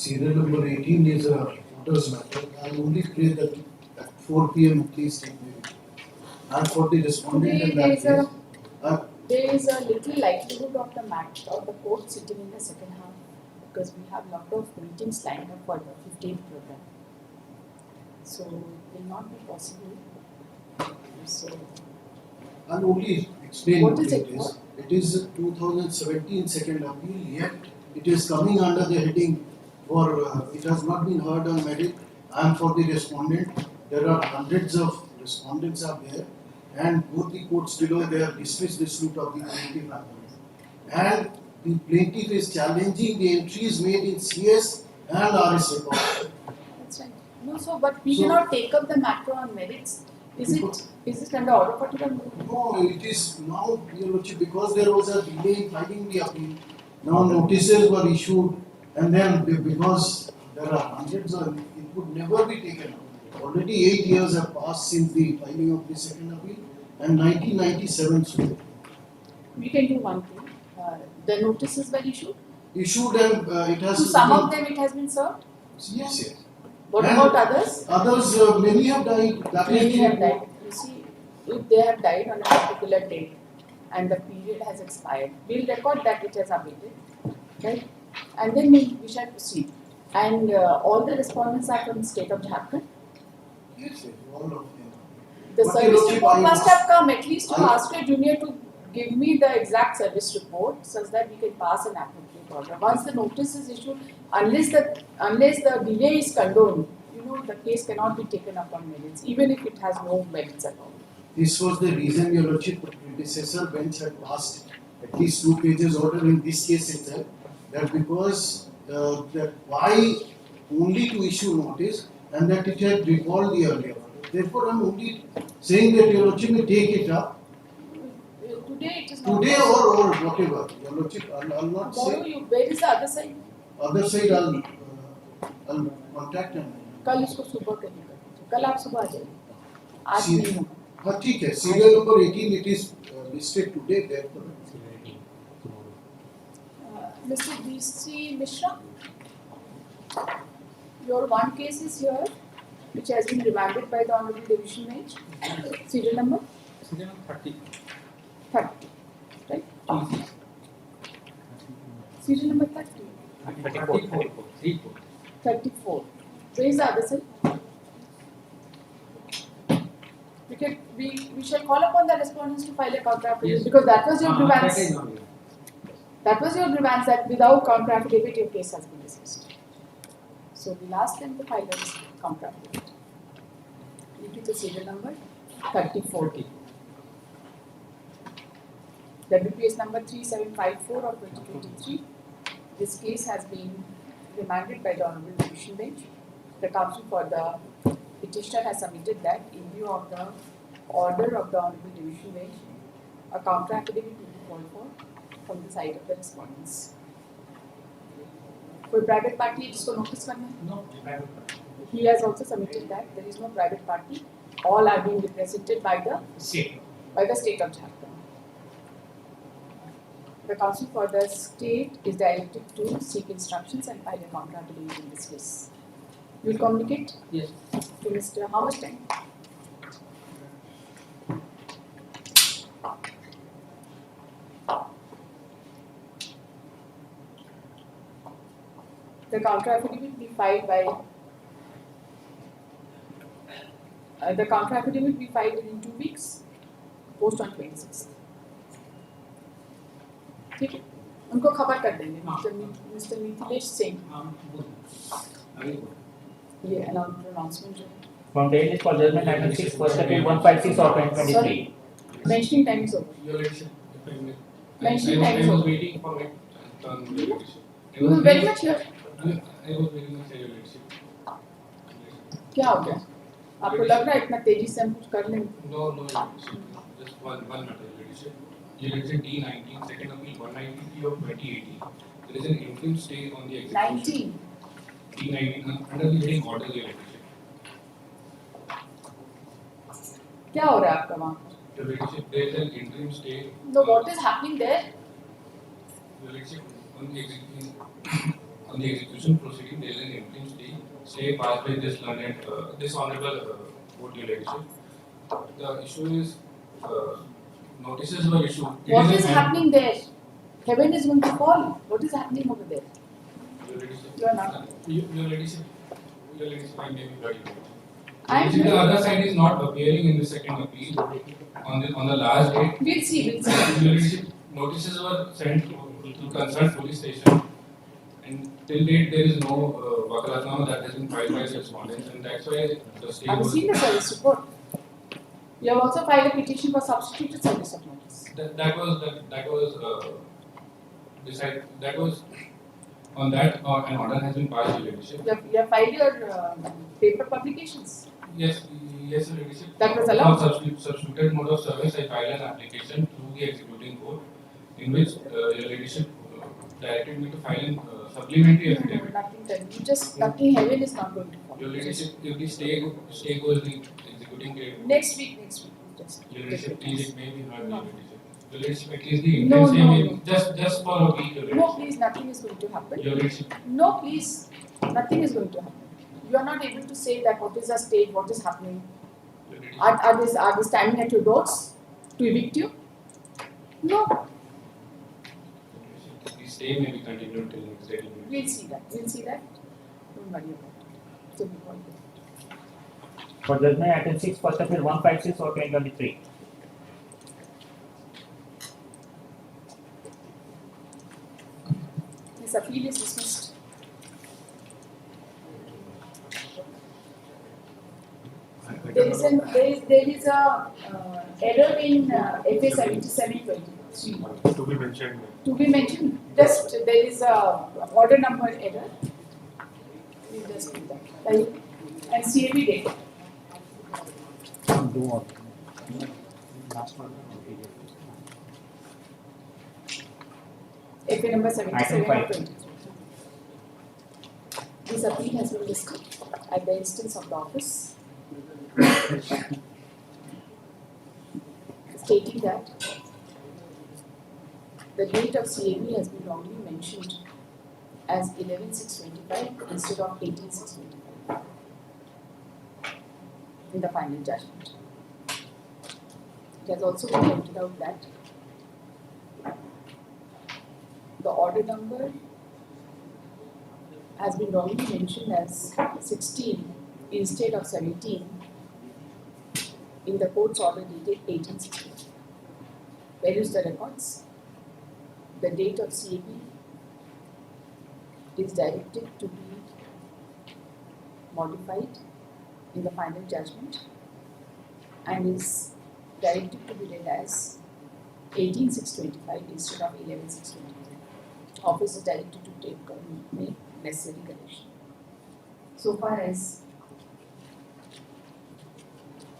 Serial number 18 is a voters matter. I only pray that at 4 p.m. please take me. And for the respondent in that case, there is a little likelihood of the court sitting in the second half because we have lot of meetings lined up for the 15th program. So it will not be possible. So I'll only explain what is it? It is 2017 second appeal, yet it is coming under the heading for it has not been heard on merit. I am for the respondent. There are hundreds of respondents are there, and both the courts below they have dismissed the suit of the plaintiff and the plaintiff is challenging the entries made in CS and RS report. That's right. No, so but we cannot take up the matter on merits. Is it under order particular? No, it is now, because there was a delay in filing the appeal. Now notices were issued, and then because there are hundreds of, it would never be taken up. Already 8 years have passed since the filing of the second appeal, and 1997 suit. We can do one thing. The notices were issued. Issued and it has. To some of them it has been served. Yes. What about others? Others, many have died. Many have died. You see, if they have died on a particular date and the period has expired, we'll record that it has abated, right? And then we shall proceed. And all the respondents are from the state of Jharkhand. Yes, all of them. The service report must have come at least to ask your junior to give me the exact service report such that we can pass an appropriate order. Once the notice is issued, unless the delay is condoned, the case cannot be taken up on merits, even if it has no merits at all. This was the reason your lordship predecessor bench had passed at least 2 pages order in this case itself, that because that why only to issue notice and that it had recalled the earlier order. Therefore, I am only saying that your lordship may take it up. Today it is not today or whatever. Your lordship, I'll not say. Where is the other side? Other side, I'll contact him. कल इसको सुबह करेंगे. कल आप सुबह आ जाइए. आज नहीं होगा. हाँ ठीक है. Serial number 18 it is listed today therefore. Mr. DC Mishra, your one case is here, which has been remanded by the Honorable Division Bench. Serial number? Serial number 30. 30, right? Serial number 30. 34. Where is the other side? We shall call upon the respondents to file a counter affidavit because that was your grievance. That was your grievance that without counter affidavit your case has been dismissed. So we'll ask them to file a counter affidavit. It is the serial number 34. WPS number 3754 of 2023. This case has been remanded by the Honorable Division Bench. The counsel for the petitioner has submitted that in view of the order of the Honorable Division Bench, a counter affidavit will be called for from the side of the respondents. कोई private party जिसको notice करना है? No private party. He has also submitted that there is no private party. All are being represented by the state of Jharkhand. The counsel for the state is directed to seek instructions and file a counter affidavit in this case. You will communicate? Yes. To Mr. How much time? The counter affidavit will be filed by. The counter affidavit will be filed in 2 weeks. Post on 26th. ठीक है, उनको खबर कर देंगे. Mr. Mithilesh Singh. ये announcement जो है. From date is for judgment item 6 first appeal 156 of 2023. Mentioning time is over. Your Lordship, Mentioning time is I was over. waiting for my turn. Your Lordship. You were very much here. I was very much here, Your Lordship. क्या हो गया? आपको लग रहा है इतना तेजी से हम कुछ कर लेंगे? No, Your Lordship. Just one matter, Your Lordship. Your Lordship, D19, second appeal 193 of 2018. There is an interim stay on the execution. 19. D19 under the heading order, Your Lordship. क्या हो रहा है आपका वहाँ? Your Lordship, there is an interim stay. No, what is happening there? Your Lordship, on the execution proceeding, there is stay passed by this learned, this honorable court, your ladyship. The issue is notices were issued. What is happening there? Heaven is going to fall. What is happening over there? Your ladyship. You are not. Your ladyship. Your ladyship, I may be very I am the other side is not appearing in the second appeal on the last date. We'll see. Your ladyship, notices were sent to concerned police station, and till date there is no vakalatnama that has been filed by the respondents, and that's why the state Have you was. seen the service report? You have also filed a petition for substituted service of notice. That was decided. That was on that an order has been passed, your ladyship. You have filed your paper publications. Yes, your ladyship. That was allowed? For substituted mode of service, I filed an application through the executing court, in which your ladyship directed me to file an supplementary affidavit. Nothing heaven is not going to fall. Your ladyship, if the stay goes the executing court. Next week. Just Your ladyship, please, it may be heard, your No. ladyship. Your ladyship, at least the No, intense stay no, may no. just for a week, your No, ladyship. please, nothing is going to happen. Your ladyship. No, please, nothing is going to happen. You are not able to say that what is the state, what is happening. Your ladyship. Are they standing at your doors to evict you? No. The stay may be continued till next day. We'll see that. Don't worry about it. So we call it. For judgment item 6, first appeal 156 or 2023. This appeal is dismissed. There is a error in FA 7723. To be mentioned. To be mentioned, just there is a order number error. We just do that. Right? And CAB date. FA number 7723. This appeal has been discussed at the instance of the office, stating that the date of CAB has been wrongly mentioned as 11/6/25 instead of 18/6/25 in the final judgment. It has also been pointed out that the order number has been wrongly mentioned as 16 instead of 17 in the court's order dated 18/6/25. Where is the records? The date of CAB is directed to be modified in the final judgment and is directed to be read as 18/6/25 instead of 11/6/25. Office is directed to make necessary correction. So far as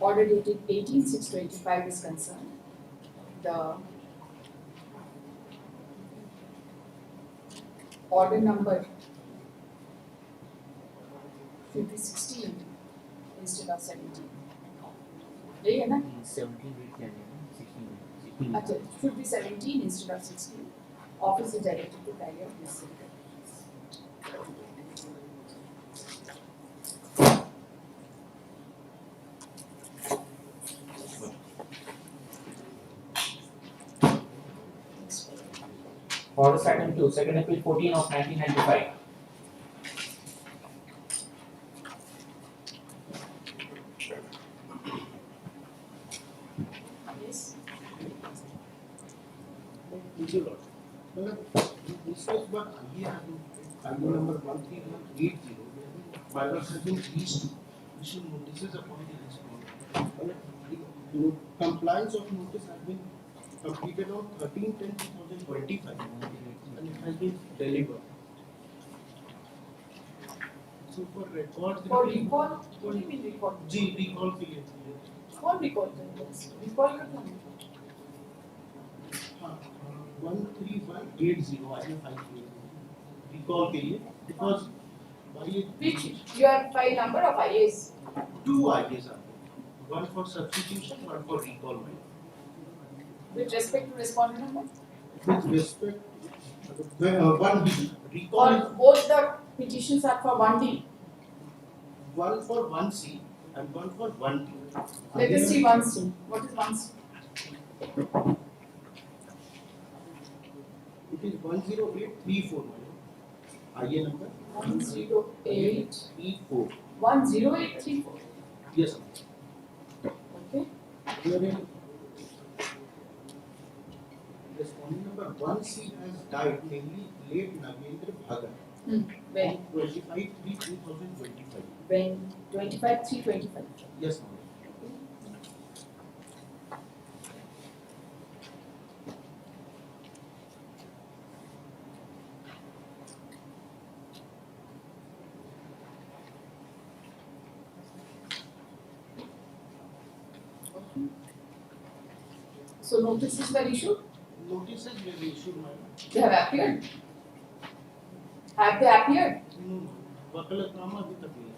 order dated 18/6/25 is concerned, the order number should be 16 instead of 17. यही है ना? अच्छा, should be 17 instead of 16. Office is directed to carry out necessary corrections. Order item 2, second appeal 14 of 1995. Yes. This was but here, item number 13180, bylaws have been pleased to issue notices upon the respondent. Compliance of notice has been completed on 13/10/2025 and it has been delivered. So for records. For recall, what do you mean recall? Ji recall के लिए कौन recall करेगा? Recall का क्या मतलब? हाँ 13180 item 5 recall के लिए because Which your file number of IAs? two ideas are there. One for substitution, one for recall. With respect to respondent number? With respect, one B recall. Or both the petitions are for 1D? one for 1C and one for 1D. Let us see 1C. What is 1C? It is 10834. IA number 10834. 34. 10834. Yes. Okay. Wherein respondent number 1C has died, namely late Nagendra Bhagat. When? On 25/3/2025. When? 25/3/25. Yes, ma'am. Okay. So notices were issued. Notices were issued, madam. They have appeared. Have they appeared? No, वकालतनामा अभी तक नहीं है.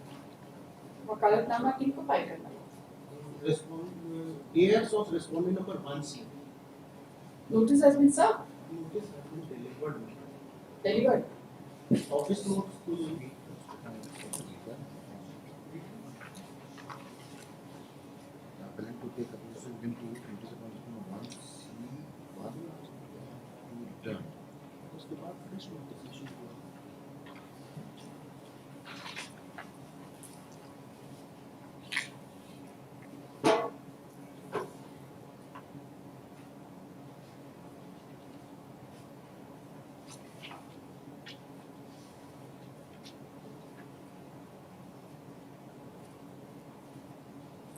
वकालतनामा किनको file करना है? Heirs of respondent number 1C. Notice has been served. Notice has been delivered. Delivered. Office notes to be. Appellant to take application within 2 weeks notice upon respondent 1C1 to return. उसके बाद fresh notice issue हुआ.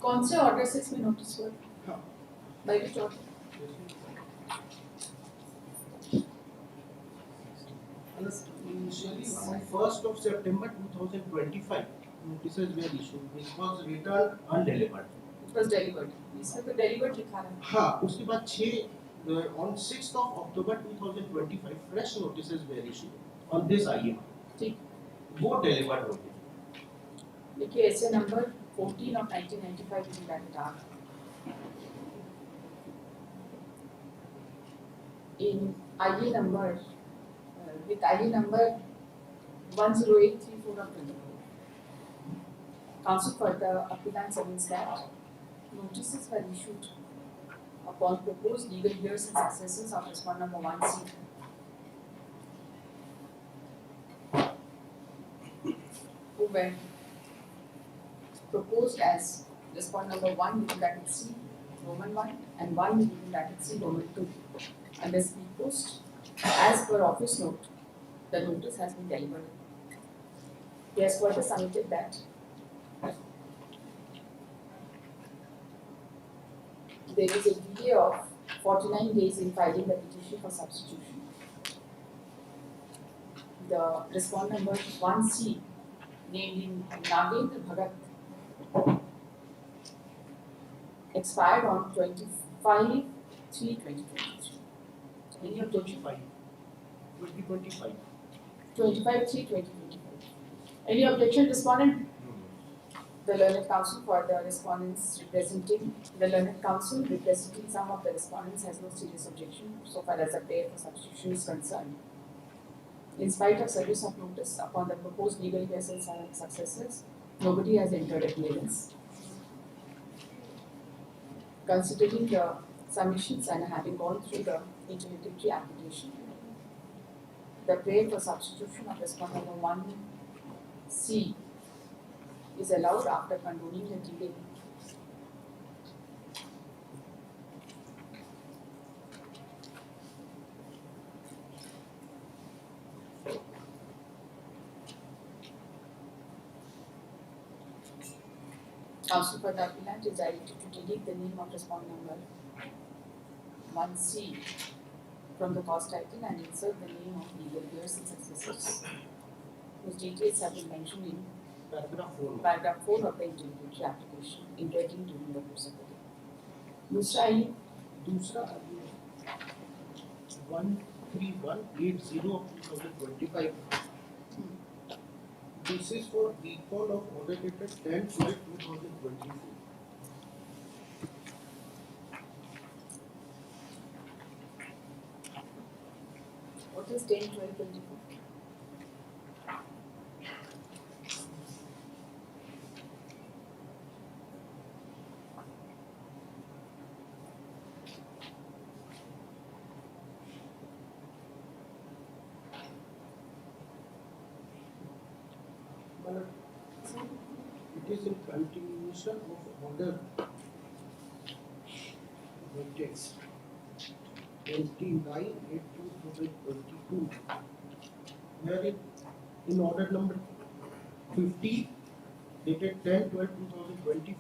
कौन से order 6 में notice हुआ? हाँ. By which order? Initially, on 1st of September 2025, notices were issued, which was returned undelivered. It was delivered. इसमें तो delivered लिखा है. हाँ, उसके बाद 6 on 6th of October 2025, fresh notices were issued on this IM. ठीक. वो delivered हो गए. देखिए ऐसे number 14 of 1995 in that dark. In IA number with IA number 10834 of 24. Counsel for the appellant submits that notices were issued upon proposed legal years and successors of respondent number 1C. Who were proposed as respondent number 1 within bracket C Roman 1 and 1 within bracket C Roman 2. And the speed post, as per office note, the notice has been delivered. He has further submitted that there is a delay of 49 days in filing the petition for substitution. The respondent number 1C, named in Nagendra Bhagat, expired on 25/3/2023. Any objection? 2025. 25/3/2025. Any objection, respondent? The learned counsel for the respondents representing some of the respondents has no serious objection so far as the prayer for substitution is concerned. In spite of service of notice upon the proposed legal years and successors, nobody has entered appearance. Considering the submissions and having gone through the interlocutory application, the prayer for substitution of respondent number 1C is allowed after condoning the delay. Counsel for the appellant is directed to delete the name of respondent number 1C from the cause title and insert the name of legal heirs and successors, whose details have been mentioned in Paragraph 4. paragraph 4 of the interlocutory application in writing during the course of the day. दूसरा ही दूसरा 13180 of 2025. This is for recall of order dated 10/12/2024. what is 10/12/24? It is in continuation of order dated 29/8/2022, where in order number 50 dated 10/12/2024.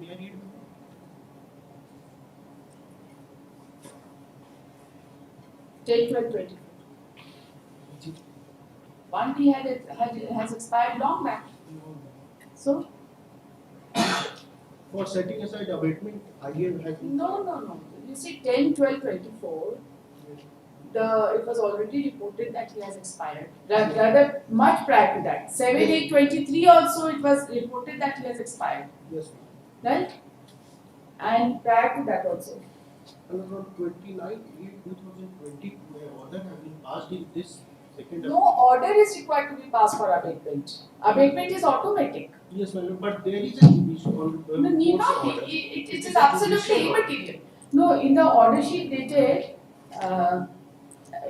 May I read? 10/12/24. 1D has expired long back. So For setting aside abatement, IAL has been. no. You see 10/12/24. It was already reported that he has expired. Rather much prior to that. 7/8/23 also it was reported that he has expired. Yes. Right? And prior to that also. And around 29/8/2020, my order has been passed in this second. No order is required to be passed for abatement. Abatement is automatic. Yes, madam, but there is a judicial order. No, need not be. It is absolutely immaterial. No, in the order sheet dated,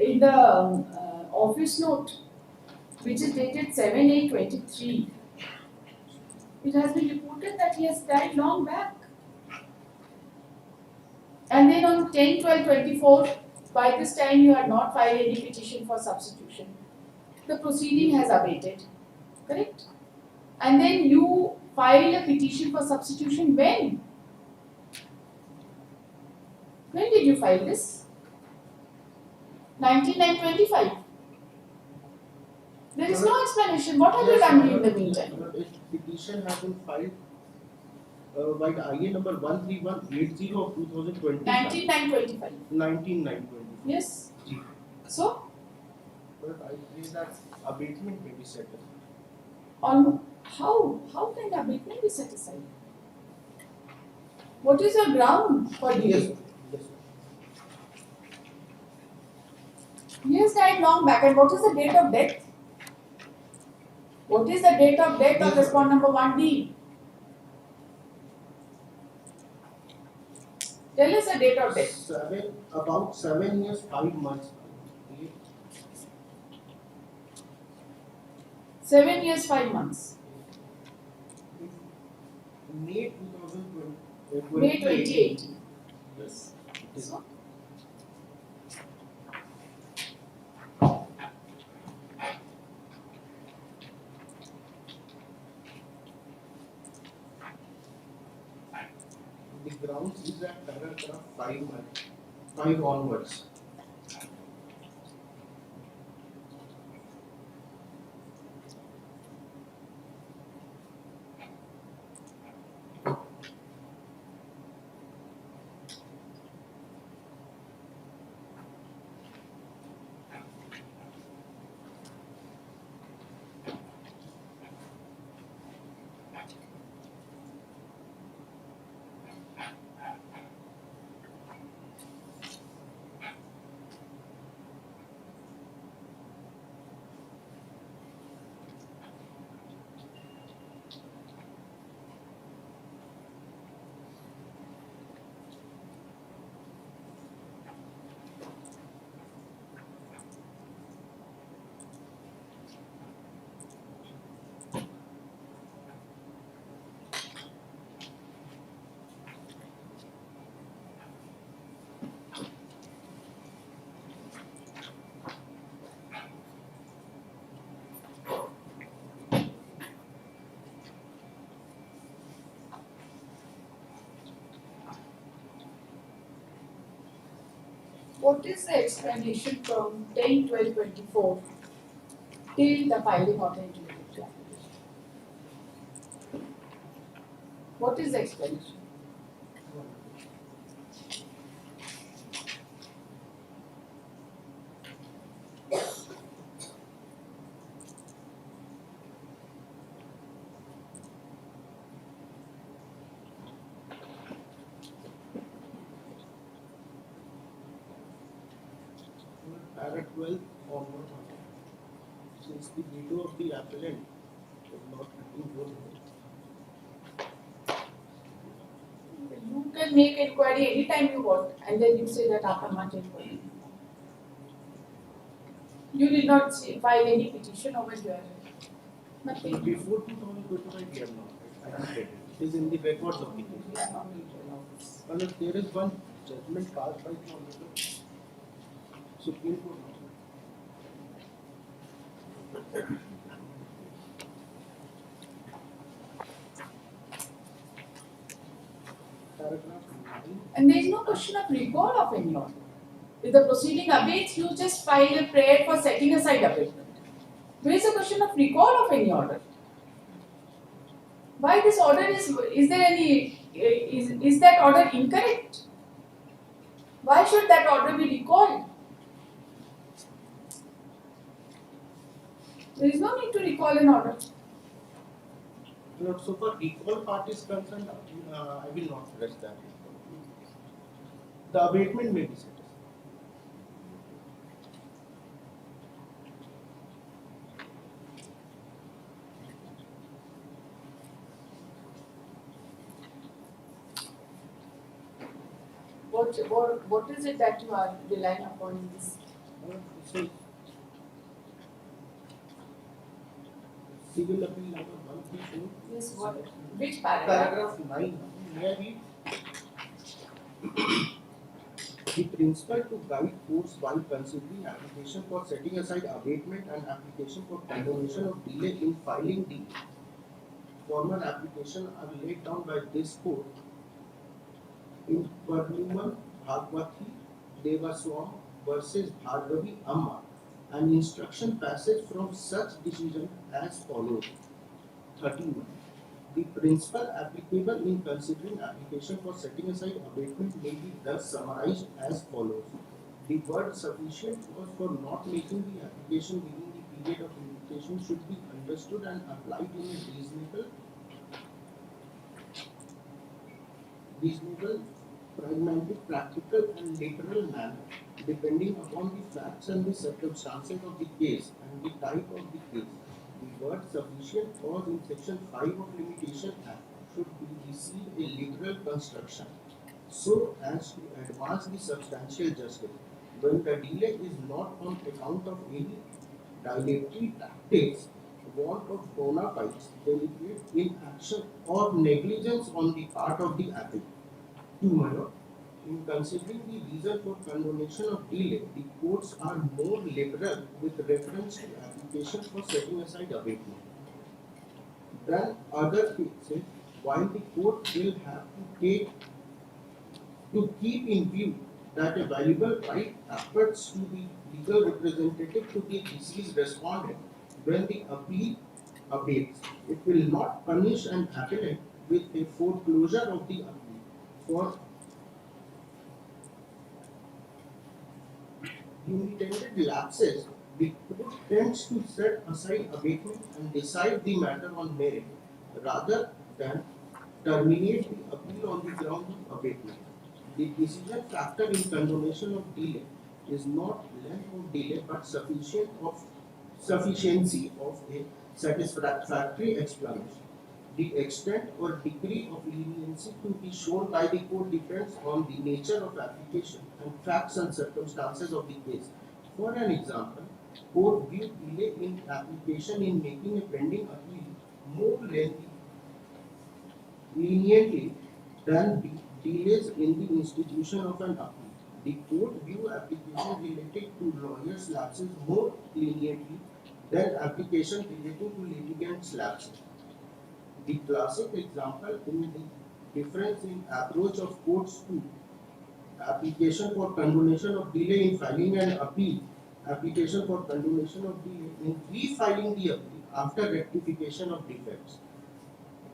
in the office note, which is dated 7/8/23, it has been reported that he has died long back. And then on 10/12/24, by this time you had not filed any petition for substitution. The proceeding has abated, correct? And then you file a petition for substitution when? When did you file this? 19/9/25. There is no explanation. What have you done in the meantime? A petition has been filed by the IA number 13180 of 2020. 19/9/25. 19/9/20. Yes. So, But I say that abatement may be set aside. on how can abatement be set aside? What is your ground for delay? Yes. He has died long back, and what is the date of death? What is the date of death of respond number 1D? Tell us the date of death. About 7 years, 5 months. 7 years, 5 months. May 2020. May 2018. Yes. So, The grounds is that paragraph 5 onwards. what is the explanation from 10/12/24 till the filing of the intermediate application? What is the explanation? Para 12 onwards. Since the widow of the appellant was not involved. You can make inquiry anytime you want, and then you say that after much inquiry. You did not file any petition over here. Nothing. Before 2025, we have not. I didn't get it. It is in the records of the case. Yeah, no need to know this. Unless there is one judgment passed by the Honorable Supreme Court. Paragraph 9. And there is no question of recall of any order. If the proceeding abates, you just file a prayer for setting aside abatement. There is a question of recall of any order. Why this order is there any, is that order incorrect? Why should that order be recalled? There is no need to recall an order. Lord, so far recall part is concerned, I will not address that. The abatement may be set aside. What is it that you are relying upon in this? So, civil appeal number 134. This what? Which paragraph? Paragraph 9. May I read? The principle to guide courts while considering application for setting aside abatement and application for condonation of delay in filing the formal application are laid down by this court in Parliament Bhagwati Devaswam versus Bhargavi Amma. An instruction passage from such decision as follows. 31. The principle applicable in considering application for setting aside abatement may be thus summarized as follows. The word sufficient was for not making the application within the period of limitation should be understood and applied in a reasonable, pragmatic, practical and literal manner, depending upon the facts and the circumstances of the case and the type of the case. The word sufficient clause in section 5 of Limitation Act should receive a literal construction so as to advance the substantial justice. When the delay is not on account of any dilatory tactics, want of bona fides, deliberate inaction or negligence on the part of the applicant. 2. My lord, in considering the reason for condonation of delay, the courts are more liberal with reference to applications for setting aside abatement than other cases, while the court will have to keep in view that a valuable right efforts to the legal representative to the deceased respondent when the appeal abates. It will not punish an appellant with a foreclosure of the appeal for unintended lapses. The court tends to set aside abatement and decide the matter on merit rather than terminate the appeal on the ground of abatement. The decision factor in condonation of delay is not length of delay but sufficiency of a satisfactory explanation. The extent or degree of leniency to be shown by the court depends on the nature of application and facts and circumstances of the case. For an example, court view delay in application in making a pending appeal more leniently than delays in the institution of an appeal. The court view application related to lawyers' lapses more leniently than application relating to litigants' lapses. The classic example in the difference in approach of courts to application for condonation of delay in filing an appeal, application for condonation of delay in refiling the appeal after rectification of defects.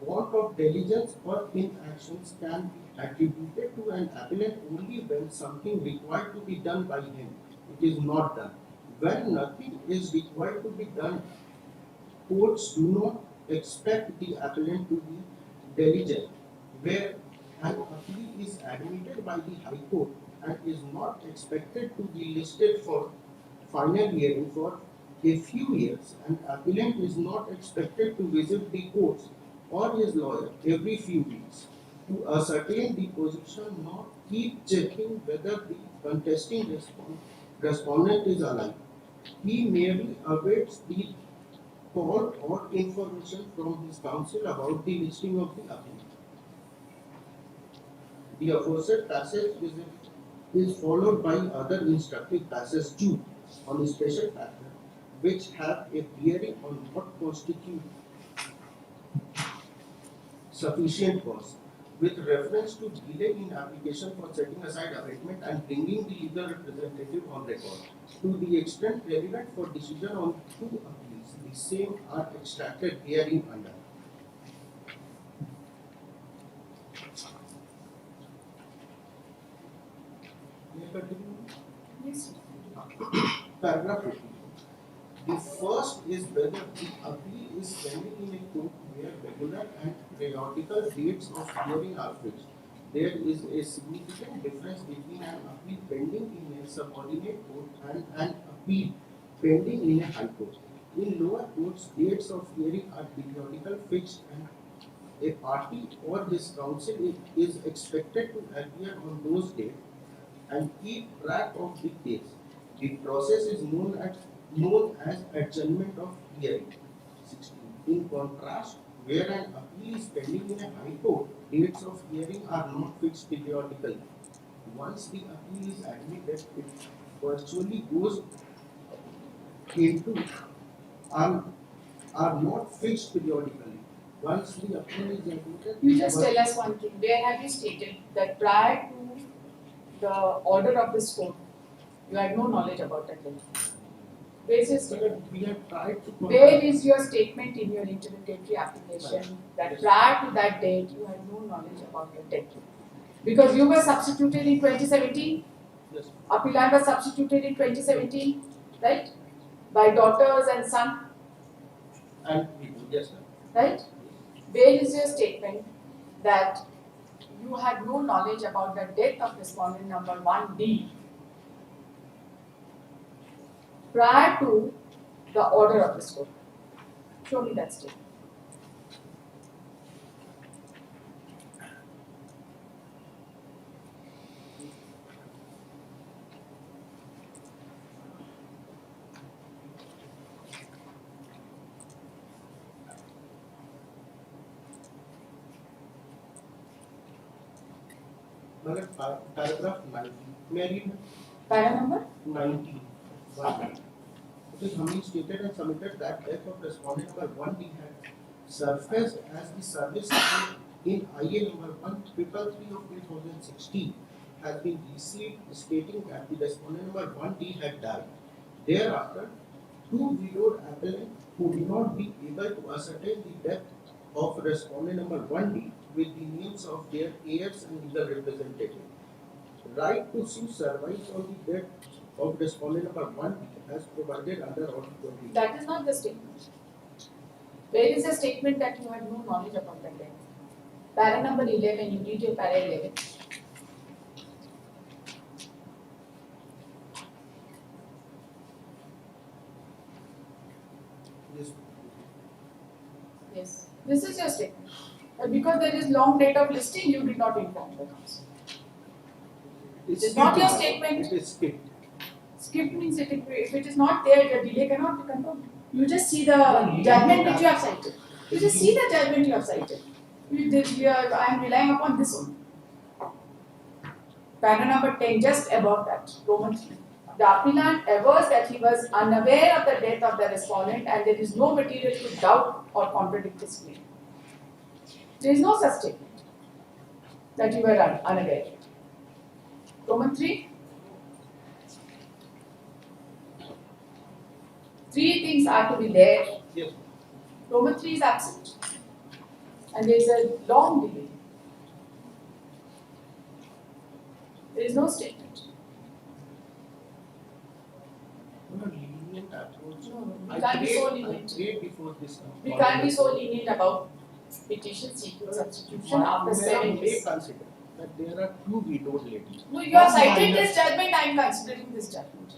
Want of diligence or inactions can be attributed to an appellant only when something required to be done by him, it is not done. When nothing is required to be done, courts do not expect the appellant to be diligent. Where an appeal is admitted by the High Court and is not expected to be listed for final hearing for a few years, an appellant is not expected to visit the courts or his lawyer every few weeks to ascertain the position, nor keep checking whether the contesting respondent is alive. He merely awaits the call or information from his counsel about the listing of the appeal. The aforesaid passage is followed by other instructive passages too on special factors which have a bearing on what constitutes sufficient cause with reference to delay in application for setting aside abatement and bringing the legal representative on record. To the extent relevant for decision on two appeals, the same are extracted herein under. May I continue? Yes. Paragraph 15. The first is whether the appeal is pending in a court where regular and periodical dates of hearing are fixed. There is a significant difference between an appeal pending in a subordinate court and an appeal pending in a high court. In lower courts, dates of hearing are periodical, fixed, and a party or his counsel is expected to appear on those dates and keep track of the case. The process is known as adjournment of hearing. 16. In contrast, where an appeal is pending in a high court, dates of hearing are not fixed periodically. Once the appeal is admitted, it virtually goes into are not fixed periodically. Once the appeal is admitted, You just tell us one thing, where have you stated that prior to the order of this court, you had no knowledge about that letter? Where is your statement? we have tried to Where is your statement in your interrogatory application that prior to that date, you had no knowledge about your debt? Because you were substituted in 2017, Yes. Appealant was substituted in 2017, right? By daughters and son, And yes, sir. right? Where is your statement that you had no knowledge about the death of respondent number 1D prior to the order of this court? Show me that statement. Paragraph 19. May I read? Para number? 19. It is humbly stated and submitted that death of respondent number 1D had surfaced as the service report in IA number 1333 of 2016 has been received stating that the respondent number 1D had died. Thereafter, two widowed appellants who did not be able to ascertain the death of respondent number 1D with the names of their heirs and legal representative. Right to sue survives on the death of respondent number 1 as provided under Order 20. That is not the statement. Where is the statement that you had no knowledge about that death? Para number 11, you read your para 11. Yes. Yes. This is your statement. Because there is long date of listing, you did not inform the council. It is not your statement. It is skipped. Skip means if it is not there, your delay cannot be confirmed. You just see the judgment which you have cited. You just see the judgment you have cited. I am relying upon this one. Para number 10, just above that, Roman 3. The appellant avers that he was unaware of the death of the respondent and there is no material to doubt or contradict this claim. There is no such statement that you were unaware. Roman 3. Three things are to be there. Yes. Roman 3 is absent. And there is a long delay. There is no statement. Not lenient approach. No, we can't be so lenient. I prayed before this. We can't be so lenient about petition seeking substitution after 7 May days. consider that there are two widowed ladies. No, you have cited this judgment, I am considering this judgment.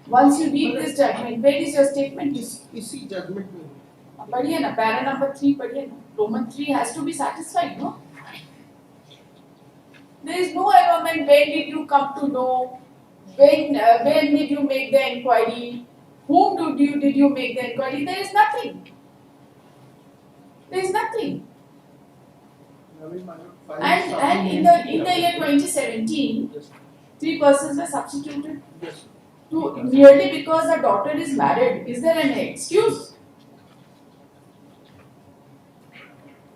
Once you read this judgment, where is your statement? इसी judgment में पढ़िए ना, para number 3 पढ़िए ना. Roman 3 has to be satisfied, no? There is no element when did you come to know, when did you make the inquiry, Whom did you make the inquiry? There is nothing. There is nothing. And in the year 2017, Yes. 3 persons were substituted Yes. to merely because the daughter is married. Is there any excuse?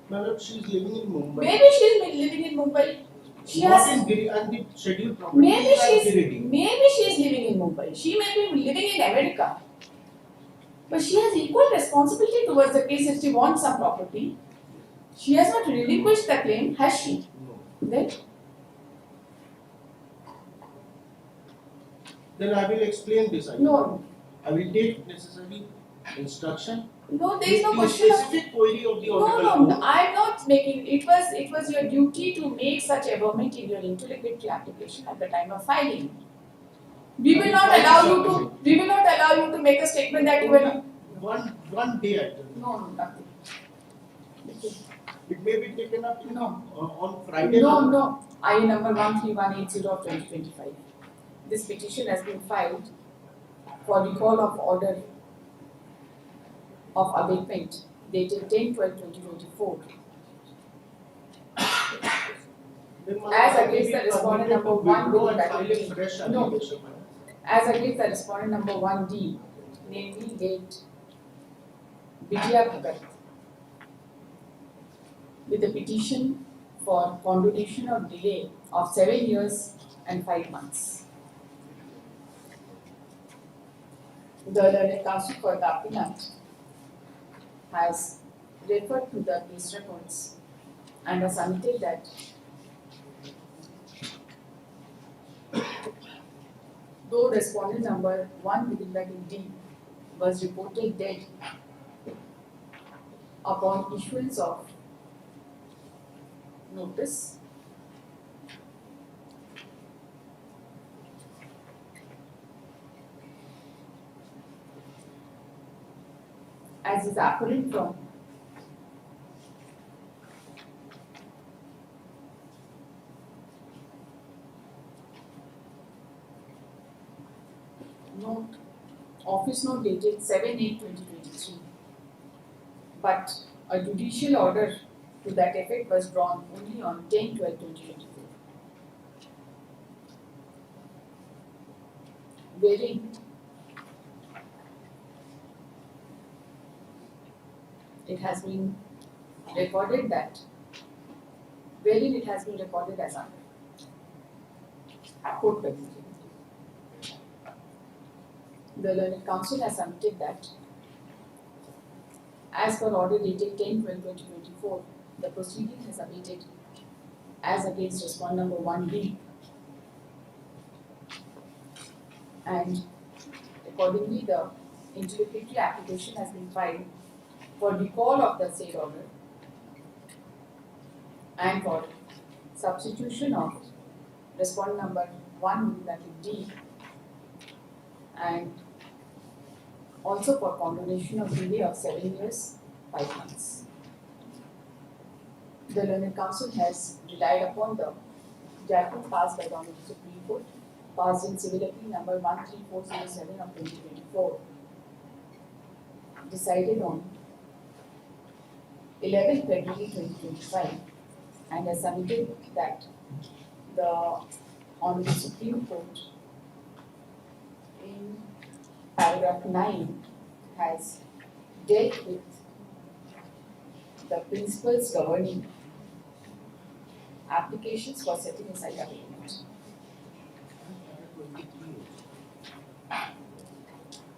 Madam, she is living in Mumbai. Maybe she is living in Mumbai. She Not has. in Giri, and the scheduled property Maybe is at she Giridih. is living in Mumbai. She may be living in America. But she has equal responsibility towards the case if she wants some property. She has not relinquished the claim, has she? No. Then I will explain this. No. I will take necessary instruction. No, there is no The question of. specific query of the No, Honorable no, Court. I am not making. It was your duty to make such amendment in your interlocutory application at the time of filing. We will not allow you to. We will not allow you to make a statement that you will. One day I tell you. No, nothing. It may be taken up No. on Friday. No. I number 13180 of 2025. This petition has been filed for recall of order of abatement dated 10/12/2024. As against the respondent number 1 with bracket D. No. As against the respondent number 1D, namely late Vidya Bhagat, with a petition for condonation of delay of 7 years and 5 months. The learned counsel for the applicant has referred to the case records and has submitted that though respondent number 1 within bracket D was reported dead upon issuance of notice, as is apparent from office note dated 7/8/2023, but a judicial order to that effect was drawn only on 10/12/2024, wherein it has been recorded as under court petition. The learned counsel has submitted that as per order dated 10/12/2024, the proceeding has abated as against respondent number 1D, and accordingly the interlocutory application has been filed for recall of the said order and for substitution of respondent number 1 that is D, and also for condonation of delay of 7 years, 5 months. The learned counsel has relied upon the judgment passed by the Honorable Supreme Court, passed in Civil Appeal number 13407 of 2024, decided on 11 February 2025, and has submitted that the Honorable Supreme Court in paragraph 9 has dealt with the principles governing applications for setting aside abatement.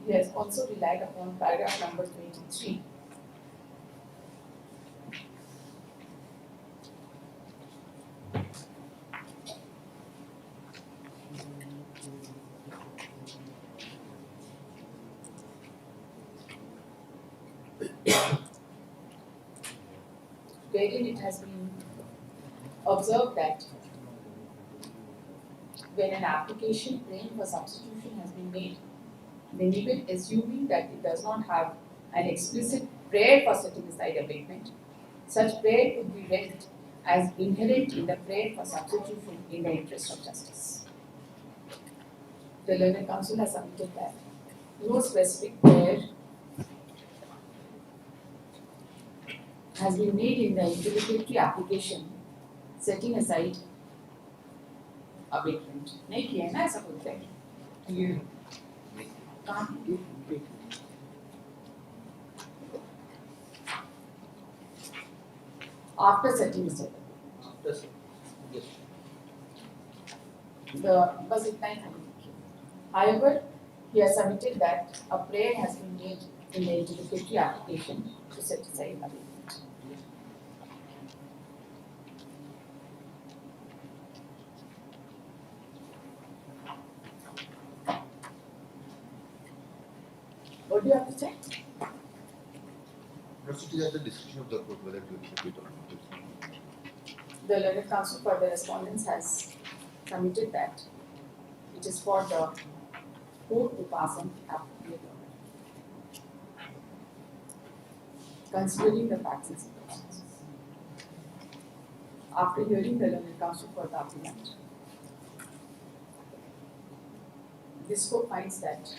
He has also relied upon paragraph number 23. Wherein it has been observed that when an application claim for substitution has been made, then even assuming that it does not have an explicit prayer for setting aside abatement, such prayer could be read as inherent in the prayer for substitution in the interest of justice. The learned counsel has submitted that no specific prayer has been made in the interlocutory application setting aside abatement. नहीं किया है ना ऐसा बोलते हैं? कहाँ? After setting aside. बस इतना ही था. However, he has submitted that a prayer has been made in the interlocutory application to set aside abatement. What do you have to say? Perhaps it is at the discretion of the court whether to accept it or not. The learned counsel for the respondents has submitted that it is for the court to pass on appropriate order, considering the facts and circumstances. After hearing the learned counsel for the appellant, this court finds that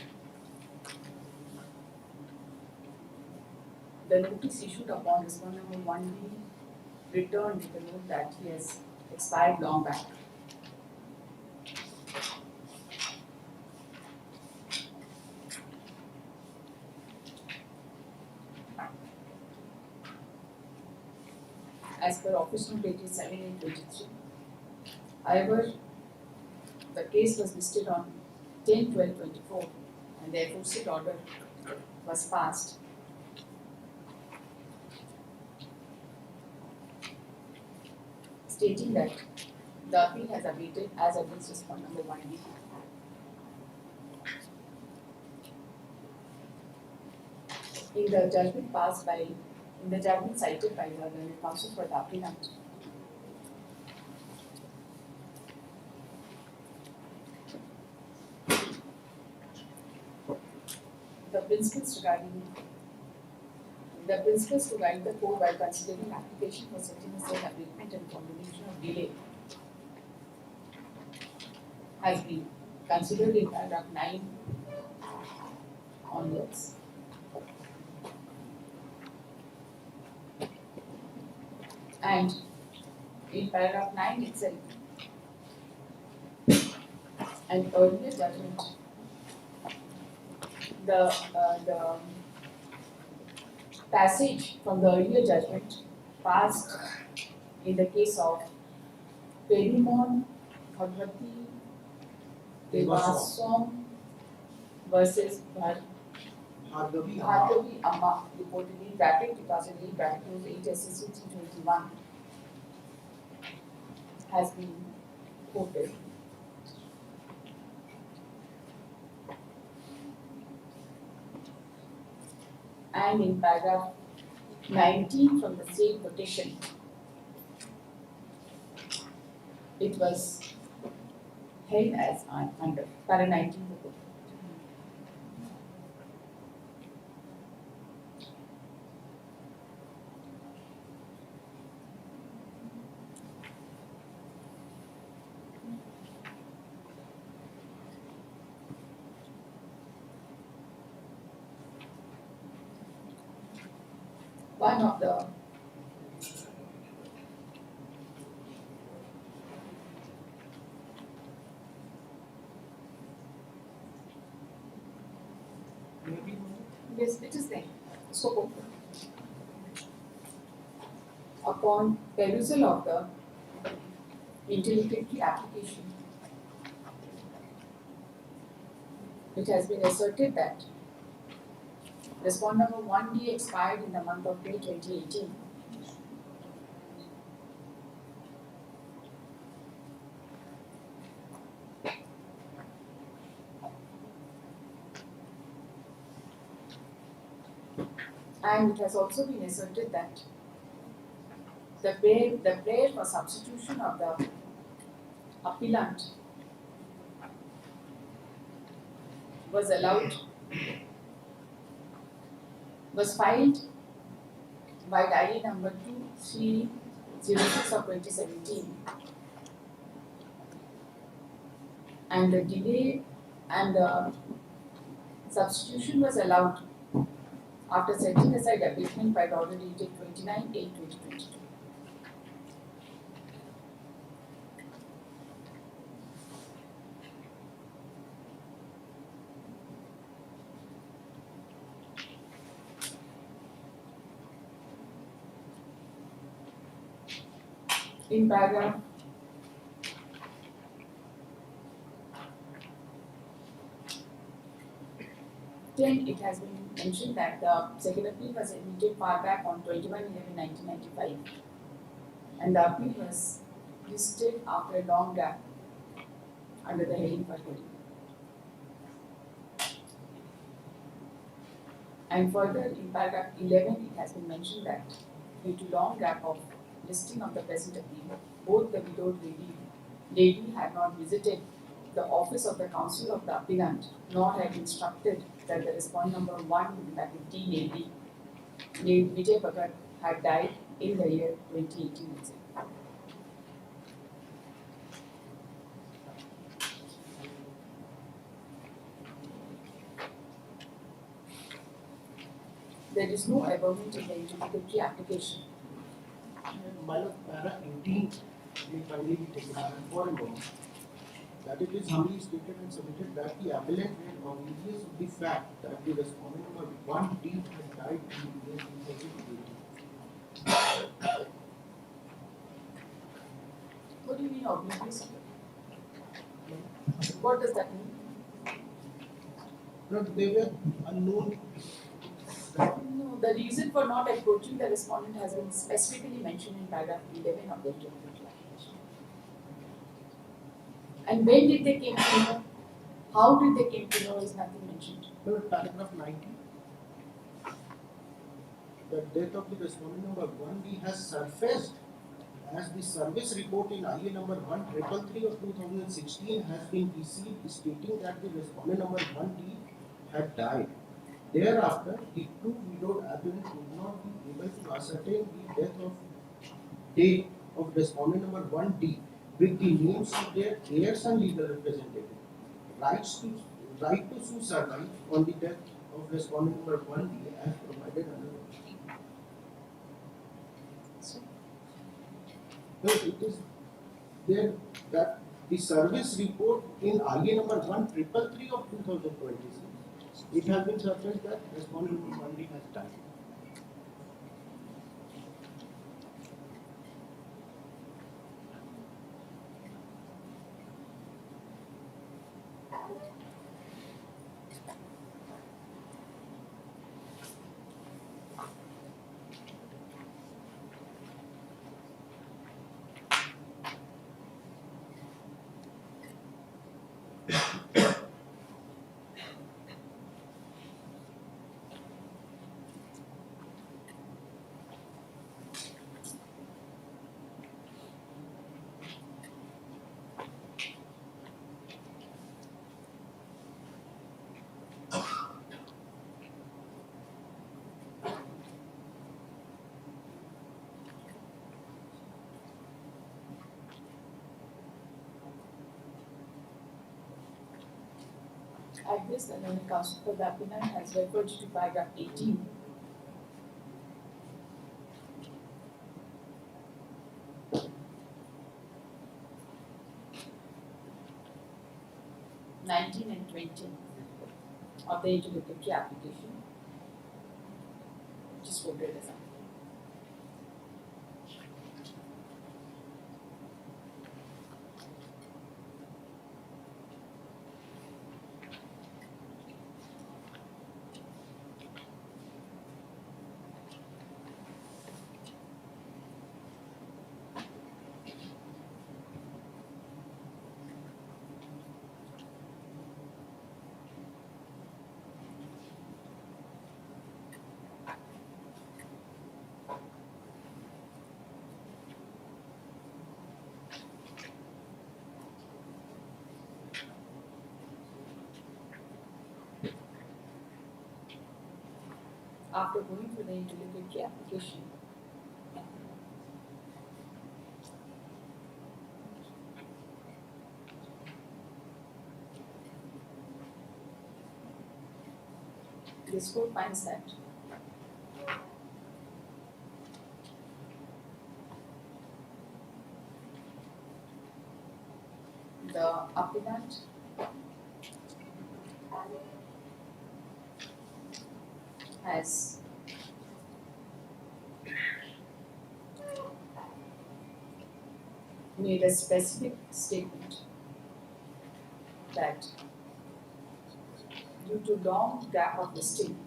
the notice issued upon respondent number 1B returned with the note that he has expired long back. As per office note dated 7/8/23. However, the case was listed on 10/12/24 and the aforesaid order was passed. Stating that the appeal has abated as against respondent number 1B. In the judgment cited by the learned counsel for the appellant, the principles to guide the court while considering application for setting aside abatement and condemnation of delay has been considered in paragraph 9 onwards. And in paragraph 9 itself, an earlier judgment, the passage from the earlier judgment passed in the case of Perimon Bhagwati Devaswam versus Bhargavi Amma, reportedly bracket 2008 bracket 8 SSC 321 has been quoted. And in paragraph 19 from the same petition, it was held as under para 19 report. One of the yes, it is there. So upon perusal of the interlocutory application, it has been asserted that respondent number 1D expired in the month of May 2018. And it has also been asserted that the prayer for substitution of the appellant was filed by diary number 2306 of 2017, and the delay and the Substitution was allowed after setting aside abatement by the order dated 29/8/2022. In paragraph 10, it has been mentioned that the second appeal was admitted far back on 21/11/1995, and the appeal was listed after a long gap under the heading for hearing. And further, in paragraph 11, it has been mentioned that due to long gap of listing of the present appeal, both the widowed lady had not visited the office of the counsel of the appellant, nor had instructed that the respondent number 1, that is D lady, Vijay Bhagat, had died in the year 2018 itself. There is no abatement in the interlocutory application. My lord, para 18 may finally be taken for a moment. That it is humbly stated and submitted that the appellant had oblivious of the fact that the respondent number 1D had died in the year 2018. What do you mean oblivious? What does that mean? But they were unknown. No, the reason for not approaching the respondent has been specifically mentioned in paragraph 11 of the interlocutory application. And when did they came to know? How did they came to know is nothing mentioned. But paragraph 90, the death of the respondent number 1D has surfaced as the service report in IA number 1333 of 2016 has been received stating that the respondent number 1D had died. Thereafter, the two widowed applicants could not be able to ascertain the death of date of respondent number 1D with the names of their heirs and legal representative. Right to sue survive on the death of respondent number 1D as provided under the no, it is there that the service report in IA number 1333 of 2026, it has been surfaced that respondent number 1D has died. At this, the learned counsel for the appellant has referred to paragraph 18. (19) and 20 of the interlocutory application, which is quoted as after going through the interlocutory application. This court finds that the applicant has made a specific statement that due to long gap of listing,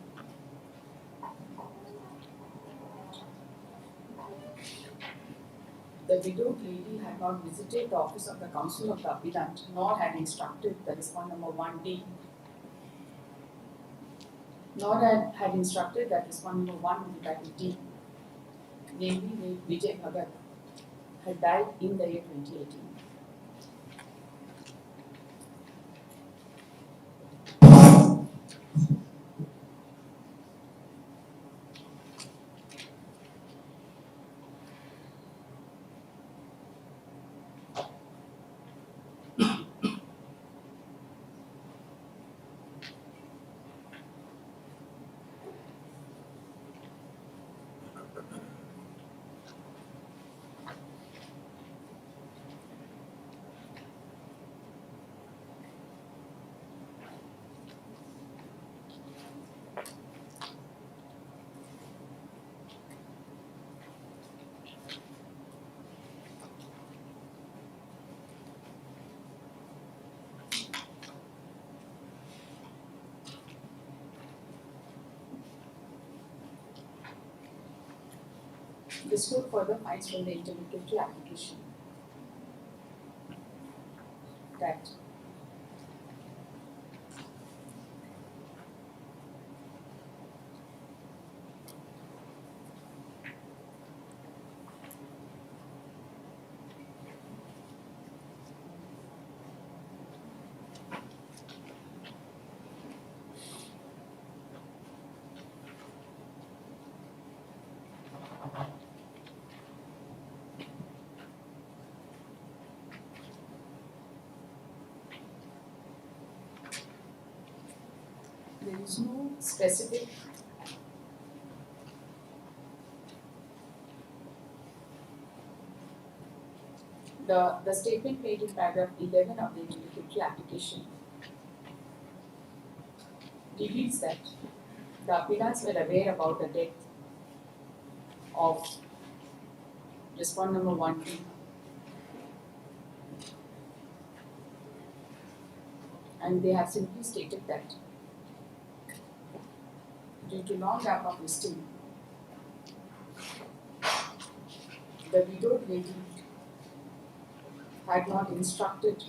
the widowed lady had not visited the office of the counsel of the applicant nor had instructed the respondent number 1D, nor had instructed that respondent number 1 in bracket D, namely Vijay Bhagat, had died in the year 2018. This court further finds from the interlocutory application that there is no specific the statement made in paragraph 11 of the interlocutory application reveals that the applicants were aware about the death of respondent number 1D and they have simply stated that due to long gap of listing, the widowed lady had not instructed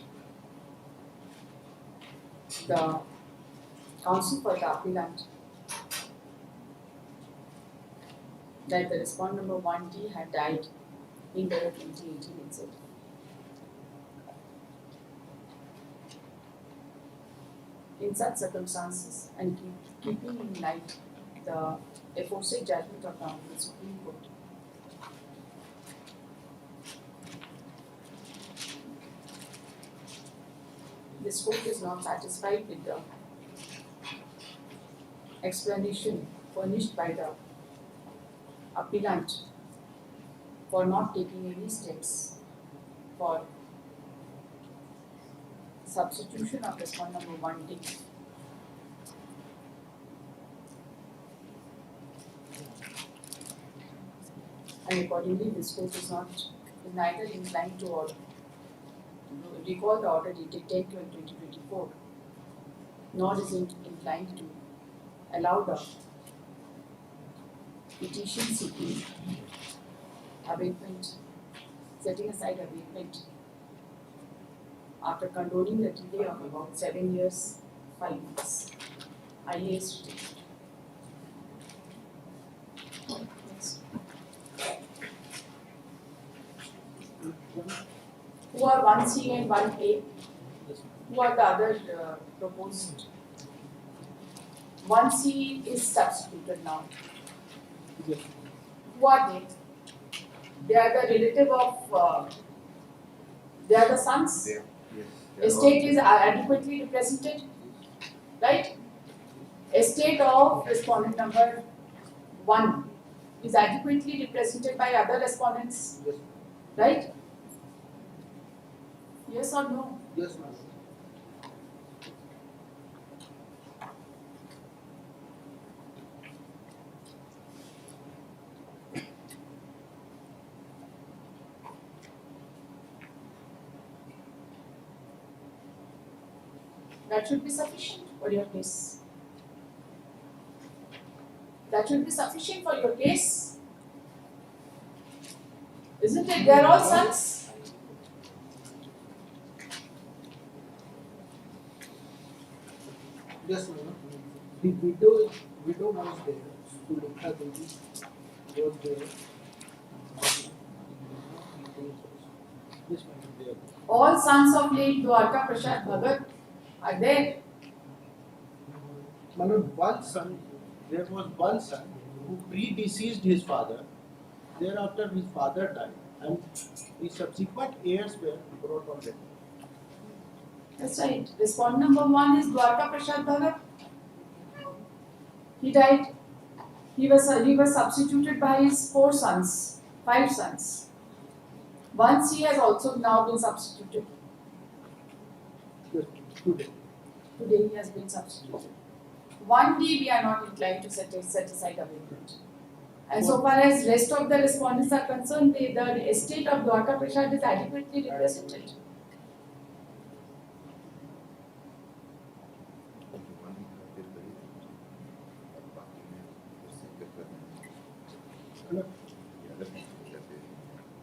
the counsel for the appellant that the respondent number 1D had died in the year 2018 itself. In such circumstances and keeping in light the aforesaid judgment of the Supreme Court, this court is not satisfied with the explanation furnished by the appellant for not taking any steps for substitution of respondent number 1D. And accordingly, this court is neither inclined to recall the order dated 10/12/2024, nor is it inclined to allow the petition seeking abatement, setting aside abatement after condoning the delay of about 7 years, 5 months. IAS retained. Next. Who are 1C and 1A? Who are the other proposed? 1C is substituted now. Who are they? They are the relative of, they are the sons. Yes. Estate is adequately represented, right? estate of respondent number 1 is adequately represented by other respondents, Yes, right? Yes or no? yes, ma'am. That should be sufficient for your case. That should be sufficient for your case. Isn't it? They are all sons. Yes, ma'am. The widow was there. Sulekha Devi was there. Yes, ma'am. There. All sons of late Dwarka Prasad Bhagat are there. Madam, one son, there was one son who predeceased his father. Thereafter, his father died, and the subsequent heirs were brought on record. That's right. Respondent number 1 is Dwarka Prasad Bhagat. He died. He was substituted by his 4 sons, 5 sons. Once he has also now been substituted. Yes, today. Today he has been substituted. 1D we are not inclined to set aside amendment. And so far as rest of the respondents are concerned, the estate of Dwarka Prasad is adequately represented.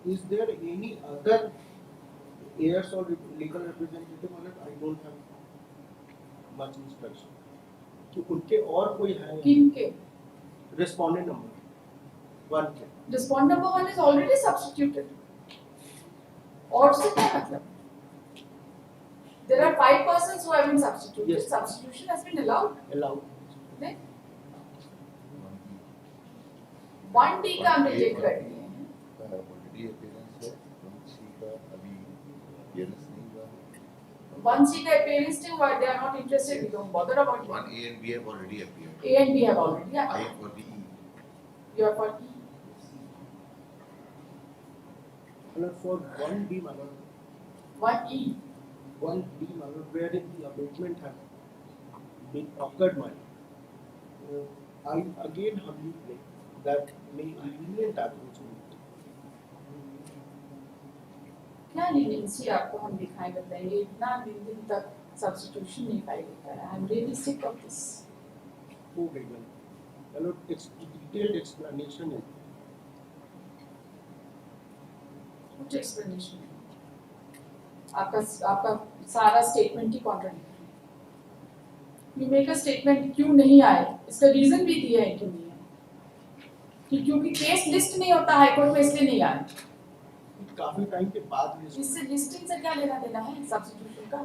Is there any other heirs or legal representative on it? I don't have much instruction. तो उनके और कोई है? किनके? Respondent number 1 के. Respondent number 1 is already substituted. और से क्या मतलब? There are 5 persons who have been substituted. Yes. Substitution has been allowed. Allowed. Then 1D का हम रिजेक्ट कर दिए हैं. ऑलरेडी अपीयरेंस है, 1C का अभी अपीयरेंस नहीं हुआ है. 1C का appearance नहीं हुआ. They are not interested. We don't bother about it. 1A and B have already appeared. A and B have already. I Yeah. am for the E. You are for E. And for 1D, madam, 1E. 1D, madam, wherein the abatement has been occurred, madam, I again humbly pray that may lenient approach be. क्या leniency आपको हम दिखाएं बताइए. इतना दिन तक substitution नहीं file होता है. I am really sick of this. हो गई मैम. चलो detailed explanation is Which explanation? आपका सारा statement he contradictory. You make a statement क्यों नहीं आए. इसका reason भी दिया है क्यों नहीं आए. कि क्योंकि केस लिस्ट नहीं होता हाई कोर्ट में इसलिए नहीं आए. काफी टाइम के बाद list- इससे लिस्टिंग से क्या लेना देना है सब्स्टिट्यूशन का.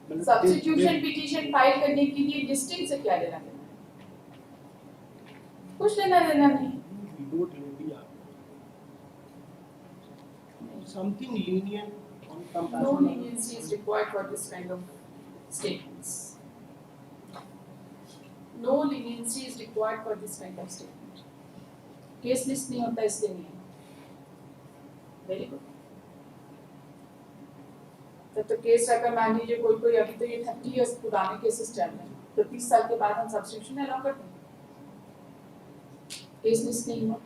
मतलब सब्स्टिट्यूशन पिटीशन फाइल करने के लिए लिस्टिंग से क्या लेना देना है. कुछ लेना देना नहीं. Widowed lady are something lenient on No compassion. leniency is required for this kind of statements. No leniency is required for this kind of statement. Case list नहीं होता इसलिए नहीं है. Very good. तब तो केस अगर मान लीजिए कोई अभी तो ये 30 इयर्स पुराने केसेस चल रहे हैं तो 30 साल के बाद हम सब्स्टिट्यूशन अलाउ करते हैं. केस लिस्ट नहीं हुआ.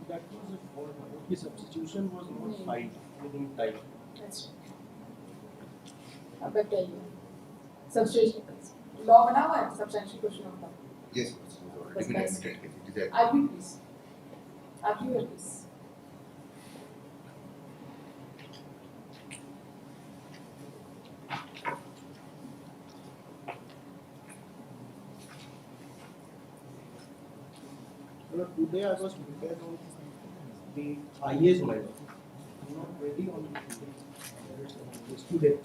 That was a fault. The substitution was not filed within time. That's right. अब बताइए सब्स्टिट्यूशन लॉ बना हुआ है substitution question of law. Yes, it has already been admitted. It is Argue please. Argue please. Today I was prepared on the highest level. I'm not ready on this today.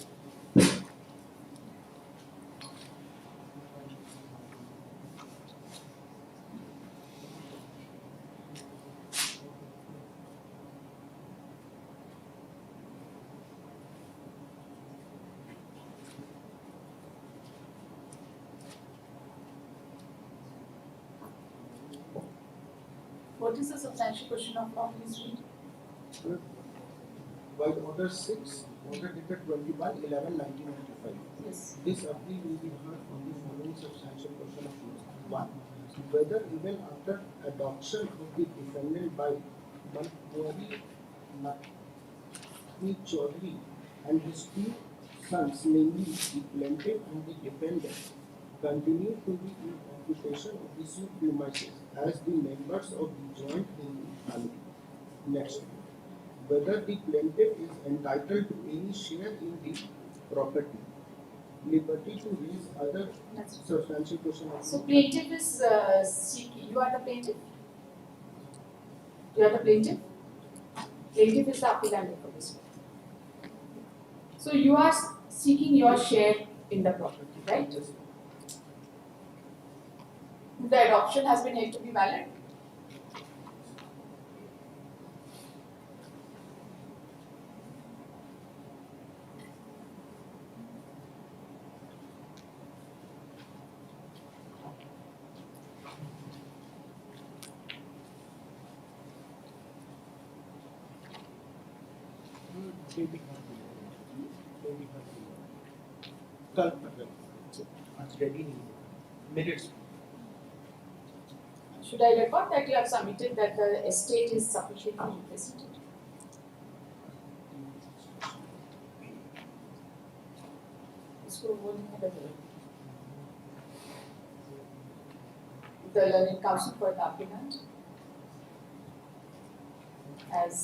What is the substantial question of law, please read? By order 6, order dated 21/11/1995. Yes. This appeal will be heard on the following substantial question of law. 1. Whether even after adoption of the defendant by Manpuri Lakshmi Chaudhary and his two sons, namely the plaintiff and the defendant, continue to be in occupation of the suit premises as the members of the joint Hindu family. Next. Whether the plaintiff is entitled to any share in the property. Liberty to raise other That's substantial question of So plaintiff is seeking, you are the plaintiff? You are the plaintiff? Plaintiff is the applicant for this one. So you are seeking your share in the property, right? The adoption has been held to be valid? कल आज ready नहीं minutes. Should I record that you have submitted that the estate is sufficiently represented? इसको वो नहीं है The learned counsel for the applicant as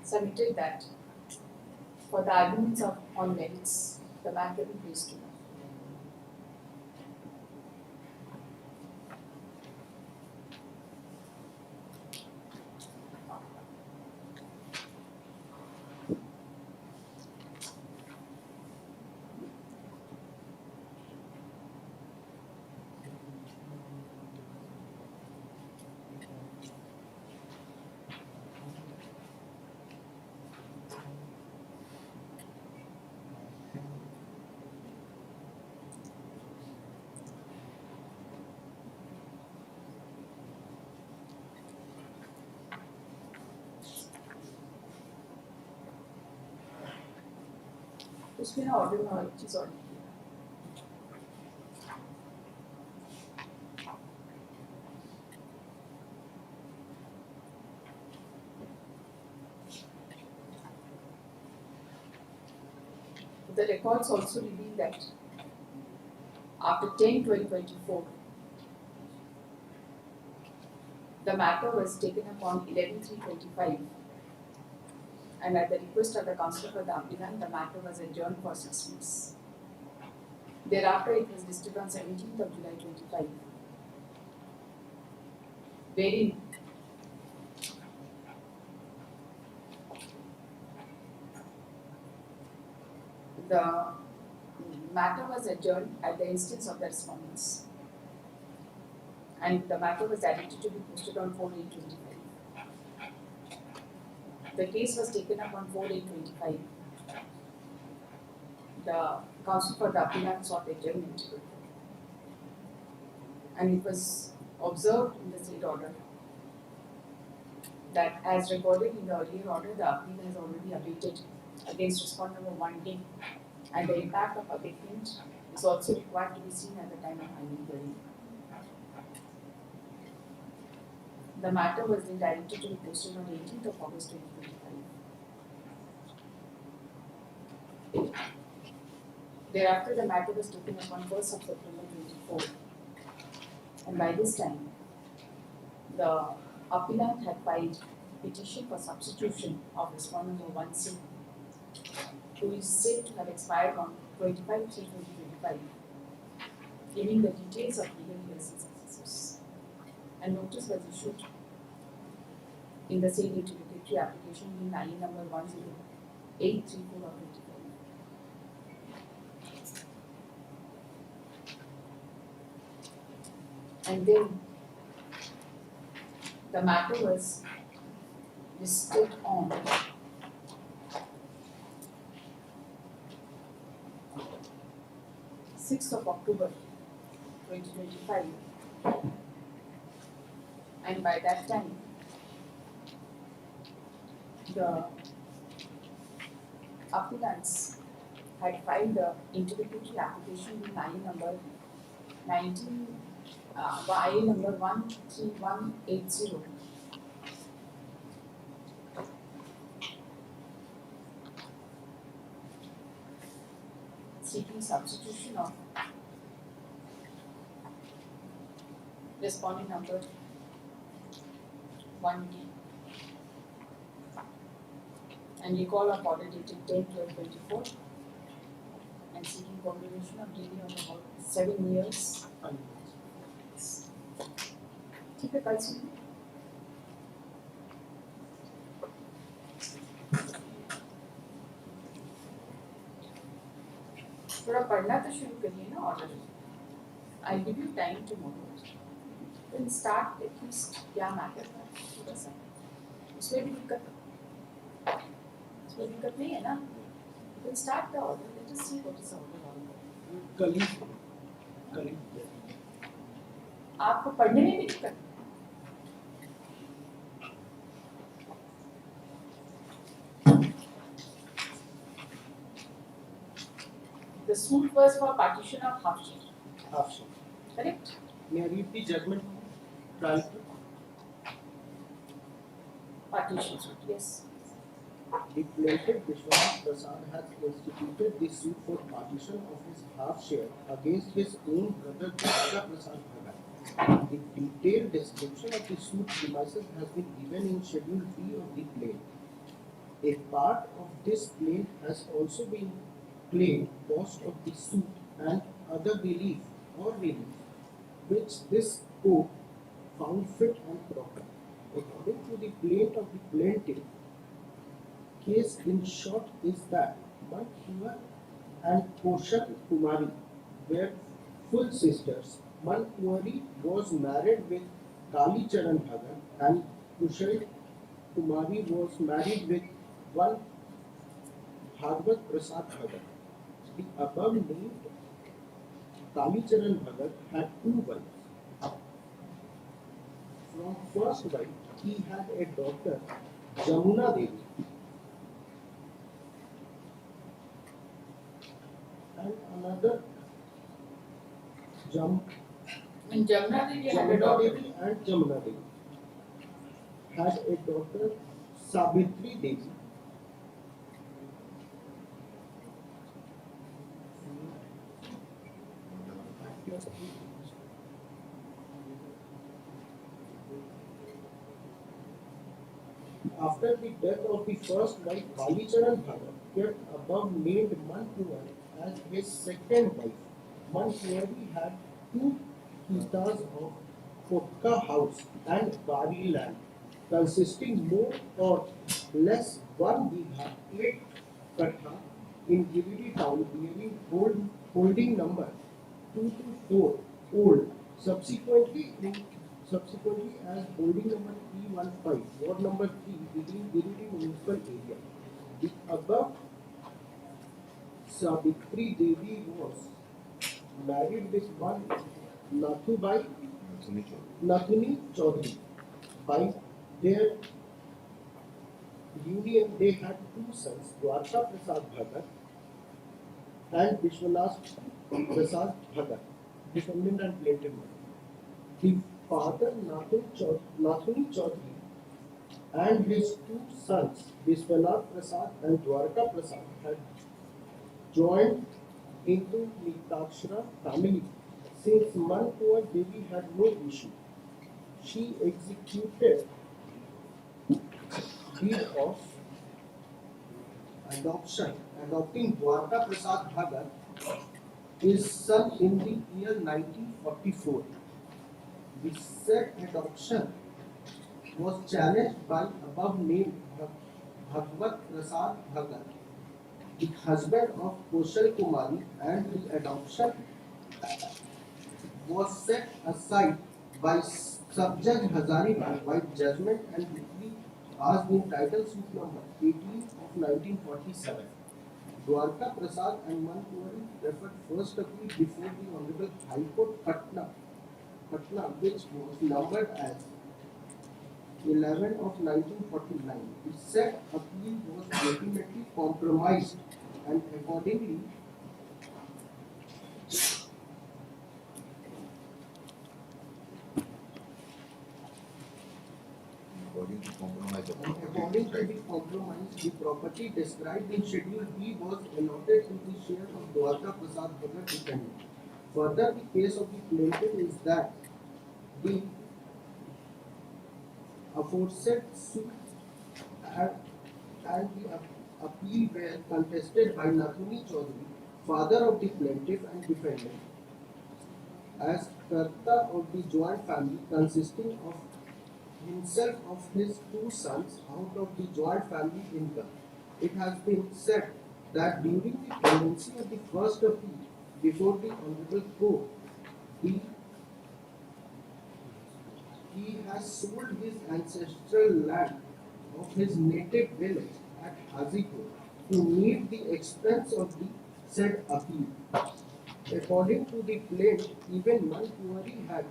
submitted that for the arguments of on merits, the matter be placed to them. उसमें ना order में एक चीज और लिखी है। The records also reveal that after 10/12/24, the matter was taken up on 11/3/25, and at the request of the counsel for the applicant, the matter was adjourned for 6 weeks. Thereafter, it was listed on 17th of July 25, wherein the matter was adjourned at the instance of the respondents, and the matter was directed to be posted on 4/8/25. The case was taken up on 4/8/25. The counsel for the applicant sought adjournment, and it was observed in the state order that, as recorded in the earlier order, the appeal has already abated against respondent number 1D, and the impact of abatement is also required to be seen at the time of final hearing. The matter was then directed to be posted on 18th of August 2025. Thereafter, the matter was taken up on 1st of September 24, and by this time, the appellant had filed petition for substitution of respondent number 1C, who is said to have expired on 25/3/2025, giving the details of legal years and successors. And notice was issued in the same utility application in IE number 10834 of 25. And then the matter was listed on October 6th, 2025, and by that time the applicants had filed the interlocutory application with IE number 13180, seeking substitution of respondent number 1D and recall of order dated 10/12/24 and seeking confirmation of DD of about 7 years. ठीक है कल सुनिए. थोड़ा पढ़ना तो शुरू करिए ना order. I give you time tomorrow. Then start at least क्या मैटर है थोड़ा सा. उसमें भी दिक्कत नहीं है ना. Then start the order. Let us see what is order. कल आपको पढ़ने में भी दिक्कत. The suit was for partition of half share. half share. Correct? May I read the judgment trial? Partition. Yes. The plaintiff Vishwanath Prasad has instituted the suit for partition of his half share against his own brother Jharkhand Prasad Bhagat. The detailed description of the suit premises has been given in Schedule 3 of the plaint. A part of this plaint has also been claimed cost of the suit and other relief which this court found fit and proper. According to the plaint of the plaintiff, case in short is that Manpur and Koshal Kumari were full sisters. Manpuri was married with Kali Charan Bhagat and Kushal Kumari was married with one Bhagwat Prasad Bhagat. The above named Kali Charan Bhagat had two wives. From first wife, he had a daughter, Jamuna Devi, and another And Jamuna Devi had a daughter. and Jamuna Devi had a daughter, Sabitri Devi. After the death of the first wife, Kali Charan Bhagat kept above named Manpuri as his second wife. Manpuri had two hectares of Kotka house and Bari land, consisting more or less 1 bigha 8 kattha in Giridi town, bearing holding number 224 old. Subsequently as holding number 315, ward number 3 within Giridi municipal area. The above Sabitri Devi was married with one Nathuni Chaudhary. By their union, they had two sons, Dwarka Prasad Bhagat and Vishwanath Prasad Bhagat, defendant and plaintiff. The father Nathuni Chaudhary and his two sons, Vishwanath Prasad and Dwarka Prasad, had joined into Nitakshara family. Since Manpur Devi had no issue, she executed deed of adopting Dwarka Prasad Bhagat, his son, in the year 1944. The said adoption was challenged by above named Bhagwat Prasad Bhagat, the husband of Koshal Kumari, and his adoption was set aside by Sub-Judge Hazaribagh by judgment and decree asked in title suit number 18 of 1947. Dwarka Prasad and Mankuwari referred first appeal before the Honorable High Court Patna, which was numbered as 11 of 1949. The said appeal was ultimately compromised and accordingly According to compromise of according to the compromise, the property described in Schedule B was allotted to the share of Dwarka Prasad Bhagat defendant. Further, the case of the plaintiff is that the aforesaid suit and the appeal were contested by Nathuni Chaudhary, father of the plaintiff and defendant, as Karta of the joint family consisting of himself of his two sons out of the joint family income. It has been said that during the pendency of the first appeal before the Honorable Court, he has sold his ancestral land of his native village at Hazipur to meet the expense of the said appeal. According to the plaintiff, even Mankuwari had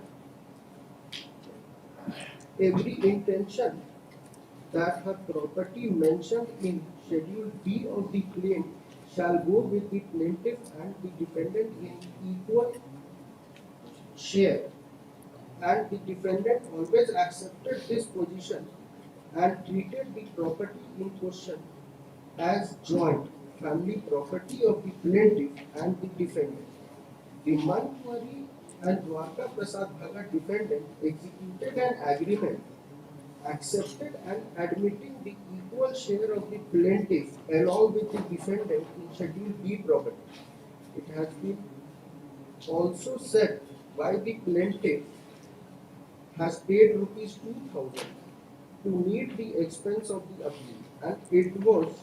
every intention that her property mentioned in Schedule B of the claim shall go with the plaintiff and the defendant in equal share, and the defendant always accepted this position and treated the property in question as joint family property of the plaintiff and the defendant. The Mankuwari and Dwarka Prasad Bhagat defendant executed an agreement accepted and admitting the equal share of the plaintiff along with the defendant in Schedule B property. It has been also said by the plaintiff has paid rupees 2,000 to meet the expense of the appeal, and it was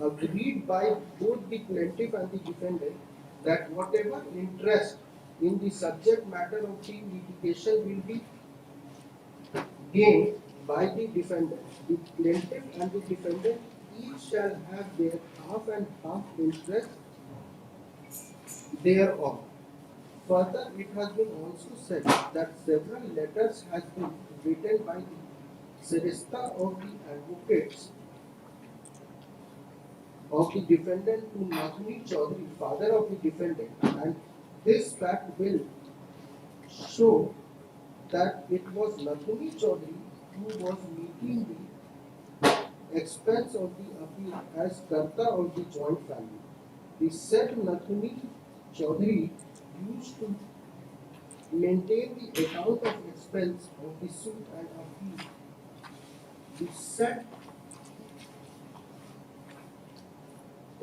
agreed by both the plaintiff and the defendant that whatever interest in the subject matter of the litigation will be gained by the defendant. The plaintiff and the defendant each shall have their half and half interest thereof. Further, it has been also said that several letters has been written by the Sarista of the advocates of the defendant to Nathuni Chaudhary, father of the defendant, and this fact will show that it was Nathuni Chaudhary who was meeting the expense of the appeal as Karta of the joint family. The said Nathuni Chaudhary used to maintain the account of expense of the suit and appeal. The said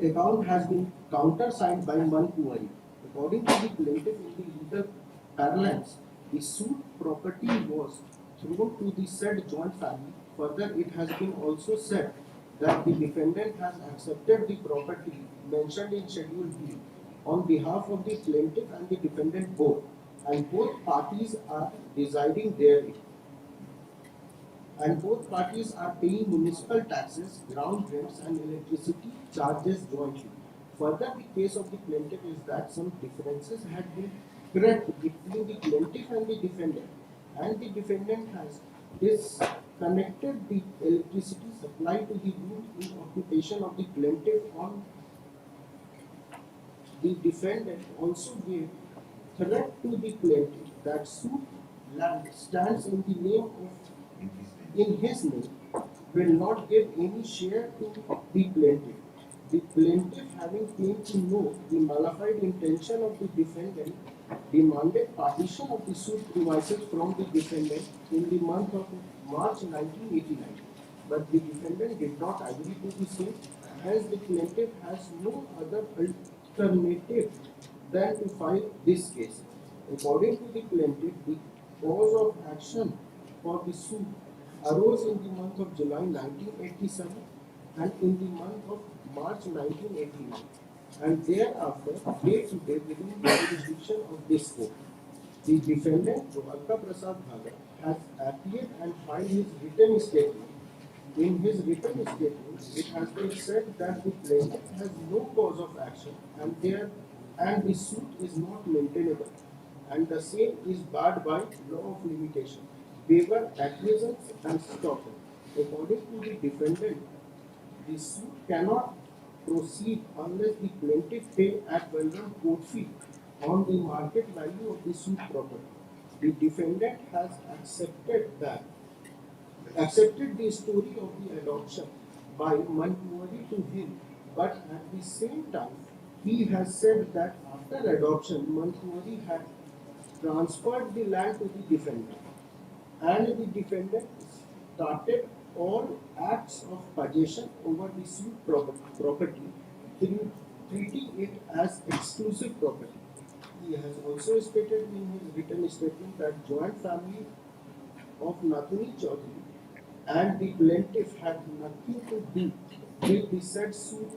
account has been countersigned by Mankuwari. According to the plaintiff in the legal parlance, the suit property was thrown to the said joint family. Further, it has been also said that the defendant has accepted the property mentioned in Schedule B on behalf of the plaintiff and the defendant both, and both parties are residing therein. And both parties are paying municipal taxes, ground rents, and electricity charges jointly. Further, the case of the plaintiff is that some differences had been created between the plaintiff and the defendant has disconnected the electricity supply to the room in occupation of the plaintiff on the defendant also gave threat to the plaintiff that suit land stands in the name of in his name will not give any share to the plaintiff. The plaintiff, having came to know the malified intention of the defendant, demanded partition of the suit premises from the defendant in the month of March 1989. But the defendant did not agree to the same, as the plaintiff has no other alternative than to file this case. According to the plaintiff, the cause of action for the suit arose in the month of July 1987 and in the month of March 1989, and thereafter day to day within the jurisdiction of this court. The defendant, Dwarka Prasad Bhagat, has appeared and filed his written statement In his written statement, it has been said that the plaintiff has no cause of action and the suit is not maintainable, and the same is barred by law of limitation, waiver, acquiescence, and stopper. According to the defendant, the suit cannot proceed unless the plaintiff pay at Belram court fee on the market value of the suit property. The defendant has accepted the story of the adoption by Manpuari to him, but at the same time, he has said that after adoption, Manpuari had transferred the land to the defendant, and the defendant started all acts of possession over the suit property, treating it as exclusive property. He has also stated in his written statement that joint family of Nathuni Chaudhary and the plaintiff had nothing to do with the said suit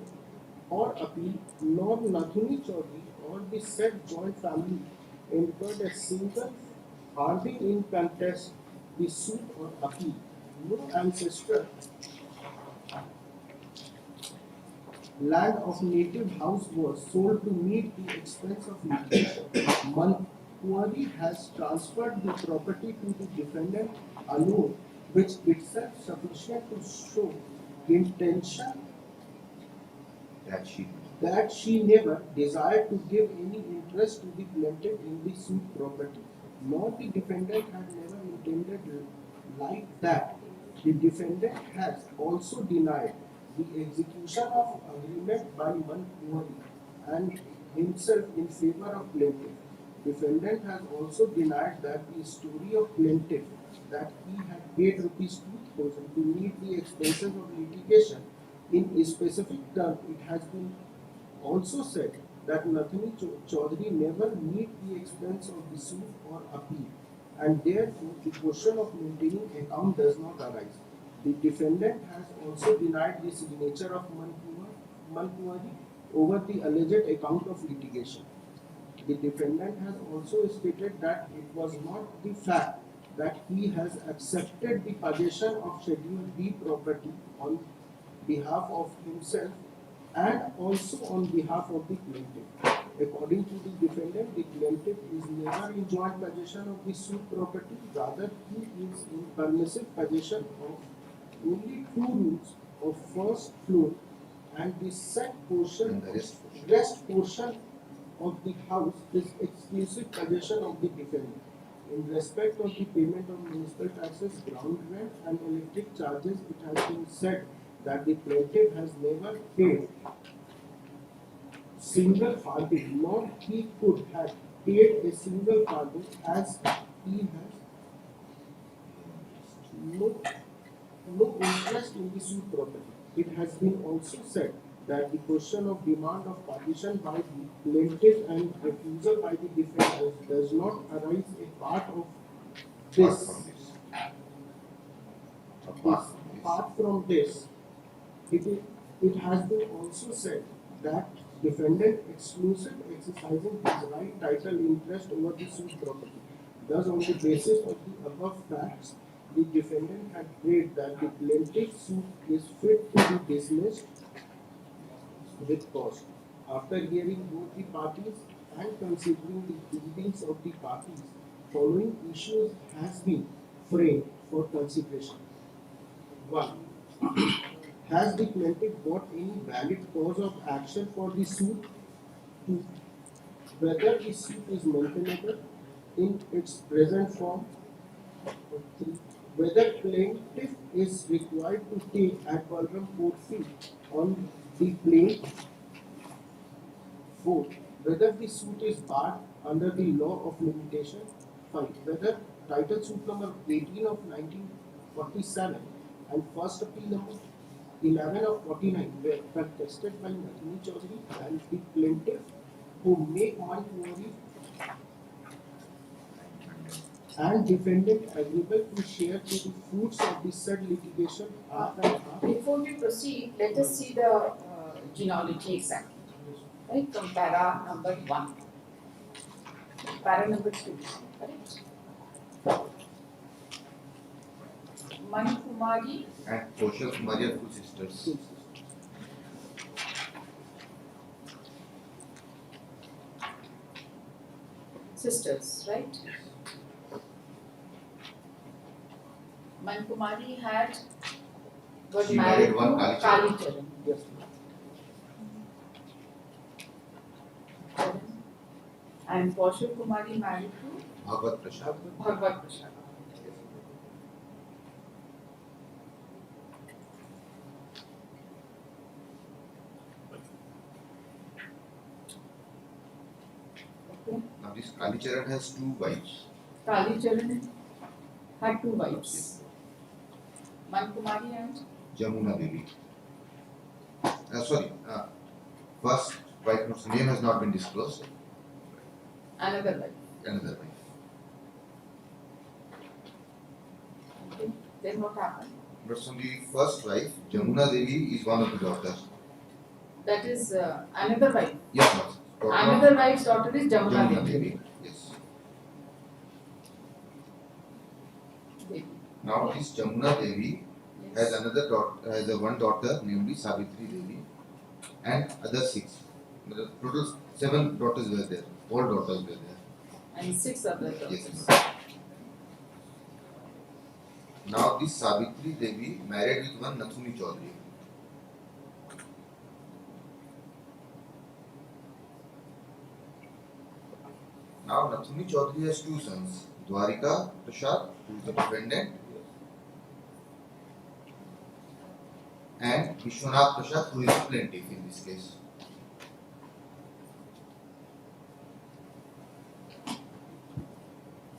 or appeal, nor Nathuni Chaudhary or the said joint family incurred a single party in contest the suit or appeal. No ancestor land of native house was sold to meet the expense of litigation. Manpuari has transferred the property to the defendant alone, which itself sufficient to show intention that she never desired to give any interest to the plaintiff in the suit property, nor the defendant had never intended like that. The defendant has also denied the execution of agreement by Manpuari and himself in favor of plaintiff. Defendant has also denied that the story of plaintiff that he had paid rupees 2,000 to meet the expenses of litigation in a specific term. It has been also said that Nathani Chaudhary never meet the expense of the suit or appeal, and therefore the question of maintaining account does not arise. The defendant has also denied the signature of Manpuari over the alleged account of litigation. The defendant has also stated that it was not the fact that he has accepted the possession of Schedule D property on behalf of himself and also on behalf of the plaintiff. According to the defendant, the plaintiff is never in joint possession of the suit property, rather he is in permissive possession of only 2 rooms of first floor and the said portion, And the rest portion of the house is exclusive possession of the defendant. In respect of the payment of municipal taxes, ground rent and electric charges, it has been said that the plaintiff has never paid single farthing, nor he could have paid a single farthing as he has no interest in the suit property. It has been also said that the question of demand of partition by the plaintiff and refusal by the defendant does not arise a part of this. Apart from this, it has been also said that defendant exclusive exercising his right title interest over the suit property. Thus, on the basis of the above facts, the defendant had prayed that the plaintiff's suit is fit to be dismissed with cause. After hearing both the parties and considering the pleadings of the parties, following issues has been framed for consideration. 1. Has the plaintiff got any valid cause of action for the suit? 2. Whether the suit is maintainable in its present form? 3. Whether plaintiff is required to pay ad valorem court fee on the claim? 4. Whether the suit is barred under the law of limitation. 5. Whether title suit number 18 of 1947 and first appeal number 11 of 49 were contested by Nathani Chaudhary and the plaintiff who make Manpuari and defendant agreeable to share to the fruits of the said litigation half and half. Before we proceed, let us see the genealogy exactly. Right, from para number 1. Para number 2, correct? Mani Kumari, and Kaushal Kumari are two sisters. sisters, right? Mani Kumari got She married married one to Kali Kali Charan. Charan. Yes. And Kaushal Kumari married to Bhagwat Prasad. Bhagwat Prasad. Okay. Now this Kali Charan has two wives. Kali Charan had two wives. Mani Kumari and Jamuna Devi. Sorry, first wife whose name has not been disclosed. another wife. Another wife. Okay. Then what happened? But from the first wife, Jamuna Devi is one of the daughters. That is another wife. Yes, ma'am. Daughter of Another wife's daughter is Jamuna Jamuna Devi. Devi. Yes. Devi. Now this Jamuna Devi has Yes. another daughter, has a one daughter, namely Savitri Devi, and other six. The total 7 daughters were there. All daughters were there. And 6 other Yes. daughters. ma'am. Now this Savitri Devi married with one Nathuni Chaudhary. Now Nathuni Chaudhary has two sons, Dwarika Prasad, who is the defendant, and Vishwanath Prasad, who is the plaintiff in this case.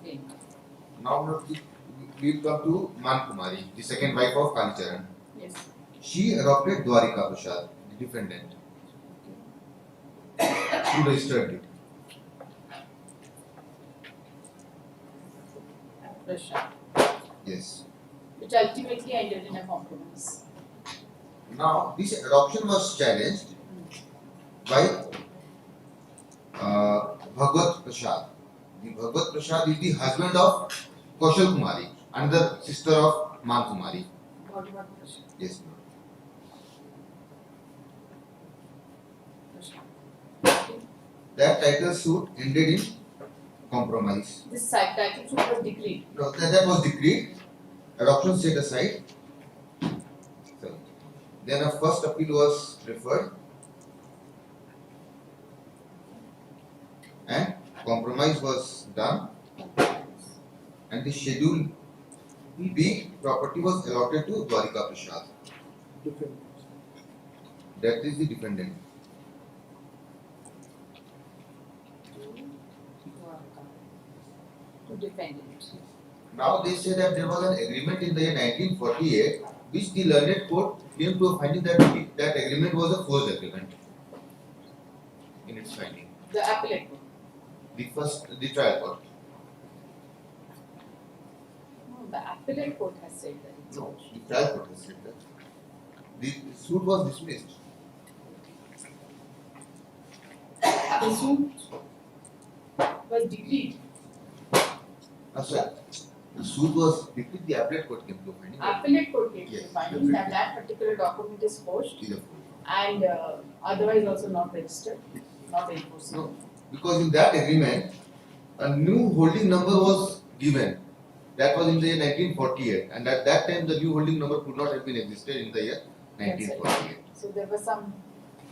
Okay. Now we come to Man Kumari, the second wife of Kali Charan. Yes. She adopted Dwarika Prasad, the defendant, who registered it. Prasad. Yes. Which ultimately ended in a compromise. Now this adoption was challenged by Bhagwat Prasad. The Bhagwat Prasad is the husband of Kaushal Kumari, another sister of Man Kumari. Bhagwat Prasad. Yes, ma'am. Prasad. Okay. That title suit ended in compromise. This title suit was decreed. No, that was decreed. Adoption set aside. So, then a first appeal was referred, and compromise was done, and the schedule B property was allotted to Dwarika Prasad. Different. That is the defendant. To defend it. Now they say that there was an agreement in the year 1948, which the learned court came to a finding that that agreement was a forced agreement. In its finding, The appellate court. the trial court. No, the appellate court has said that. No, the trial court has said that. The suit was dismissed. The suit was decreed. Sorry, the suit was decreed. The appellate court came to a finding that Appellate court came to Yes, the finding definitely. that that particular document is forged it is a and otherwise also not registered, not enforced. No, because in that agreement, a new holding number was given. That was in the year 1948, and at that time the new holding number could not have been existed in the year 1948. So there was some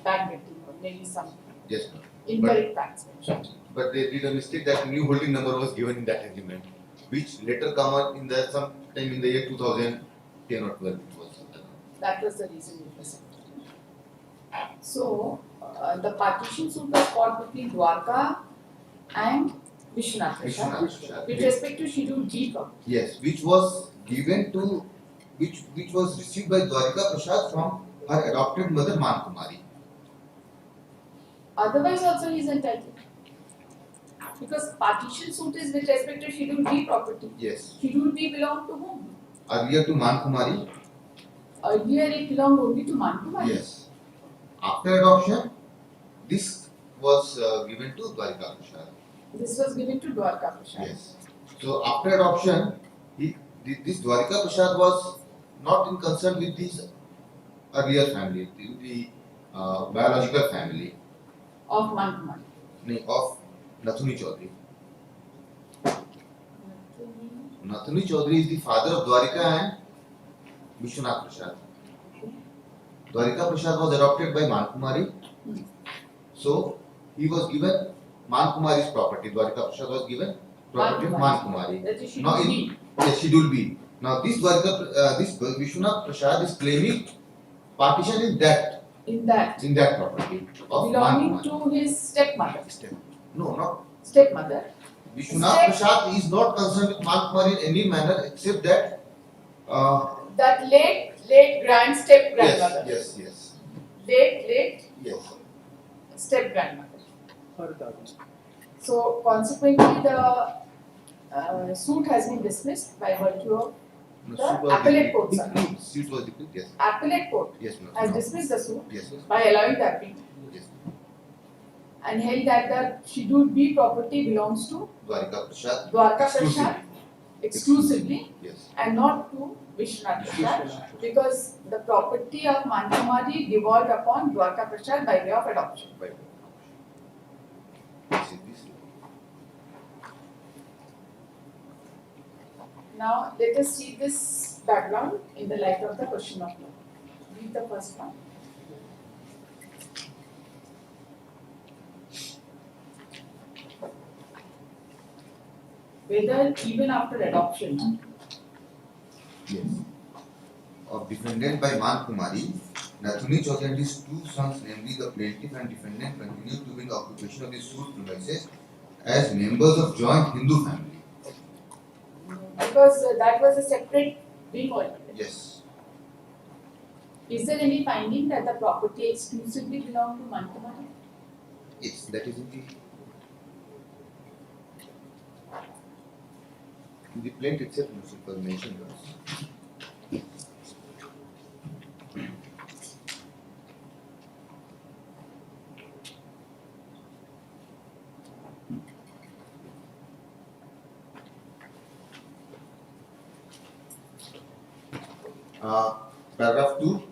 backdating or maybe some Yes, ma'am. incorrect facts mentioned. But they did a mistake that new holding number was given in that agreement, which later come out in the sometime in the year 2010 or 12. It was. That was the reason it was sent. So the partition suit was fought between Dwarka and Vishwanath Prasad Vishwanath Prasad. with respect to Schedule D property. Yes, which was given to, which was received by Dwarika Prasad from her adopted mother Man Kumari. Otherwise also he is entitled. Because partition suit is with respect to Schedule D property. Yes, Schedule D belonged to whom? earlier to Man Kumari. Earlier it belonged only to Man Kumari. Yes. After adoption, this was given to Dwarika Prasad. This was given to Dwarka Prasad. Yes. So after adoption, this Dwarika Prasad was not in concern with his earlier family, the biological family of Mankuman. of Nathuni Chaudhary. Nathuni Chaudhary is the father of Dwarika and Vishwanath Prasad. Dwarika Prasad was adopted by Mankumari. So he was given Mankumari's property. Dwarika Prasad was given property of Mankumari. That is Now in Schedule B. Now this Vishwanath Prasad is claiming partition in that property of belonging Mankumari. to his stepmother. No, not Stepmother. Vishwanath Prasad is not concerned with Mankumari in any manner except that. That late grand step grandmother. Yes. Late Yes. step grandmother. So consequently, the suit has been dismissed by virtue of the appellate court. Suit was decreed, yes. Appellate court Yes, ma'am. has dismissed the suit Yes. by allowing the appeal Yes. and held that the Schedule B property belongs to Dwarika Prasad. Dwarka Prasad exclusively Yes. and not to Vishwanath Prasad because the property of Mankumari devolved upon Dwarka Prasad by way of adoption. By this. Now let us see this background in the light of the question of law. Read the first one. Whether even after adoption Yes. Of defendant by Mankumari, Nathuni Chaudhary and his two sons, namely the plaintiff and defendant, continue to be in the occupation of the suit premises as members of joint Hindu family. because that was a separate wing altogether. Yes. Is there any finding that the property exclusively belonged to Mankumari? Yes, that is in the plaint itself, it was mentioned. Paragraph 2.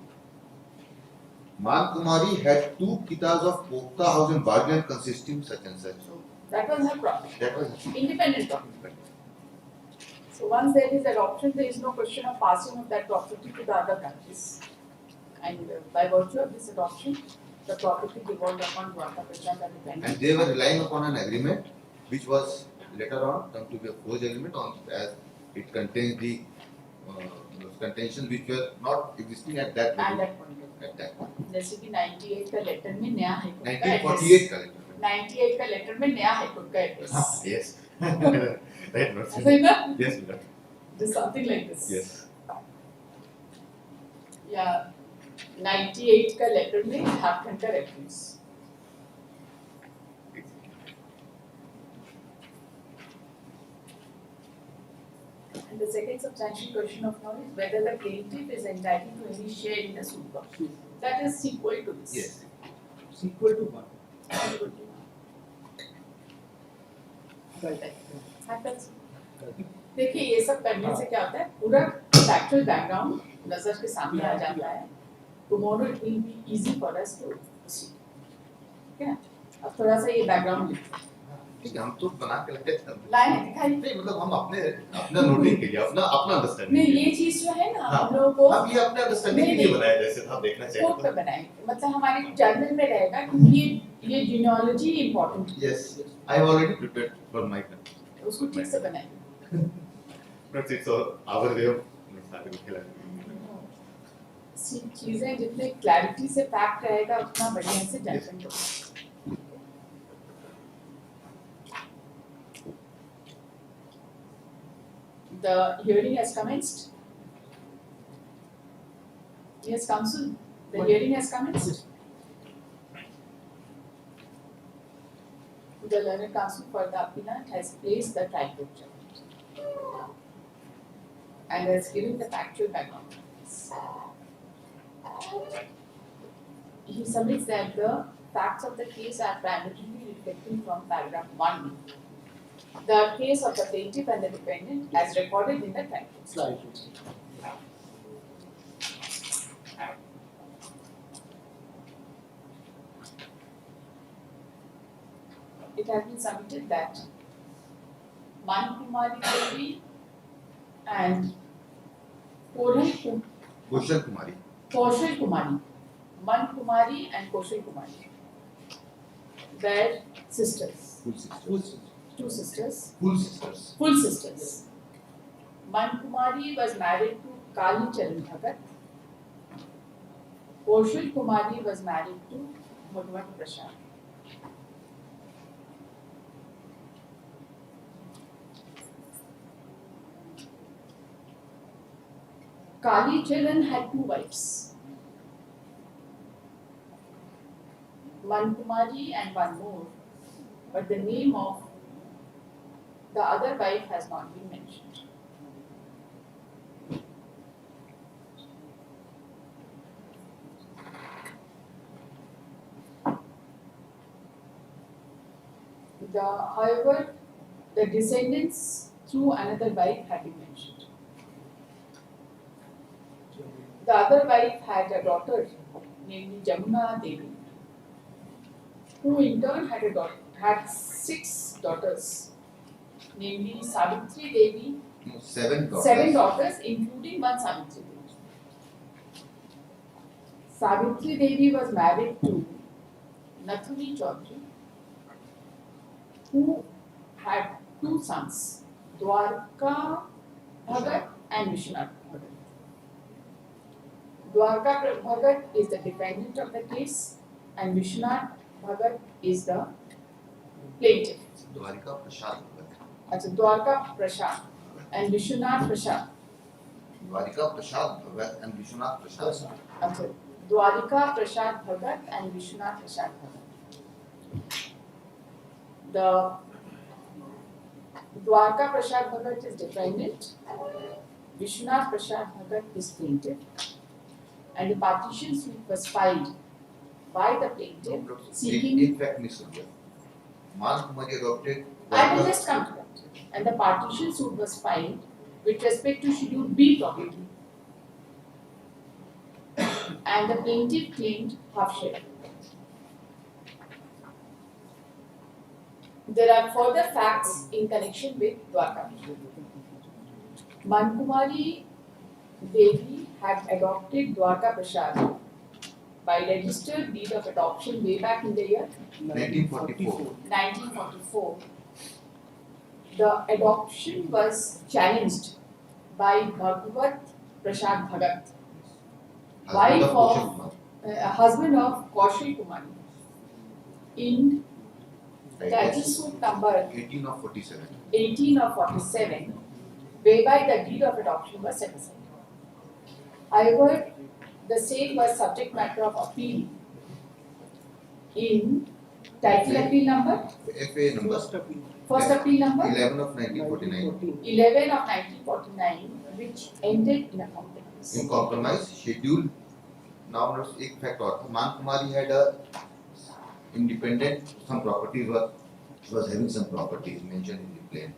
Mankumari had two kitas of Pokta house in Bargain consisting such and such. So that was her property, That was independent property. So once there is adoption, there is no question of passing of that property to the other countries. And by virtue of this adoption, the property devolved upon Dwarka Prasad and dependent. and they were relying upon an agreement which was later on come to be a forged agreement on as it contains the contentions which were not existing at that At moment. that point of time. At that point. जैसे कि 98 का letter में नया high court का 1948 का letter. 98 का letter में नया हाईकोर्ट का एड्रेस Yes. Right, no, ऐसा ही ना yes, Virat. just something like this Yes. या 98 का लेटर में झारखंड का reference and the second substantial question of law is whether the plaintiff is entitled to any share in the suit property. That is equal to this. Yes. Equal to one. Equal to happens. देखिए ये सब करने से क्या होता है पूरा factual background नजर के सामने आ जाता है tomorrow it will be easy for us to proceed. ठीक है ना अब थोड़ा सा ये बैकग्राउंड लिखते हैं ठीक है, हम तो बना के लगे थे। लाइन है दिखाई नहीं मतलब हम अपना नोटिंग के लिए अपना अंडरस्टैंडिंग नहीं ये चीज जो है ना हाँ, हम लोगों को हम ये अपने अंडरस्टैंडिंग के लिए बनाया जैसे आप देखना चाहिए कोर्ट पे बनाएंगे मतलब हमारे जर्नल में रहेगा क्योंकि ये जीनियोलॉजी इंपॉर्टेंट है Yes, I have already prepared for my उसको ठीक से बनाएंगे But it's all our way of सारे को खिलाने चीजें जितने क्लैरिटी से फैक्ट रहेगा उतना बढ़िया से जजमेंट होगा The hearing has commenced. Yes, counsel. The hearing has commenced. The learned counsel for the appellant has placed the trial court judge and has given the factual background. He submits that the facts of the case are primarily reflecting from paragraph 1 the case of the plaintiff and the defendant as recorded in the crime case. Slide. It has been submitted that Mankumari Devi and Kushal Kumari. Kaushal Kumari, Mankumari and Kaushal Kumari were sisters, Full sisters. two sisters, Full sisters. full sisters. Mankumari was married to Kali Charan Bhagat. Kaushal Kumari was married to Bhagwan Prasad. Kali Charan had two wives, Mankumari and one more, but the name of the other wife has not been mentioned. However, the descendants through another wife have been mentioned. The other wife had a daughter named Jamuna Devi, who in turn had 6 daughters, namely Savitri Devi, No, 7 daughters. 7 daughters, including one Savitri Devi. Savitri Devi was married to Nathuni Chaudhary, who had 2 sons, Dwarka Bhagat and Vishwanath Bhagat. Dwarka Bhagat is the defendant of the case and Vishwanath Bhagat is the plaintiff. Dwarika Prashad Bhagat. That's Dwarka Prasad and Vishwanath Prasad. Dwarika Prashad Bhagat and Vishwanath Prasad. Okay. Dwarika Prasad Bhagat and Vishwanath Prasad Bhagat. The Dwarka Prasad Bhagat is defendant, Vishwanath Prasad Bhagat is plaintiff, and the partition suit was filed by the plaintiff seeking. In fact, Miss Surya, Mankumari adopted. I will just come to that. And the partition suit was filed with respect to Schedule B property. And the plaintiff claimed half share. There are further facts in connection with Dwarka. Mankumari Devi had adopted Dwarka Prasad by registered deed of adoption way back in the year 1944. 1944. The adoption was challenged by Bhagwat Prasad Bhagat, Husband wife of of Kushal Kumar. husband of Kaushal Kumari, in title suit number 18 of 47. 18 of 47, whereby the deed of adoption was set aside. However, the same was subject matter of appeal in title appeal number, FA number first appeal number 11 of 1949. 11 of 1949, which ended in a compromise. In compromise, schedule. Now, notice एक fact और था. Mankumari had a independent, some properties was having some properties mentioned in the plan.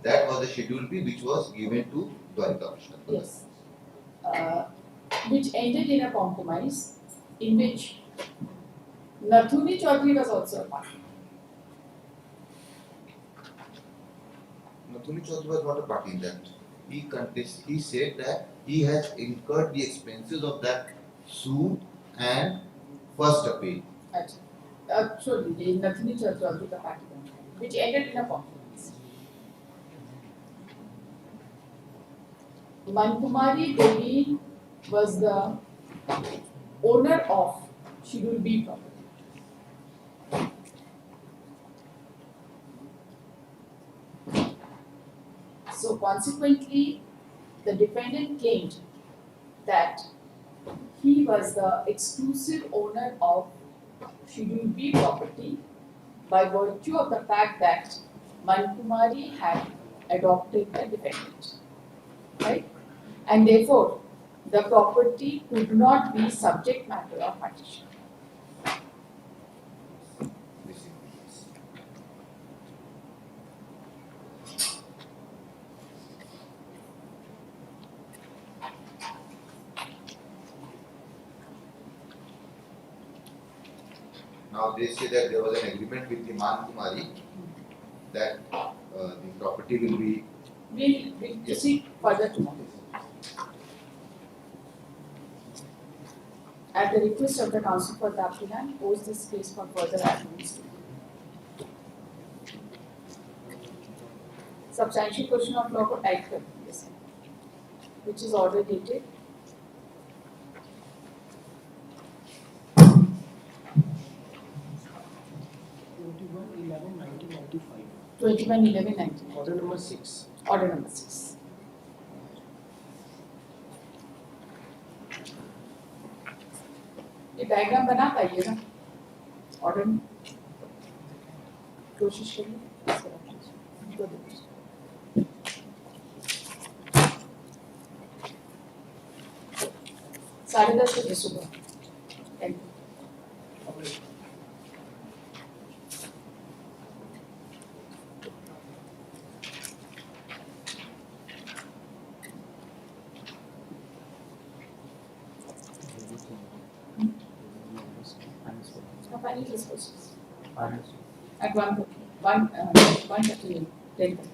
That was the schedule B, which was given to Dwarika Prasad. Yes. Which ended in a compromise in which Nathuni Chaudhary was also a party. Nathuni Chaudhary was not a party in that. He said that he has incurred the expenses of that suit and first appeal. Actually, Nathuni Chaudhary was also the party, which ended in a compromise. Mankumari Devi was the owner of Schedule B property. So consequently, the defendant claimed that he was the exclusive owner of Schedule B property by virtue of the fact that Mankumari had adopted the defendant, right? And therefore, the property could not be subject matter of partition. Now they say that there was an agreement with the Man Kumari that the property will be. We'll proceed further tomorrow. At the request of the counsel for the applicant, post this case for further arguments. Substantial question of law को type कर दीजिए sir, which is order dated 21/11/1995. 21/11/19. Order number 6. Order number 6. ये diagram बना पाइएगा order में कोशिश करिए इसको देखिए। 10:30 बजे सुबह। Thank you. Finally, this process. At 1:30, 10:30.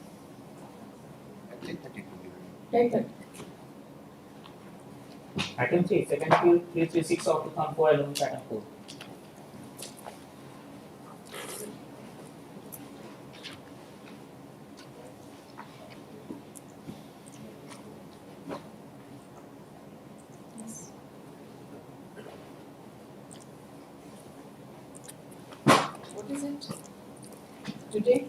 10:30. Item 3, second appeal 336 of 2004 alone pattern 4. What is it? Today?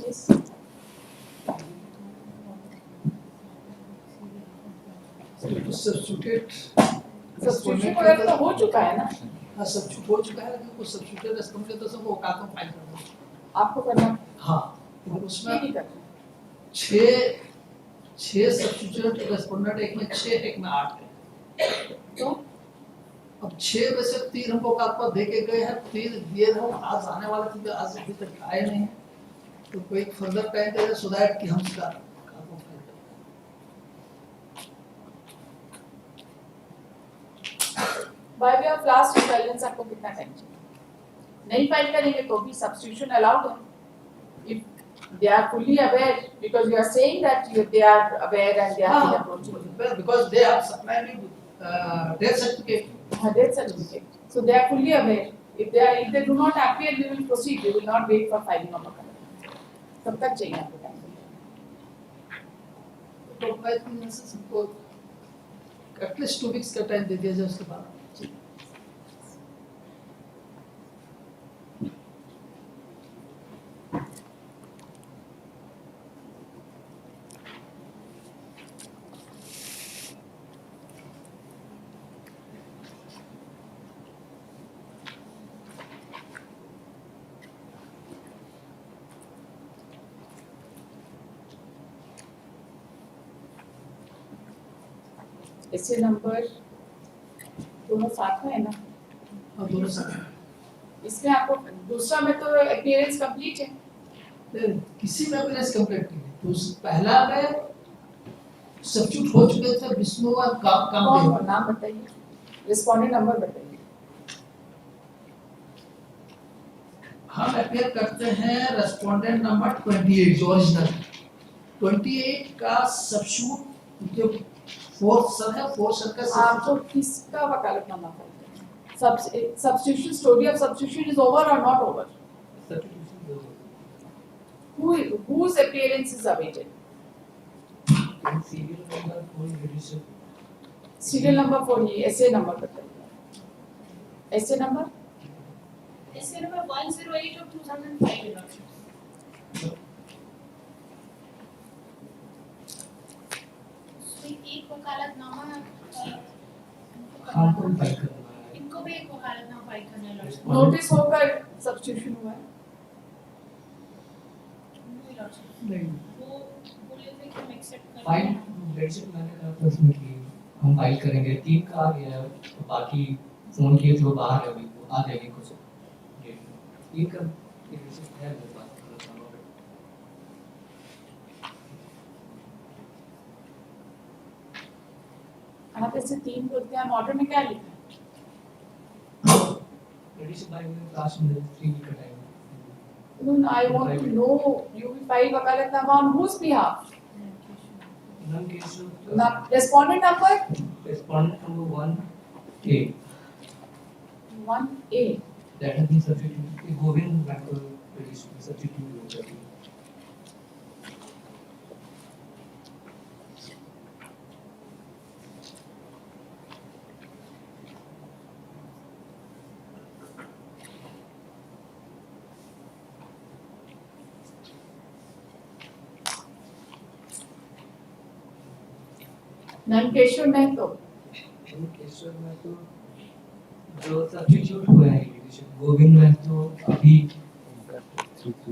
Yes. Substituted substitution वगैरह तो हो चुका है ना? हाँ सब्स्टिट्यूट हो चुका है लेकिन कुछ सब्स्टिट्यूटेड रेस्पॉन्डेंट तो सबको औकात में फाइल करना है। आपको करना हाँ लेकिन उसमें नहीं करना। 6 सब्स्टिट्यूटेड रेस्पॉन्डेंट, एक में 6 एक में 8 है। तो अब 6 में से 3 हमको औकात पर दे के गए हैं, 3 दिए हम आज आने वाले थे, आज अभी तक आए नहीं हैं। तो कोई further time they so that कि हम इसका बाय वे ऑफ लास्ट रिजल्टेंस आपको कितना टाइम चाहिए? नहीं फाइल करेंगे तो भी सब्स्टिट्यूशन अलाउड है। If they are fully aware, because you are saying that they are aware and they are approaching. because they have supplied me with death certificate. Death certificate. So they are fully aware. If they do not appear, we will proceed. We will not wait for filing of a complaint. कब तक चाहिए आपको time? तो मैं सबको at least 2 weeks का time दे दिया जाए उसके बाद। इससे नंबर दोनों साथ में है ना? और दोनों साथ इसमें आपको दूसरा में तो अपीयरेंस कंप्लीट है। किसी में अपीयरेंस कंप्लीट नहीं है। तो पहला में सब्स्टिट्यूट हो चुके थे विष्णु और काम नाम बताइए, रिस्पोंडेंट नंबर बताइए। हम अपीयर करते हैं रेस्पोंडेंट नंबर 28 जो ओरिजिनल 28 का सब्स्टिट्यूट जो फोर्थ सर है, फोर्थ सर का आपको किसका वकालतनामा फाइल करना है? Substitution, story of substitution is over or not over? Whose appearance is awaited? Serial number 4 he, essay number बताइए। Essay number? Essay number 108 of 2005 election. एक वकालतनामा इनको भी एक वकालतनामा फाइल करना है। नोटिस होकर सब्स्टिट्यूशन हुआ है? नहीं वो बोले थे कि हम एक्सेप्ट फाइल करेंगे। बेडशीट मैंने कहा था उसमें कि हम फाइल करेंगे। 3 का आ गया है, तो बाकी फोन किए थे वो बाहर है, अभी वो आ जाएगी कुछ डेट में। 3 का बेडशीट है मेरे पास। आप ऐसे 3 बोलते हैं, हम ऑर्डर में क्या लिखा है? Petition by last in the 3 week time. No, I want to know you will file वकालतनामा on whose behalf? None case of Respondent number respondent number 1A. 1A. That has been substituted. Govind Macro petition substituted. नंकेश्वर Mahato, Keshav Mahato जो substitute हुए हैं petition Govind Mahato अभी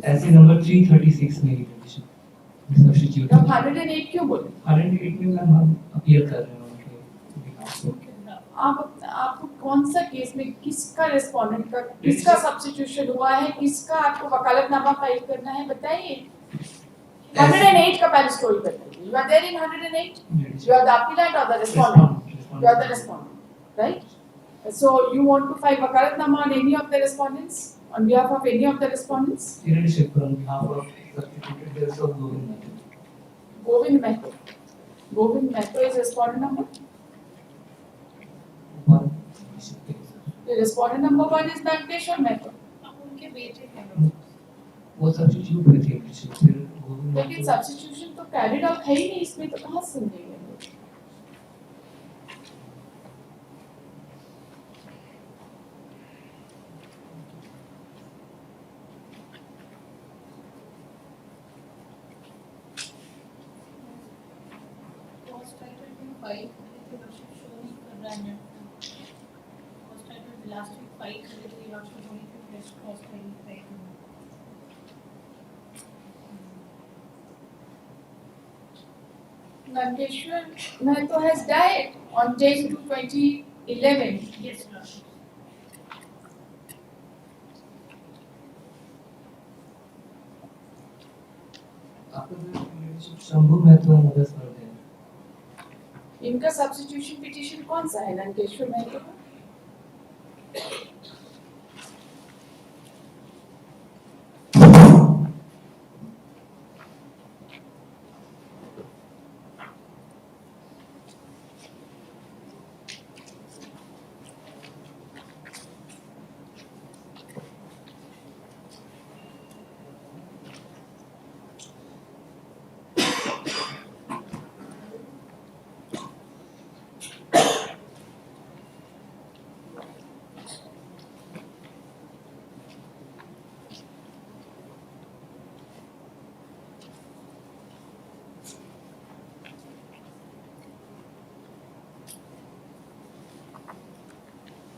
ऐसे number 336 में petition substitute तब 108 क्यों बोले? 108 में मैम हम अपीयर कर रहे हैं उनके बिहाफ पे। आपको कौन सा केस में किसका रेस्पोंडेंट का किसका सब्स्टिट्यूशन हुआ है, किसका आपको वकालतनामा फाइल करना है, बताइए। 108 का पहले स्टोरी बताइए। You are there in 108? You are the appellant or the respondent? You are the respondent, right? So you want to file wakalatnama on any of the respondents, on behalf of any of the respondents? Leadership on behalf of substituted bills of Govind Mahto. Govind Mahto. Govind Mahto is respondent number. One. The respondent number 1 is Nankeshwar Mahto. उनके बेटे हैं। वो substitute हुए थे petition फिर गोविंद लेकिन substitution तो carried out है ही नहीं, इसमें तो कहाँ से समझेंगे हम लोग? Post title भी फाइल करके वर्षिप शो नहीं कर रहा है। Post title last week file करे थे, वर्षिप होने के फ्रेश post title फाइल करना। Nankeshwar Mahto has died on 10/2/2011. Yes, Lordship. आपका जो leadership Shambhu Mahto and others were there. इनका सब्स्टिट्यूशन पिटीशन कौन सा है नंकेश्वर महतो का?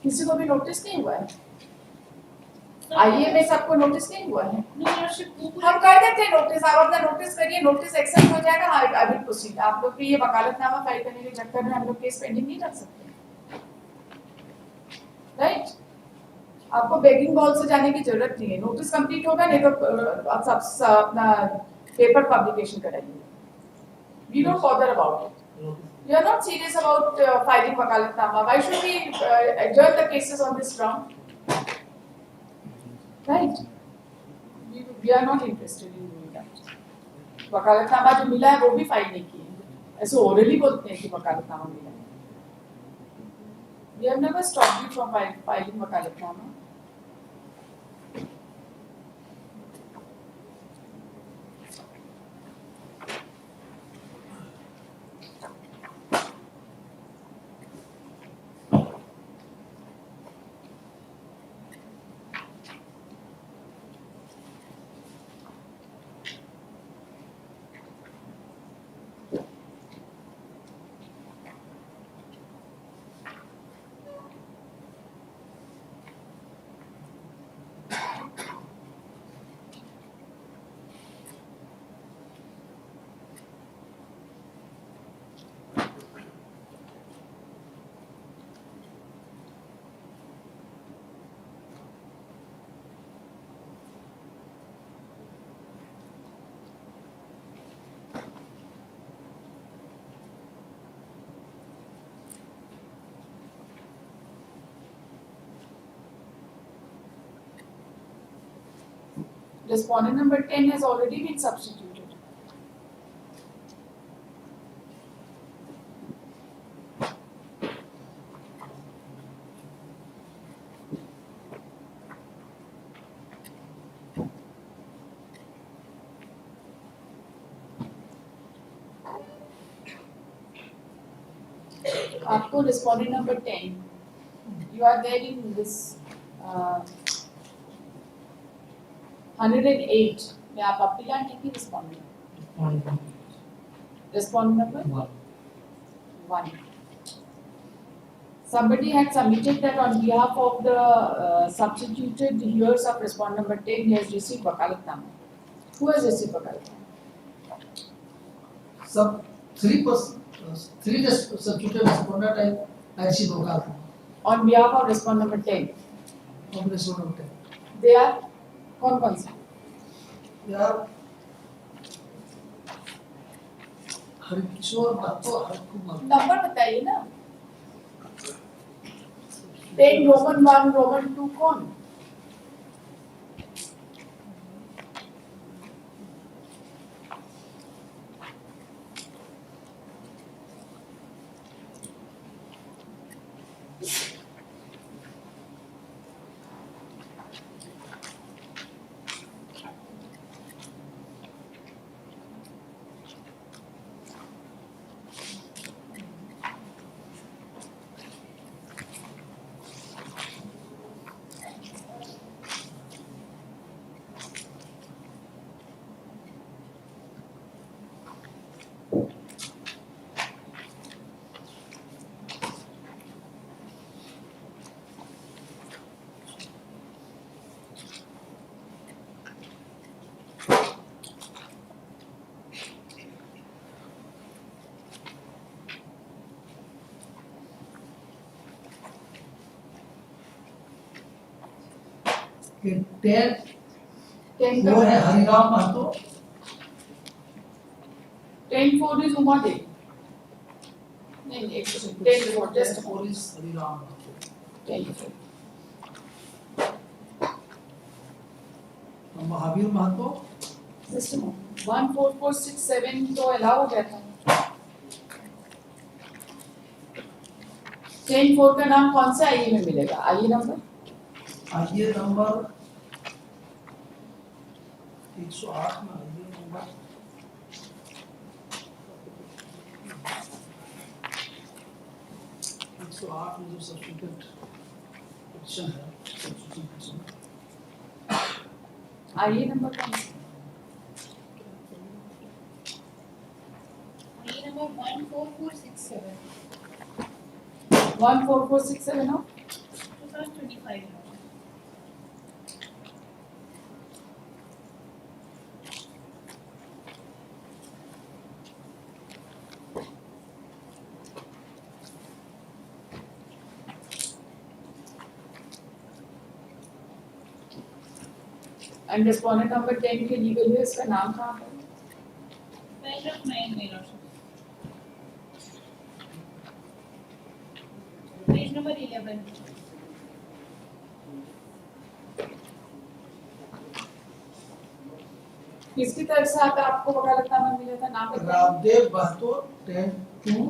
किसी को भी नोटिस नहीं हुआ है? आईए में सबको नोटिस नहीं हुआ है? No, Lordship, वो हम कर देते हैं नोटिस, आप अपना नोटिस करिए, नोटिस एक्सेप्ट हो जाएगा, हाँ आई विल प्रोसीड। आप लोग भी ये वकालतनामा फाइल करने के चक्कर में हम लोग केस पेंडिंग नहीं रख सकते, राइट? आपको बेगिंग बॉल से जाने की जरूरत नहीं है, नोटिस कंप्लीट होगा, नहीं तो आप सब अपना पेपर पब्लिकेशन कराइए। We don't bother about it. We are not serious about filing wakalatnama. Why should we adjourn the cases on this ground? Right? We are not interested in doing that. वकालतनामा जो मिला है वो भी file नहीं किए हैं। ऐसे ओरली बोलते हैं कि वकालतनामा मिला है। We have never stopped you from filing वकालतनामा. Respondent number 10 has already been substituted. आपको respondent number 10, you are there in this 108 में आप applicant हैं कि respondent? Respondent number One. 1. Somebody had submitted that on behalf of the substituted heirs of respondent number 10, he has received wakalatnama. Who has received wakalatnama? Some three substituted respondent I received wakalatnama. On behalf of respondent number 10, Of respondent 10. they are कौन से? यार Harkishor Mahato हरकुमार number बताइए ना. 10 Roman 1 Roman 2 कौन? के 10 10 4 है Hariram Mahato 10 4 is Uma Devi. नहीं 10 4 just 4 is Hariram Mahato 10 4. Mahavir Mahato System 1 4 4 6 7 तो allow हो गया था. 10 4 का नाम कौन सा आईए में मिलेगा? आईए नंबर आइए नंबर 108 में आइए नंबर 108 में जो सब्स्टिट्यूट ऑप्शन है सब्स्टिट्यूशन आईए नंबर कौन सा? ये नंबर 14467 14467 हो 2025 एंड रेस्पोंडेंट नंबर 10 के लीगल है, इसका नाम कहाँ पर? पैराग्राफ 9 में पेज नंबर 11 किसकी तरफ से आता आपको वकालतनामा मिला था? नाम बताइए. रामदेव महतो 10 2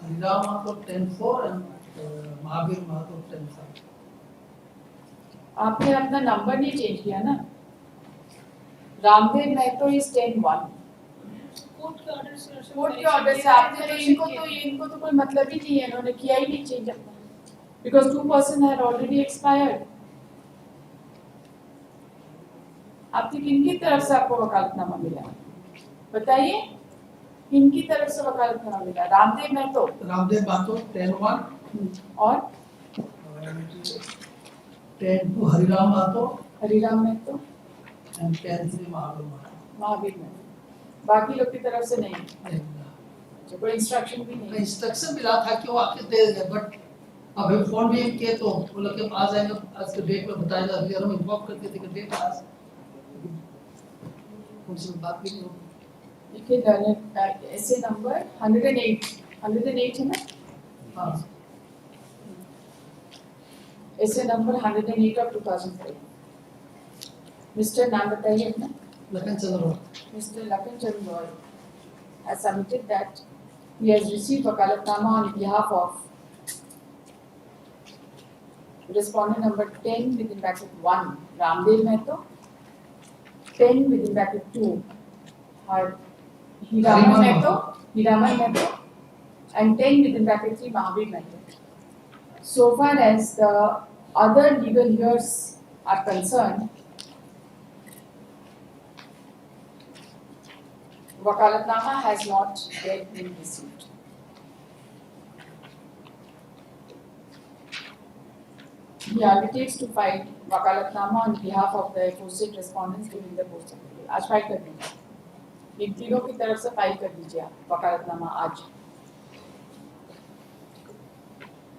हरिराम महतो 10 4 एंड महावीर महतो 10 5 आपने अपना नंबर नहीं चेंज किया ना? रामदेव महतो इज 10 1. कोर्ट के ऑर्डर से कोर्ट के ऑर्डर से आपने तो इनको तो कोई मतलब ही नहीं है, इन्होंने किया ही नहीं चेंज अपना, because 2 person had already expired. आपकी किनकी तरफ से आपको वकालतनामा मिला? बताइए, किनकी तरफ से वकालतनामा मिला? रामदेव महतो 10 1 और 10 2 हरिराम महतो हरिराम महतो एंड 10 3 महावीर महतो महावीर महतो. बाकी लोग की तरफ से नहीं, जो कोई इंस्ट्रक्शन भी नहीं. इंस्ट्रक्शन मिला था कि वो आपके दे देंगे बट अभी फोन भी किए तो वो लोग के पास जाएंगे आज के डेट में बताएगा. अभी हम इन्फॉर्म करते थे कि डेट आज उनसे बात भी नहीं होगी. देखिए ऐसे नंबर 108 है ना? हाँ ऐसे नंबर 108 of 2005. Mr. नाम बताइए अपना. लखन चंद्र Mr. Lakan Chandra Roy has submitted that he has received wakalatnama on behalf of respondent number 10 within bracket 1 Ramdev Mehto, 10 within bracket 2 Hiraman Mehto, and 10 within bracket 3 Mahavir Mehto. So far as the other legal years are concerned, wakalatnama has not yet been received. He undertakes to file wakalatnama on behalf of the aforesaid respondents during the course of the day. आज file कर दीजिए. इन तीनों की तरफ से file कर दीजिए आप वकालतनामा आज.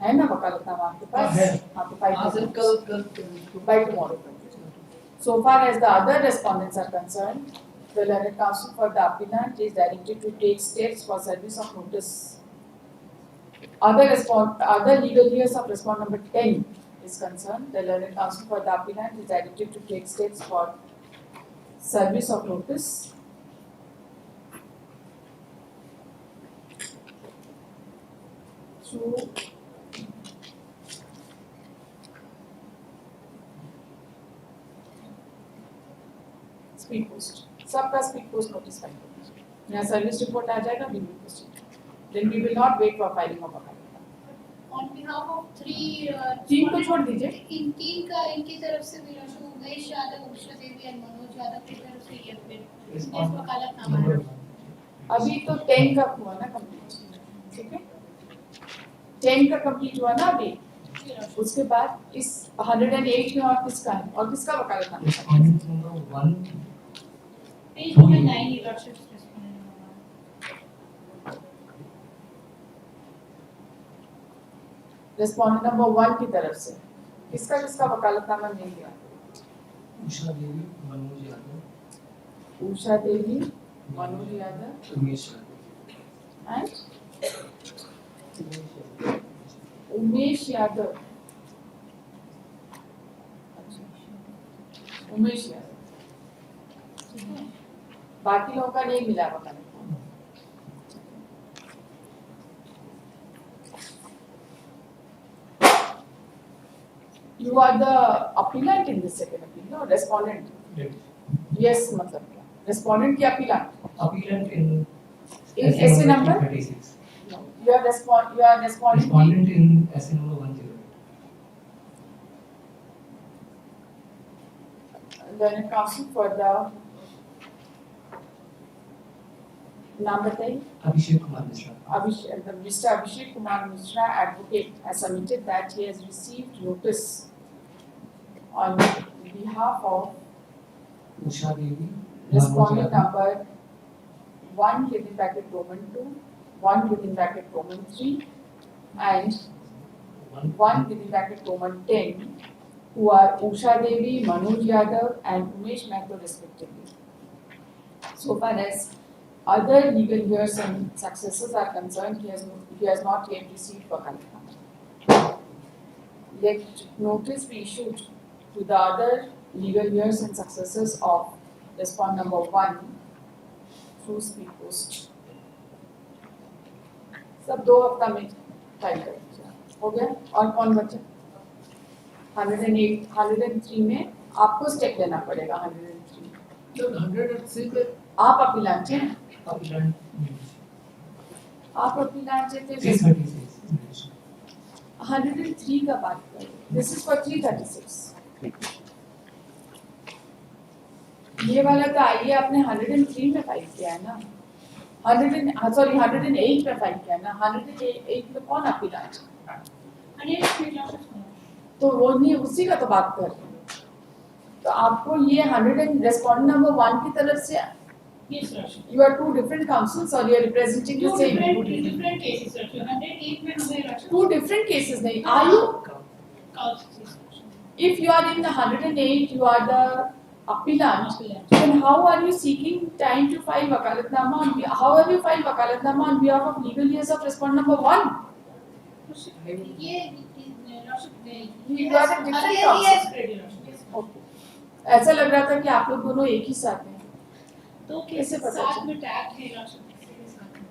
है ना वकालतनामा आपके पास? है. हाँ तो फाइल आज कर कल by tomorrow. So far as the other respondents are concerned, the learned counsel for the appellant is directed to take steps for service of notice. Other legal years of respondent number 10 is concerned, the learned counsel for the appellant is directed to take steps for service of notice. So, speed post सबका speed post notice file कर दीजिए. यहाँ service report आ जाएगा, we will proceed. Then we will not wait for filing of account. On behalf of three तीन को छोड़ दीजिए. इन तीन का इनकी तरफ से भी उमेश यादव, उषा देवी और मनोज यादव की तरफ से ये फिर वकालतनामा है. अभी तो 10 का हुआ ना कंप्लीट, ठीक है? 10 का कंप्लीट हुआ ना अभी. उसके बाद इस 108 में और किसका है और किसका वकालतनामा है? Respondent number 1. Page number 9 your lordship. Respondent number 1 की तरफ से किसका किसका वकालतनामा मिल गया? उषा देवी, मनोज यादव, उषा देवी, मनोज यादव उमेश यादव. and उमेश यादव. उमेश यादव. बाकी लोगों का नहीं मिला वकालतनामा. You are the appellant in this second appeal, no? Respondent. Yes, मतलब क्या? Respondent की appellant. Appellant in In essay number? 36. No. You are respondent. Respondent in essay number 108. Learned counsel for the नाम बताइए. Abhishek Kumar Mishra. Mr. Abhishek Kumar Mishra, advocate, has submitted that he has received notice on behalf of Usha Devi, respondent number 1 within bracket Roman 2, 1 within bracket Roman 3, and 1 within bracket Roman 10, who are Usha Devi, Manoj Yadav, and Umesh Mehta respectively. So far as other legal years and successors are concerned, he has not yet received wakalatnama. Let notice be issued to the other legal years and successors of respondent number 1 through speed post. सब 2 हफ्ता में file कर दीजिए. हो गया? और कौन बचा? 108, 103 में आपको स्टेप लेना पड़ेगा. 103 जब 103 पे आप अपीलांचे हैं. Appellant आप अपीलांचे थे. 336. 103 का बात करें. This is for 336. ये वाला तो आइए आपने 103 में फाइल किया है ना. 108 में फाइल किया है ना. 108 में कौन अपीलांच? तो वो नहीं, उसी का तो बात कर रहे हैं. तो आपको ये 100 रेस्पोंडेंट नंबर 1 की तरफ से Yes, sir. you are two different counsels or you are representing the same? Different cases, sir. 108 में हमें लॉर्डशिप. Two different cases नहीं. Are you? Cases. If you are in the 108, you are the appellant. Then how are you seeking time to file wakalatnama on behalf? How have you filed wakalatnama on behalf of legal years of respondent number 1? ये lordship You are a different counsel. Okay. ऐसा लग रहा था कि आप लोग दोनों एक ही साथ हैं, तो कैसे पता साथ चला? में टैग थे इलेक्शन के साथ में।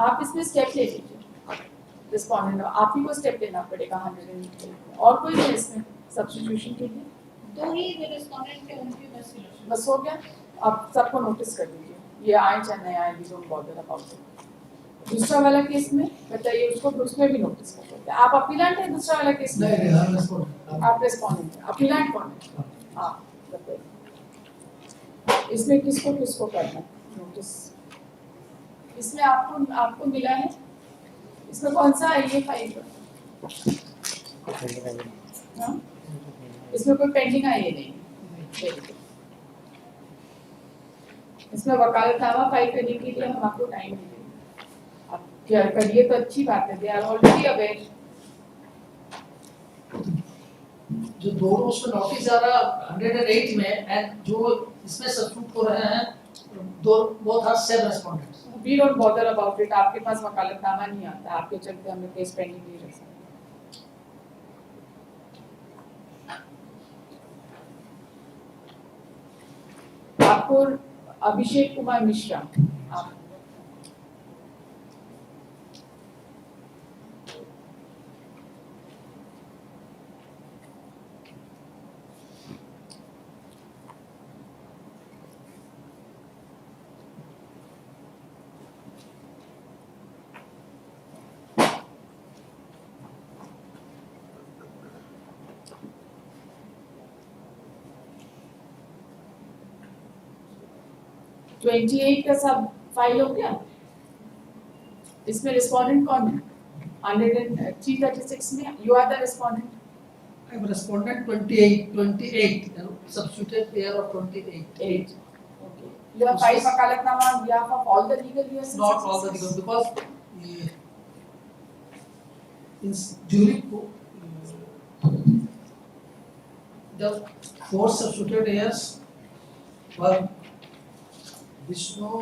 आप इसमें स्टेप ले लीजिए, रिस्पॉन्डेंट आप ही को स्टेप लेना पड़ेगा 108 और कोई है इसमें सब्स्टिट्यूशन के लिए? दो ही जो रिस्पोंडेंट थे उनके बस इलेक्शन। बस हो गया, आप सबको नोटिस कर दीजिए, ये आए चाहे नहीं आए, डोंट बॉदर अबाउट इट। दूसरा वाला केस में बताइए, उसको उसमें भी नोटिस कर सकते हैं। आप अपीलेंट है दूसरा वाला केस में? नहीं हम रिस्पोंडेंट। आप रेस्पोंडेंट हैं, अपीलेंट कौन है? आप बताइए, इसमें किसको किसको करना है नोटिस? इसमें आपको आपको मिला है, इसमें कौन सा है ये फाइल? हाँ? इसमें कोई पेंडिंग है ये नहीं? Very good. इसमें वकालतनामा फाइल करने के लिए हम आपको टाइम देंगे, आप क्या करिए तो अच्छी बात है, दे आर ऑलरेडी अवेयर। जो दोनों उसमें नोटिस आ रहा 108 में एंड जो इसमें सब्स्टिट्यूट हो रहे हैं दो both are same respondents. We don't bother about it, आपके पास वकालतनामा नहीं आता, आपके चलते हमें केस पेंडिंग नहीं रख सकते। आपको अभिषेक कुमार मिश्रा, आप ट्वेंटी एट का सब फाइल हो गया। इसमें रिस्पोंडेंट कौन है? 10336 में you are the respondent. I am respondent 28 substituted pair of 28. 8. Okay. You have filed वकालतनामा on behalf of all the legal years? Not all the legal because in during the 4 substituted heirs were Vishnu.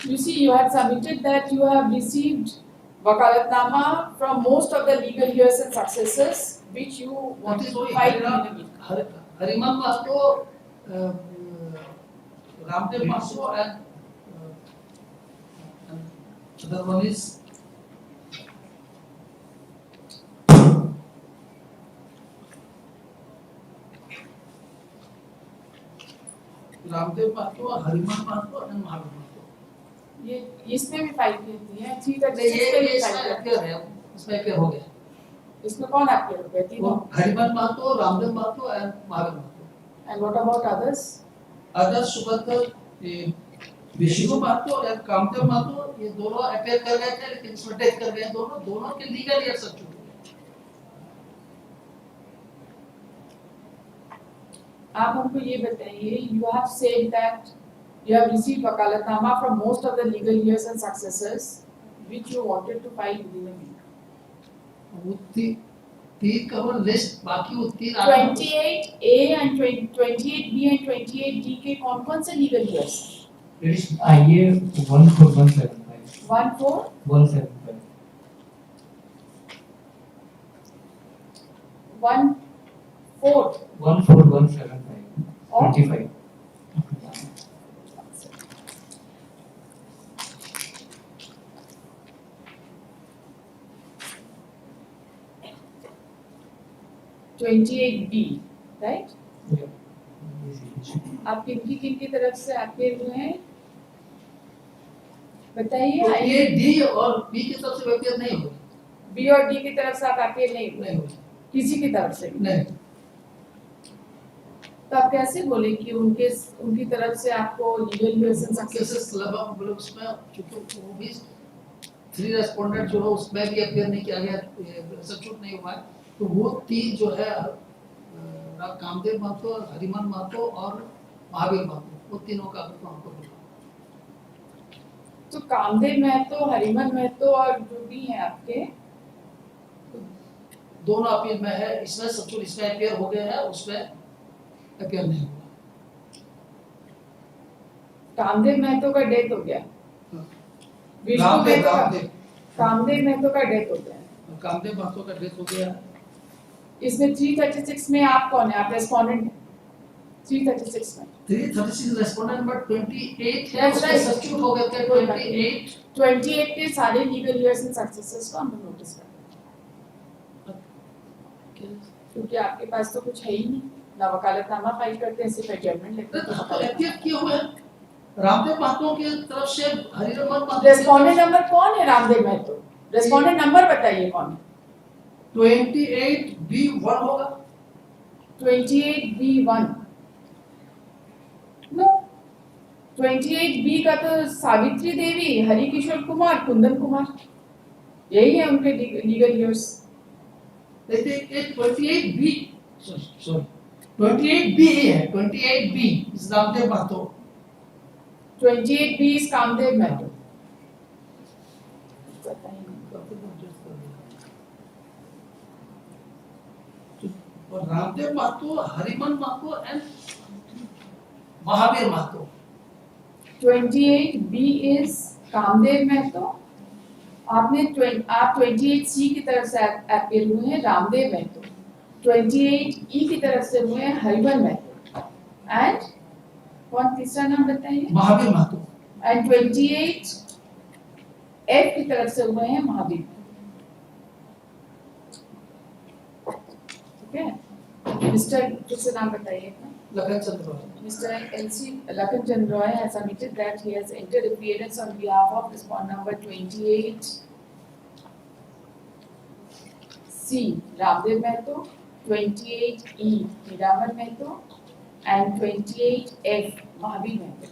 You see, you have submitted that you have received wakalatnama from most of the legal heirs and successors which you want to file in a week. Hariman Mahato, Ramdev Mahato and other one is Ramdev Mahato, Hariman Mahato and Mahadev Mahato. ये इसमें भी file की है, ठीक है? ये इसमें appear है, इसमें अपियर हो गया। इसमें कौन अपियर हो गया? तीनों? Hariman Mato, Ramdev Mato and Mahadev Mato. And what about others? Others सुबह विष्णु मातो और कामदेव मातो ये दोनों अपियर कर गए थे लेकिन इसमें डेथ कर गए दोनों के लीगल ईयर सब छूट गए। आप हमको ये बताइए, you have said that you have received wakalatnama from most of the legal heirs and successors which you wanted to file within a week. वो तीन कवर लिस्ट बाकी वो तीन 28A and 28B and 28D के कौन-कौन से legal heirs? आइए 14175 14175 14175 25 28B, right? Yeah. आप किनकी तरफ से अपियर हुए हैं बताइए। ये डी और बी की तरफ से अपियर नहीं हुए। बी और डी की तरफ से आप अपियर नहीं हुए? किसी की तरफ से नहीं। तो आप कैसे बोले कि उनकी तरफ से आपको लीगल रिलेशन केसेस लगभग मतलब उसमें चूंकि वो भी 3 रेस्पोंडेंट जो है उसमें भी अपियर नहीं किया गया, सब्स्टिट्यूट नहीं हुआ है, तो वो तीन जो है कामदेव मातो, हरिमन मातो और महावीर मातो, वो तीनों का तो हमको बोला। तो कामदेव महतो, हरिमन महतो और जो भी हैं आपके दोनों अपील में है, इसमें सब्स्टिट्यूट इसमें अपियर हो गए हैं, उसमें अपियर नहीं हुआ। कामदेव महतो का डेथ हो गया, कामदेव महतो का डेथ हो गया, कामदेव महतो का डेथ हो गया, इसमें 336 में आप कौन है? आप रेस्पोंडेंट हैं 336 में। 336 रेस्पोंडेंट बट 28 है That's उसके right. सब्स्टिट्यूट हो गए थे कोई बात नहीं। 28 28 के सारे लीगल ईयर्स एंड सक्सेसेस को हम लोग नोटिस करें क्योंकि आपके पास तो कुछ है ही नहीं, ना वकालतनामा फाइल करते हैं, सिर्फ एडजमेंट लेते हैं। तो एफटीएफ किए हुए रामदेव महतो की तरफ से हरिरमन महतो रेस्पोंडेंट नंबर कौन है? रामदेव महतो। रेस्पोंडेंट नंबर बताइए कौन है? 28B1 होगा 28B1 नो 28B का तो सावित्री देवी, हरिकिशोर कुमार, कुंदन कुमार, यही है उनके लीगल ईयर्स। देखिए 28B सॉरी 28B ही है 28B इस रामदेव महतो 28B इज कामदेव महतो। और Ramdev Mahto Hariman Mahto and Mahavir Mahto 28B is Kamdev Mahto. आप 28C की तरफ से अपील हुए हैं रामदेव महतो, 28E की तरफ से हुए हैं हरिवन महतो, एंड कौन तीसरा नाम बताइए? महावीर महतो एंड 28F की तरफ से हुए हैं महावीर। ठीक है, मिस्टर फिर से नाम बताइए अपना। लखन चंद्र Roy Mr. L.C. Lakhan Roy has submitted that he has entered appearance on behalf of respondent number 28C Ramdev Mehto, 28E Hiraman Mehto, and 28F Mahavir Mehto.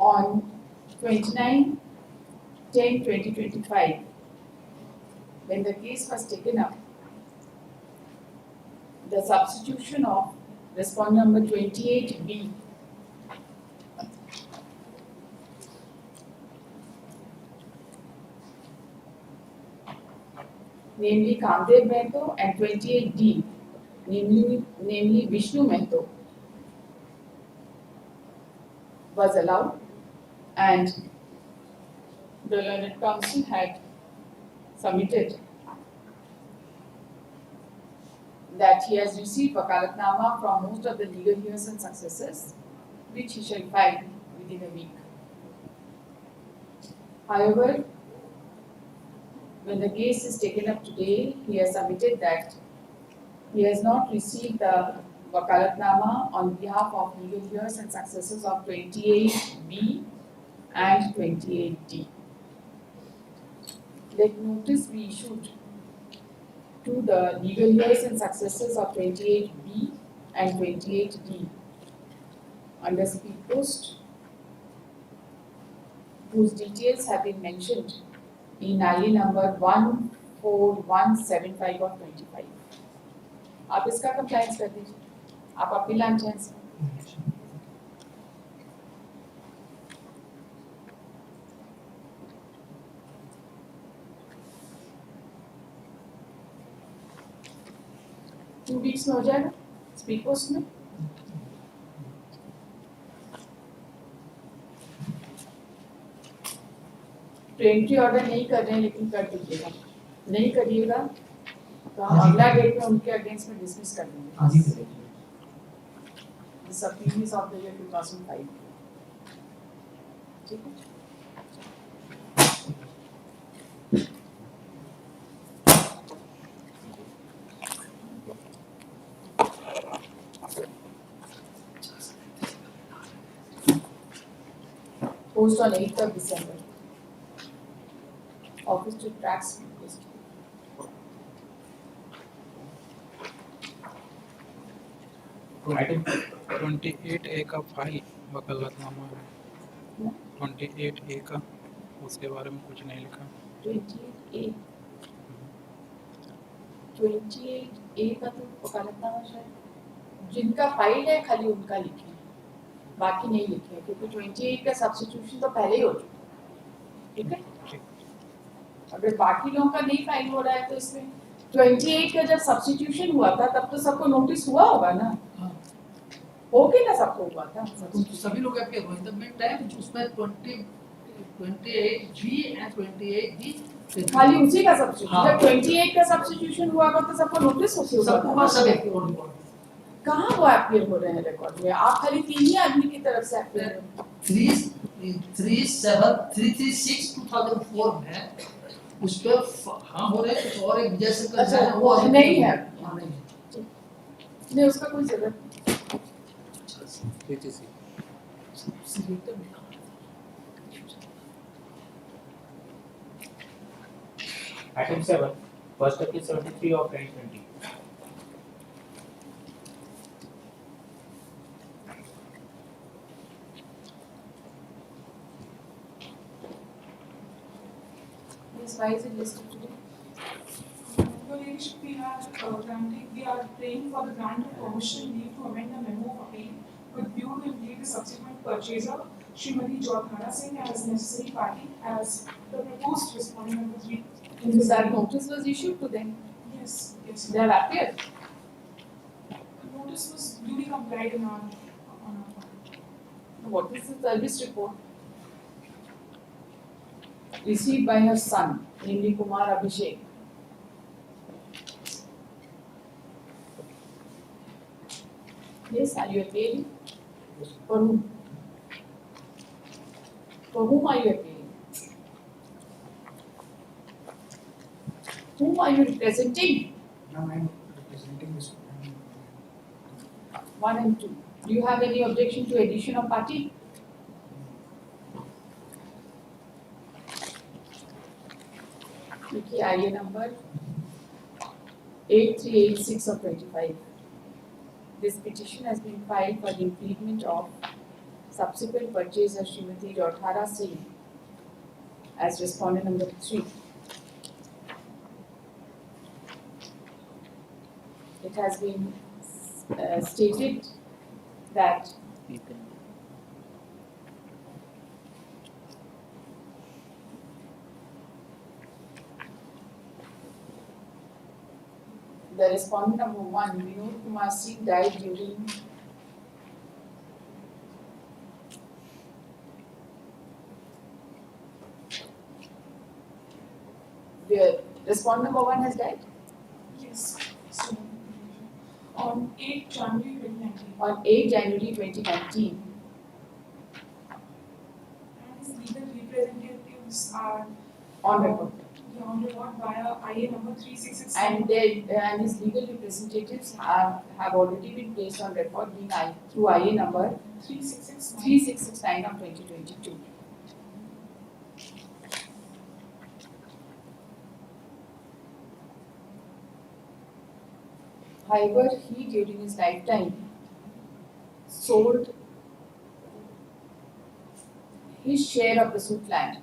On 29/10/2025, when the case was taken up, the substitution of respondent number 28B namely Kamdev Mehto, and 28D namely Vishnu Mehto was allowed, and the learned counsel had submitted that he has received wakalatnama from most of the legal years and successors, which he shall file within a week. However, when the case is taken up today, he has submitted that he has not received the wakalatnama on behalf of legal years and successors of 28B and 28D. Let notice be issued to the legal years and successors of 28B and 28D under speed post, whose details have been mentioned in IE number 14175 of 25. आप इसका compliance कर दीजिए, आप अपनी line change 2 weeks में हो जाएगा speed post में। एंट्री ऑर्डर नहीं कर रहे हैं लेकिन कर दीजिएगा, नहीं करिएगा तो हम अगला डेट में उनके अगेंस्ट में डिसमिस कर देंगे। Subpoenas of the year 2005। ठीक है। Post on 8th of December. Office to tracks. Item 28A का फाइल वकालतनामा है 28A का, उसके बारे में कुछ नहीं लिखा। 28A का तो वकालतनामा शायद जिनका फाइल है खाली उनका लिखे, बाकी नहीं लिखे क्योंकि 28 का सब्स्टिट्यूशन तो पहले ही हो चुका। ठीक है, अगर बाकी लोगों का नहीं फाइल हो रहा है तो इसमें 28 का जब सब्स्टिट्यूशन हुआ था तब तो सबको नोटिस हुआ होगा ना, हो के ना सबको हुआ था। सभी लोग अपियर हुए द मेन टाइम उसमें 28 बी एंड 28 बी खाली उसी का सब्स्टिट्यूशन, हाँ। जब 28 का सब्स्टिट्यूशन हुआ होगा तो सबको नोटिस होके हुआ सबको था। वहाँ सब अपियर हो कहाँ वो अपियर हो रहे हैं रिकॉर्ड में? आप खाली 3 ही आदमी की तरफ से अपियर हो। 336 में उस पे हाँ हो रहे हैं कुछ और एक विजय शंकर अच्छा, झा है, वो अभी नहीं है। हाँ, नहीं है। नहीं, उसका कोई जरूरत Item 7, first appeal 73 of 2020. Yes, why is it listed today? Your Ladyship, we are praying for the grant of permission leave to amend the memo of appeal with view to include the subsequent purchaser, Srimati Jharkhand Singh, as necessary party as the proposed respondent number 3. So that notice was issued to them. Yes, yes. They have appeared. Notice was duly complied on our part. What is the service report? Received by her son, namely Kumar Abhishek. Yes, are you appealing? For whom? For whom are you appealing? Whom are you representing? Now I am representing this. 1 and 2. Do you have any objection to addition of party? Okay, IA number 8386 of 25. This petition has been filed for the implement of subsequent purchase of Srimati Jharkhand Singh as respondent number 3. It has been stated that the respondent number 1, Vinod Kumar Singh, died during the respondent number 1 has died Yes. So, on 8 January 2019. on 8 January 2019. And his legal representatives are On record. on record via IA number 366. And his legal representatives have already been placed on record being through IA number 3669 of 2022. However, he during his lifetime sold his share of the suit land,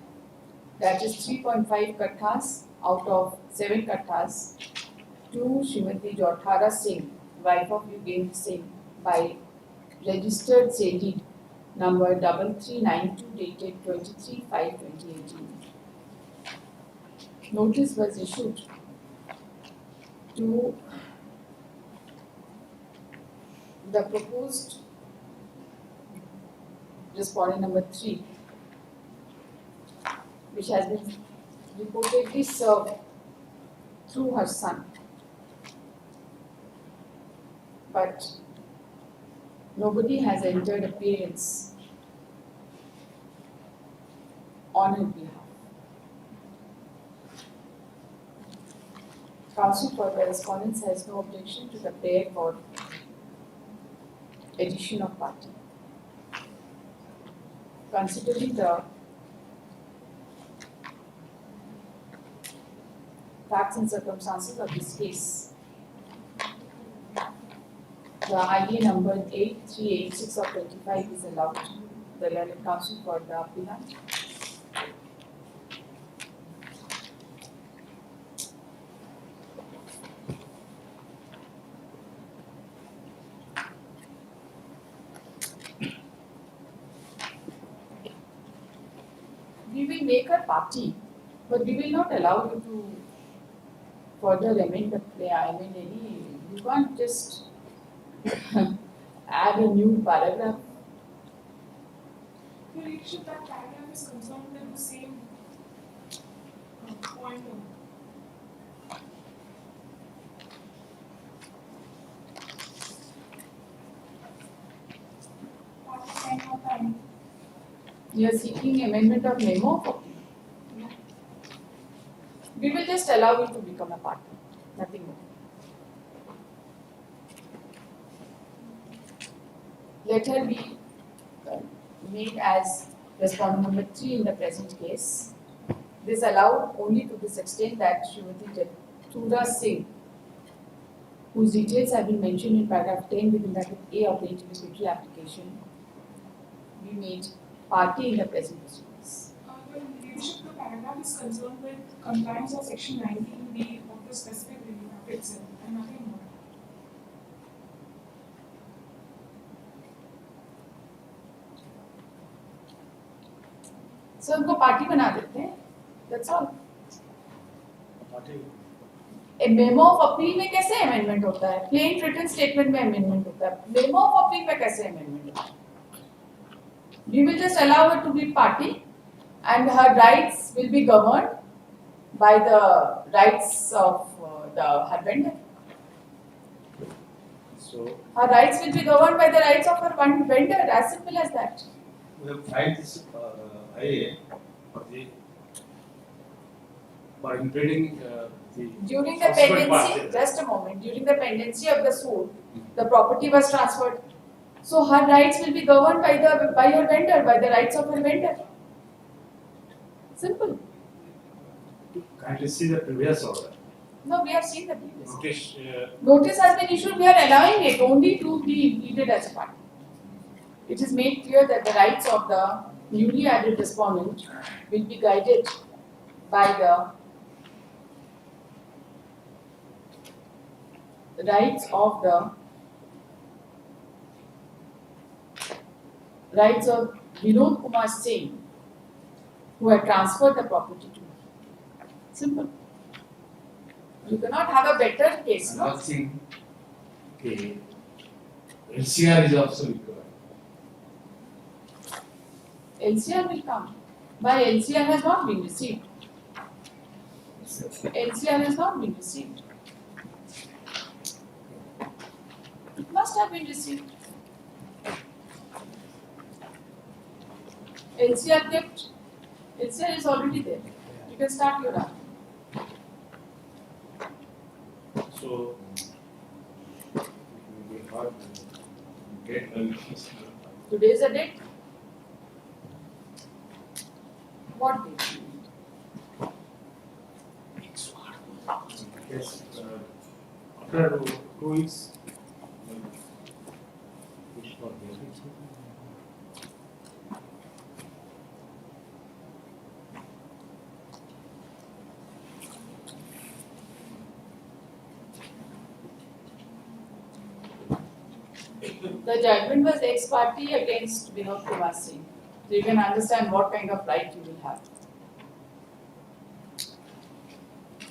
that is 3.5 kathas out of 7 kathas, to Srimati Jharkhand Singh, wife of Yugend Singh, by registered sale deed number 3392 dated 23/5/2018. Notice was issued to the proposed respondent number 3, which has been reportedly served through her son. But nobody has entered appearance on her behalf. Counsel for the respondents has no objection to the prayer for addition of party. Considering the facts and circumstances of this case, the ID number 8386 of 25 is allowed. The learned counsel for the appellant. We will make a party, but we will not allow you to further amend the you can't just add a new paragraph. Your Ladyship, that paragraph is concerned with the same point. Part 10.11. You are seeking amendment of memo. We will just allow you to become a partner, nothing more. Let her be made as respondent number 3 in the present case. This allowed only to this extent that Srimati Jatura Singh, whose details have been mentioned in paragraph 10 within bracket A of the interlocutory application, be made party in the present proceedings. Your Ladyship, the paragraph is concerned with compliance of section 19B of the specific relief act itself and nothing more. So उनको party बना देते हैं. That's all. A memo of appeal में कैसे amendment होता है? Plain written statement में amendment होता है. Memo of appeal में कैसे amendment होता है? We will just allow her to be party, and her rights will be governed by the rights of her vendor. So Her rights will be governed by the rights of her vendor. As simple as that. we have filed this IA for impeding the During the subsequent pendency, party. just a moment, during the pendency of the suit, the property was transferred. So her rights will be governed by her vendor, by the rights of her vendor. Simple. Can't you see the previous order? No, we have seen the previous. Notice, Notice has been issued, we are allowing it only to be implemented as a party. It is made clear that the rights of the newly added respondent will be guided by the rights of Vinod Kumar Singh, who had transferred the property to him. Simple. You cannot have a better case, no? nothing. Okay. LCR is also required. LCR will come. But LCR has not been received. LCR has not been received. It must have been received. LCR kept. LCR is already there. You can start your argument. So we will not get permissions. Today is the date. What date? Yes, after 2 weeks. Which for the The judgment was ex parte against Vinod Kumar Singh. So you can understand what kind of right you will have.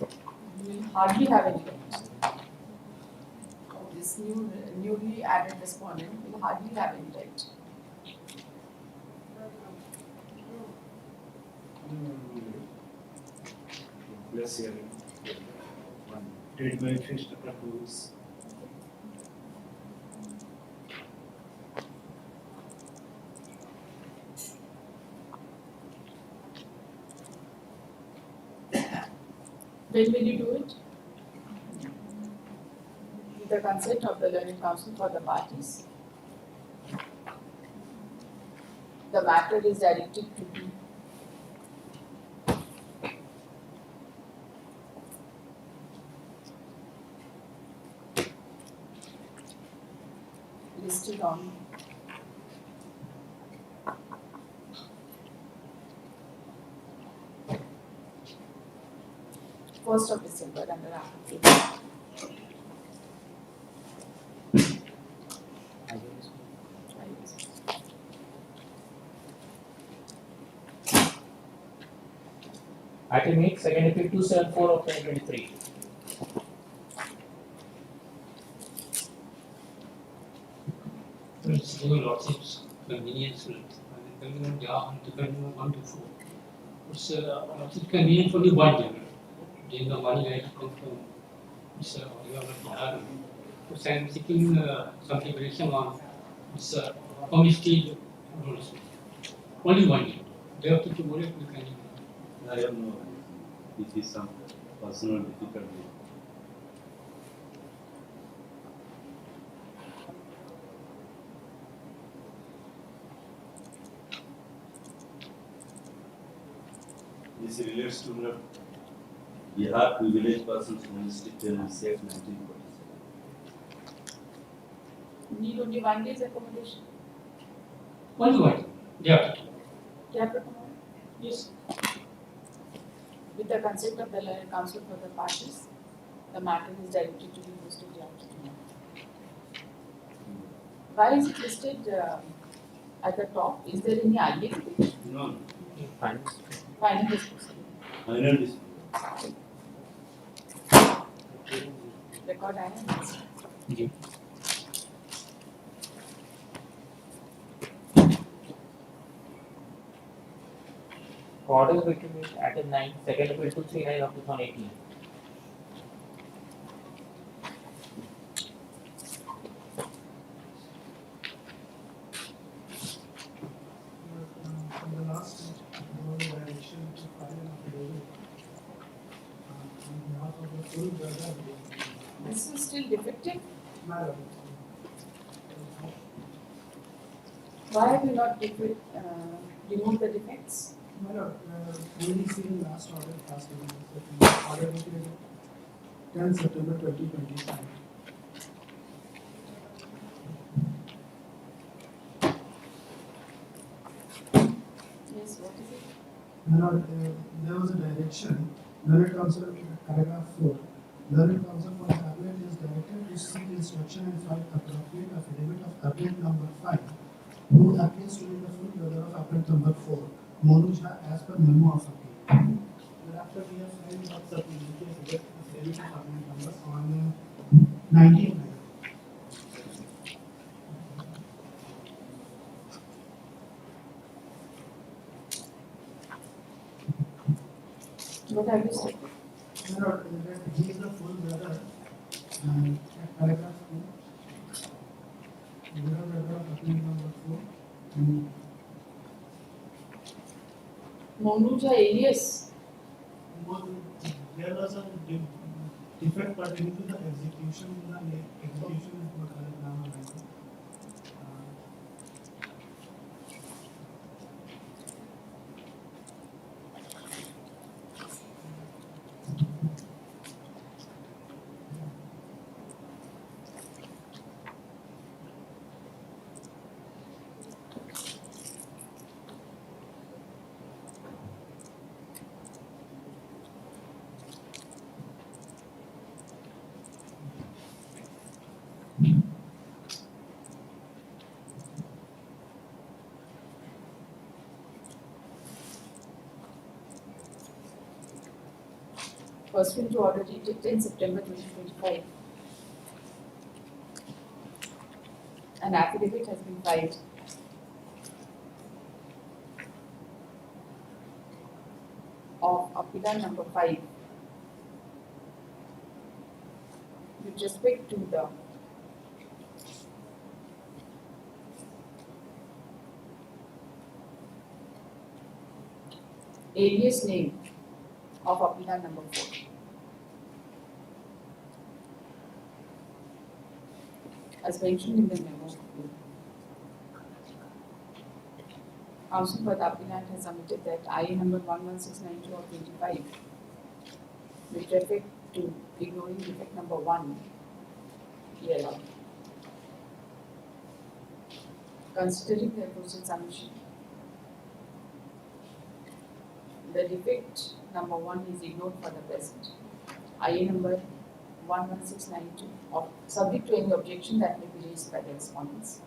You will hardly have any right. This newly added respondent will hardly have any right. Plus here, date by fixed after 2 weeks. When will you do it? With the consent of the learned counsel for the parties. The matter is directed to be listed on first of December under application. Item 8, second April 274 of 2023. your lordship's convenience will depending on depending on 1 to 4. It's lordship convenient for the one general. Then the money right come from it's you have Bihar. So I am seeking some preparation on it's community rules. Only one general. They have to more you can. I have no idea. This is some personal difficulty. This relates to the Bihar privileged persons holistic tenancy act 1947. Need only 1 day's accommodation. Only one. They have to. They have to accommodate Yes. with the consent of the learned counsel for the parties. The matter is directed to be posted after tomorrow. Why is it listed at the top? Is there any idea? No, Final disposal. final dispute. Record item. Order between item 9, second appeal 239 of 2018. From the last direction to file an affidavit on behalf of the full brother. This is still defective. Madam, Why have you not removed the defects? madam, only seen last order passed in order dated 10 September 2025. Yes, what is it? Madam, there was a direction, learned counsel, paragraph 4. Learned counsel for the applicant is directed to seek instruction and file appropriate affidavit of applicant number 5, who appears to be the full brother of applicant number 4, Monu Jha, as per memo of appeal. Thereafter, we have filed the supplementary affidavit of applicant number on 19th. What have you said? Madam, he is the full brother, paragraph 2. Brother of applicant number 4. And Monuja alias. there was a defect pertaining to the execution in the execution is what Pursuant to order dated 10 September 2025. An affidavit has been filed of applicant number 5 with respect to the alias name of applicant number 4. As mentioned in the memo, counsel for the applicant has submitted that IA number 11692 of 25 with respect to ignoring defect number 1 be allowed. Considering the aforesaid submission, the defect number 1 is ignored for the present. IA number 11692 of subject to any objection that may be raised by the respondents.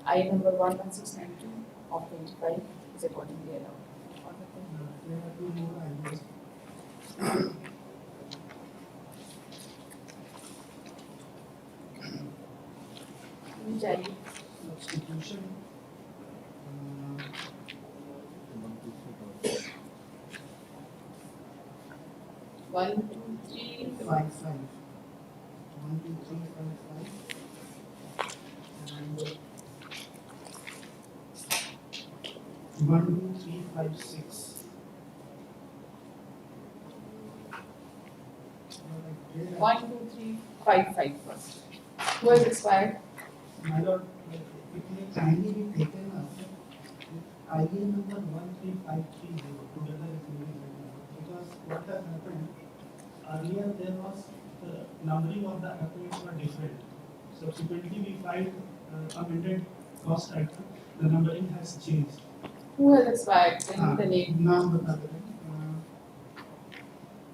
IA number 11692 of 25 is accordingly allowed. there are two more ideas. Which IA? substitution. 1, 2, 3, 5, 5. 1, 2, 3, 5, 5. And 1, 2, 3, 5, 6. 1, 2, 3, 5, 5 first. Who has expired? My lord, it may kindly be taken up. IA number 13530 together it will be taken up. Because what has happened, earlier there was the numbering of the applicants were different. Subsequently we filed amended cost item, the numbering has changed. Who has expired? Tell me the name. नाम बता दे रहे हैं.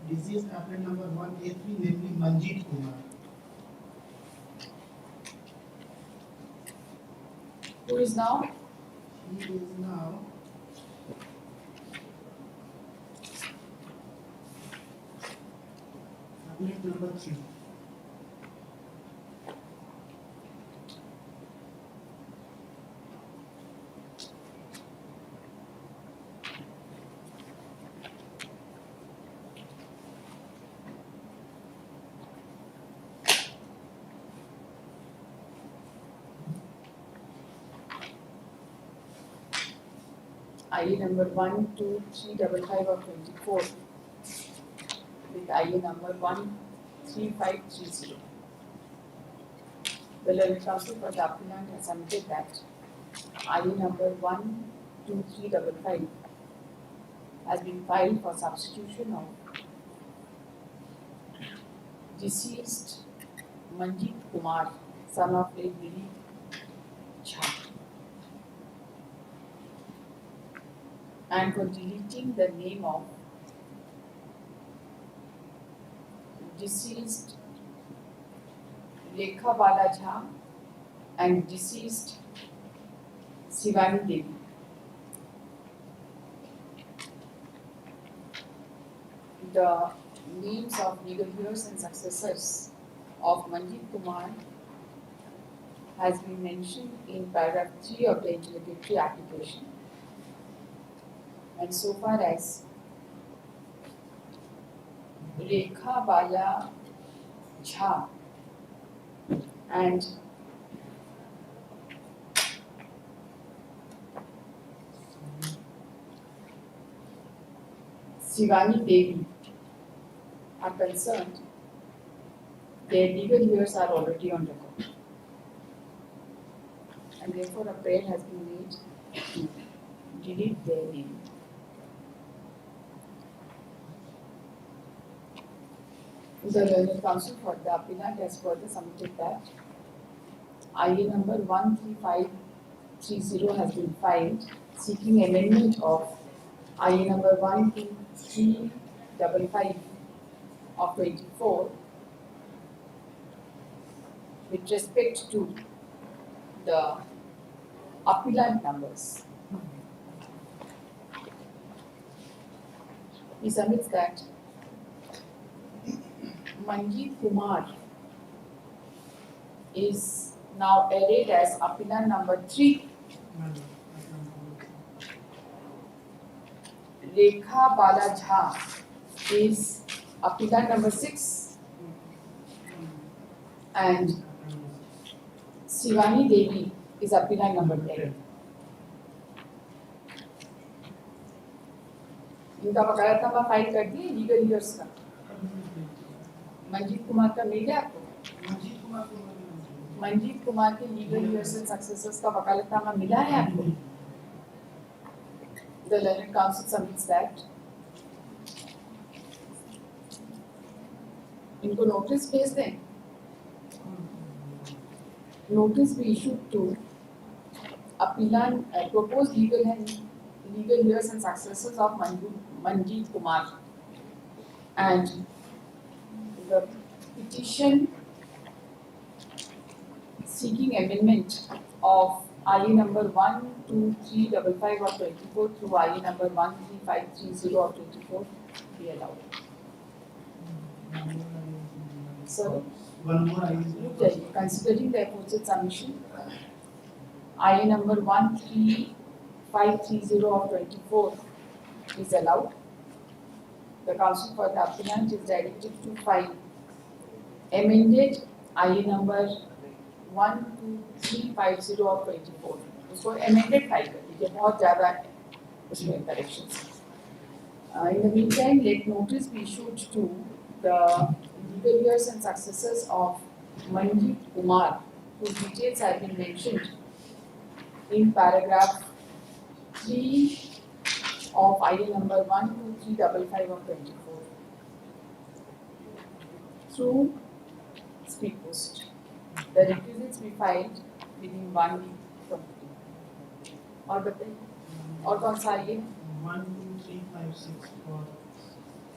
Deceased applicant number 183, namely Manjeet Kumar. Who is now? He is now applicant number 3. IA number 1, 2, 3, 5, 5 of 24 with IA number 13530. The learned counsel for the appellant has submitted that IA number 1, 2, 3, 5, 5 has been filed for substitution of deceased Manjeet Kumar, son of late Dilip Jha, and for deleting the name of deceased Rekha Bala Jha and deceased Shivani Devi. The names of legal heirs and successors of Manjeet Kumar has been mentioned in paragraph 3 of the interrogatory application. And so far as Rekha Bala Jha and Shivani Devi are concerned, their legal heirs are already on record. And therefore a prayer has been made to delete their name. The learned counsel for the appellant has further submitted that IA number 13530 has been filed seeking amendment of IA number 12355 of 24 with respect to the appellant numbers. He submits that Manjeet Kumar is now added as appellant number 3. Rekha Bala Jha is appellant number 6 and Shivani Devi is appellant number 10. इनका वकालतनामा file कर दिए legal years का. मंजीत कुमार का मिल गया आपको? मंजीत कुमार के legal years and successors का वकालतनामा मिला है आपको? The learned counsel submits that इनको नोटिस भेज दें. Notice be issued to appellant proposed legal heirs and successors of Manjeet Kumar, and the petition seeking amendment of IA number 12355 of 24 through IA number 13530 of 24 be allowed. Sir, One more I look at you, considering the aforesaid submission, IA number 13530 of 24 is allowed. The counsel for the applicant is directed to file amended IA number 12350 of 24. उसको amended file कर दीजिए, बहुत ज़्यादा उसमें corrections. In the meantime, let notice be issued to the legal heirs and successors of Manjeet Kumar, whose details have been mentioned in paragraph 3 of IA number 12355 of 24 through speed post. The requisites be filed within 1 week from today. और बताइए, और कौन सा है ये? 12356 for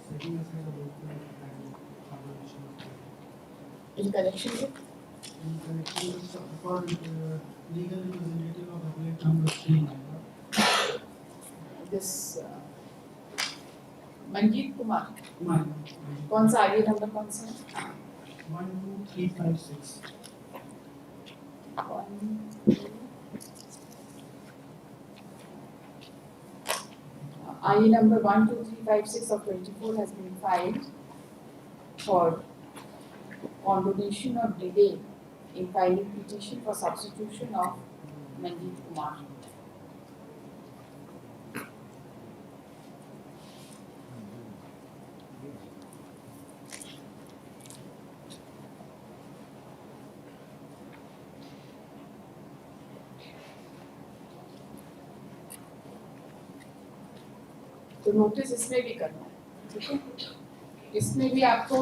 setting aside a document and publication of it. In connection with In connection with for legal representative of appellate number 3 this Manjeet Kumar, Kumar. कौन सा आगे नंबर कौन सा है? 12356. IA number 12356 of 24 has been filed for condonation of delay in filing petition for substitution of Manjeet Kumar. तो notice इसमें भी करना है, ठीक है? इसमें भी आपको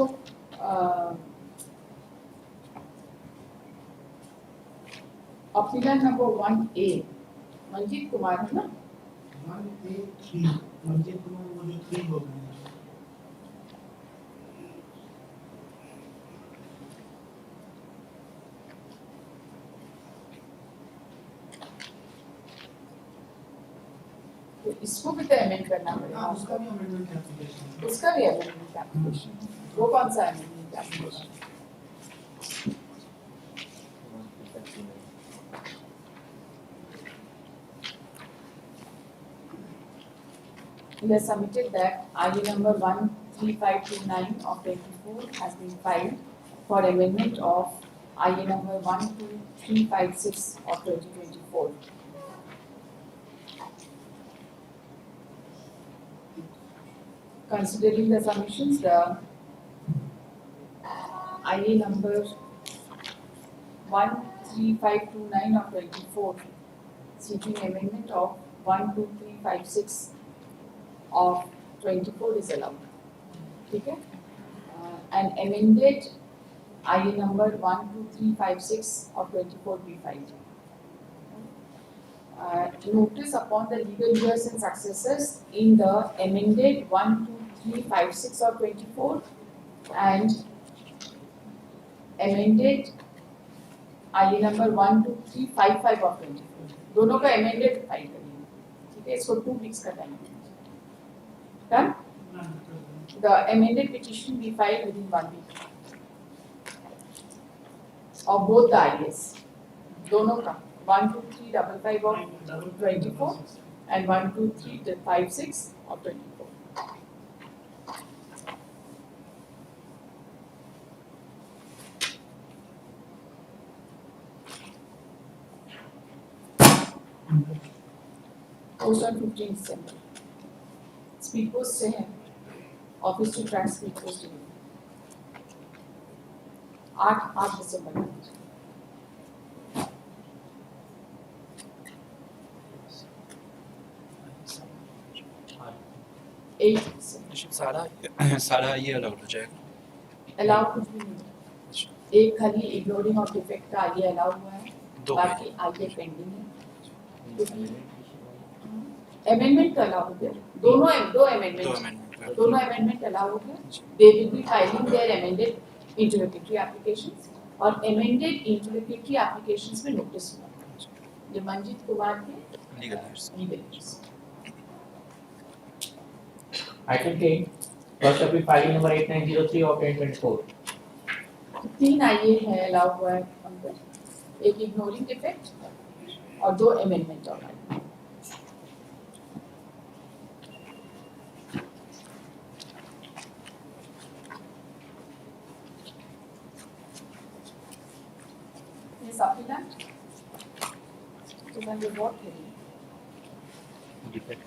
अपीलन नंबर 1A मंजीत कुमार है ना? 1A3 मंजीत कुमार वो जो 3 हो गए हैं. तो इसको भी तो अमेंड करना पड़ेगा. उसका भी अमेंडमेंट एप्लीकेशन. उसका भी अमेंडमेंट एप्लीकेशन. वो कौन सा amendment application? He has submitted that ID number 13529 of 24 has been filed for amendment of ID number 12356 of 2024. Considering the submissions, the ID number 13529 of 24 seeking amendment of 12356 of 24 is allowed. ठीक है? And amended ID number 12356 of 24 be filed. Notice upon the legal heirs and successors in the amended 12356 of 24 and amended ID number 12355 of 24. दोनों का amended file करिए. ठीक है? इसको 2 weeks का time. Done? The amended petition be filed within 1 week. Of both the IDs. दोनों का 12355 of 24 and 12356 of 24. Post on 15 December. Speed post से है. Office to track speed post delivery. 8 December. 8 सारा ये अलाउड हो जाएगा. अलाउ कुछ भी नहीं. एक खाली इग्नोरिंग ऑफ डिफेक्ट का आगे अलाउ हुआ है. बाकी आगे पेंडिंग है. अमेंडमेंट का अलाउ हो गया. दो अमेंडमेंट अलाउ हो गया. They will be filing their amended interlocutory applications और अमेंडेड इंटरलोक्यूटरी एप्लीकेशंस में नोटिस हुआ. ये मंजीत कुमार के legal aids. Item 10, first appeal filing number 8903 of 2024. 3 आईए है अलाउ हुआ है अंदर. एक इग्नोरिंग डिफेक्ट or दो amendment और आए. Yes, applicant. So then the what hearing? Defect.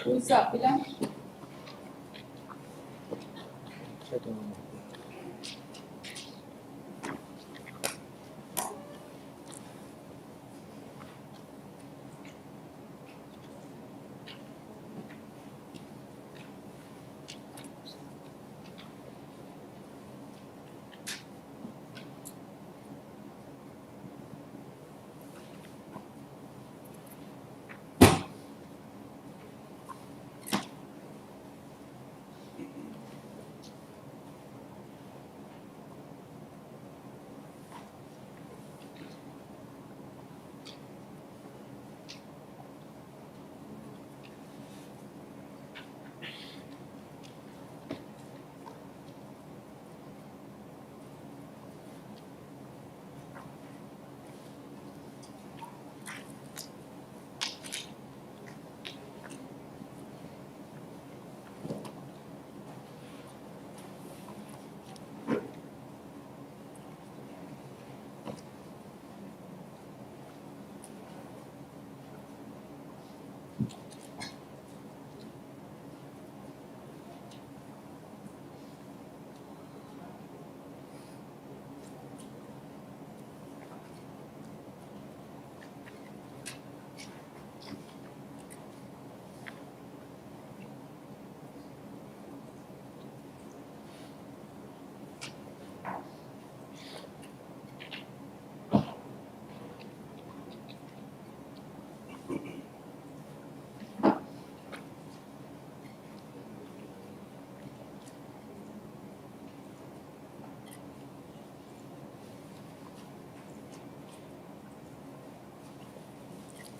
Who is the applicant?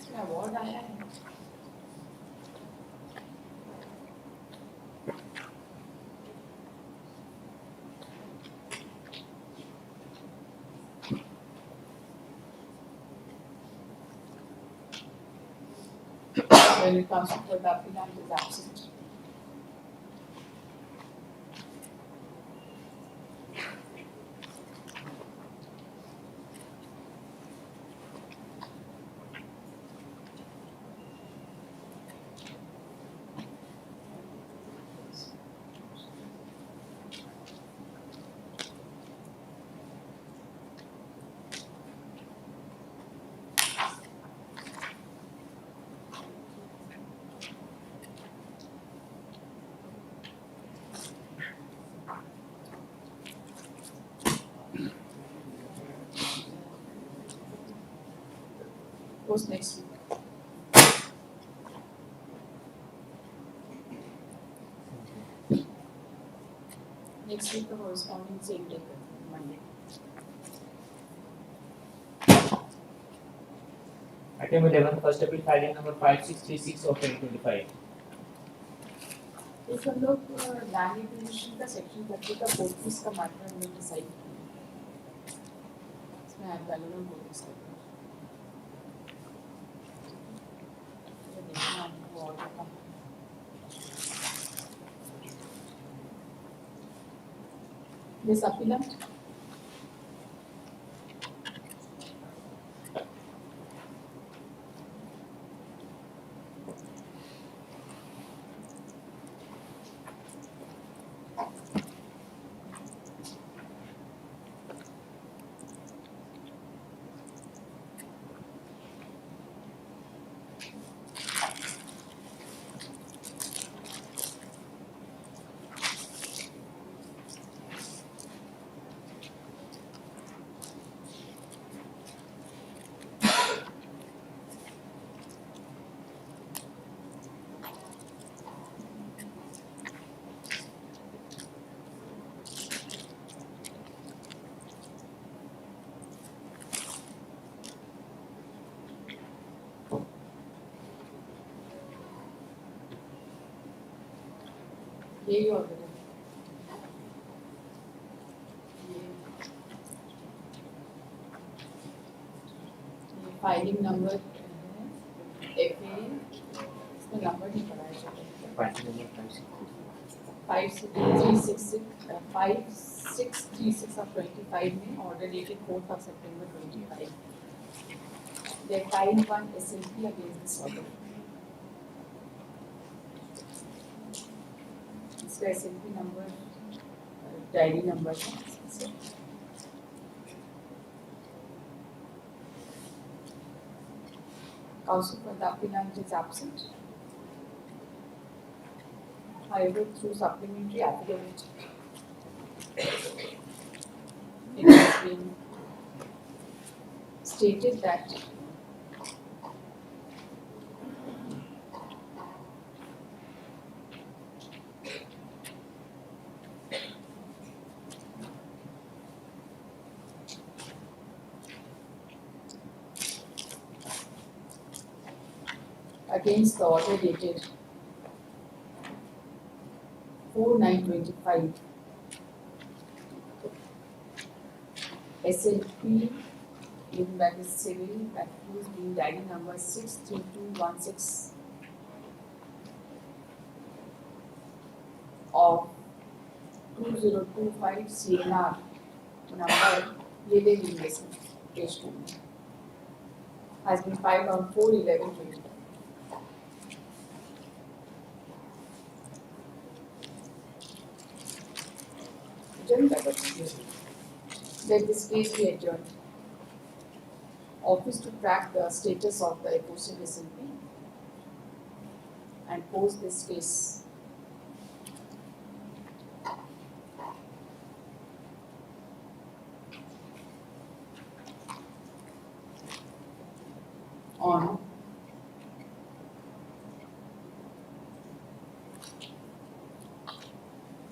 इसमें award आया है. When it comes to the applicant is absent. Who's next week? Next week the corresponding same day, Monday. Item 11, first appeal filing number 5636 of 2025. एक हम लोग land acquisition का section 30 का Cortés का matter हम लोग डिसाइड किया. इसमें एम्बेलमेंट कोर्टिस का. ये देखना वो ऑर्डर का. This appellant. यही ऑर्डर है। ये फाइलिंग नंबर FA इसमें नंबर नहीं पड़ा है पार्टी नंबर 5636 of 25 में order dated 4th of September 25. They filed one SLP against this order. इसका SLP number डायरी नंबर है। Counsel for the appellant is absent. However, through supplementary affidavit, it has been stated that against the order dated 4/9/25, SLP in that is civil accused being diary number 63216 of 2025 CNR number living investment page 2 has been filed on 4/11/2025. Let this case be adjourned. Office to track the status of the aforesaid SLP and post this case on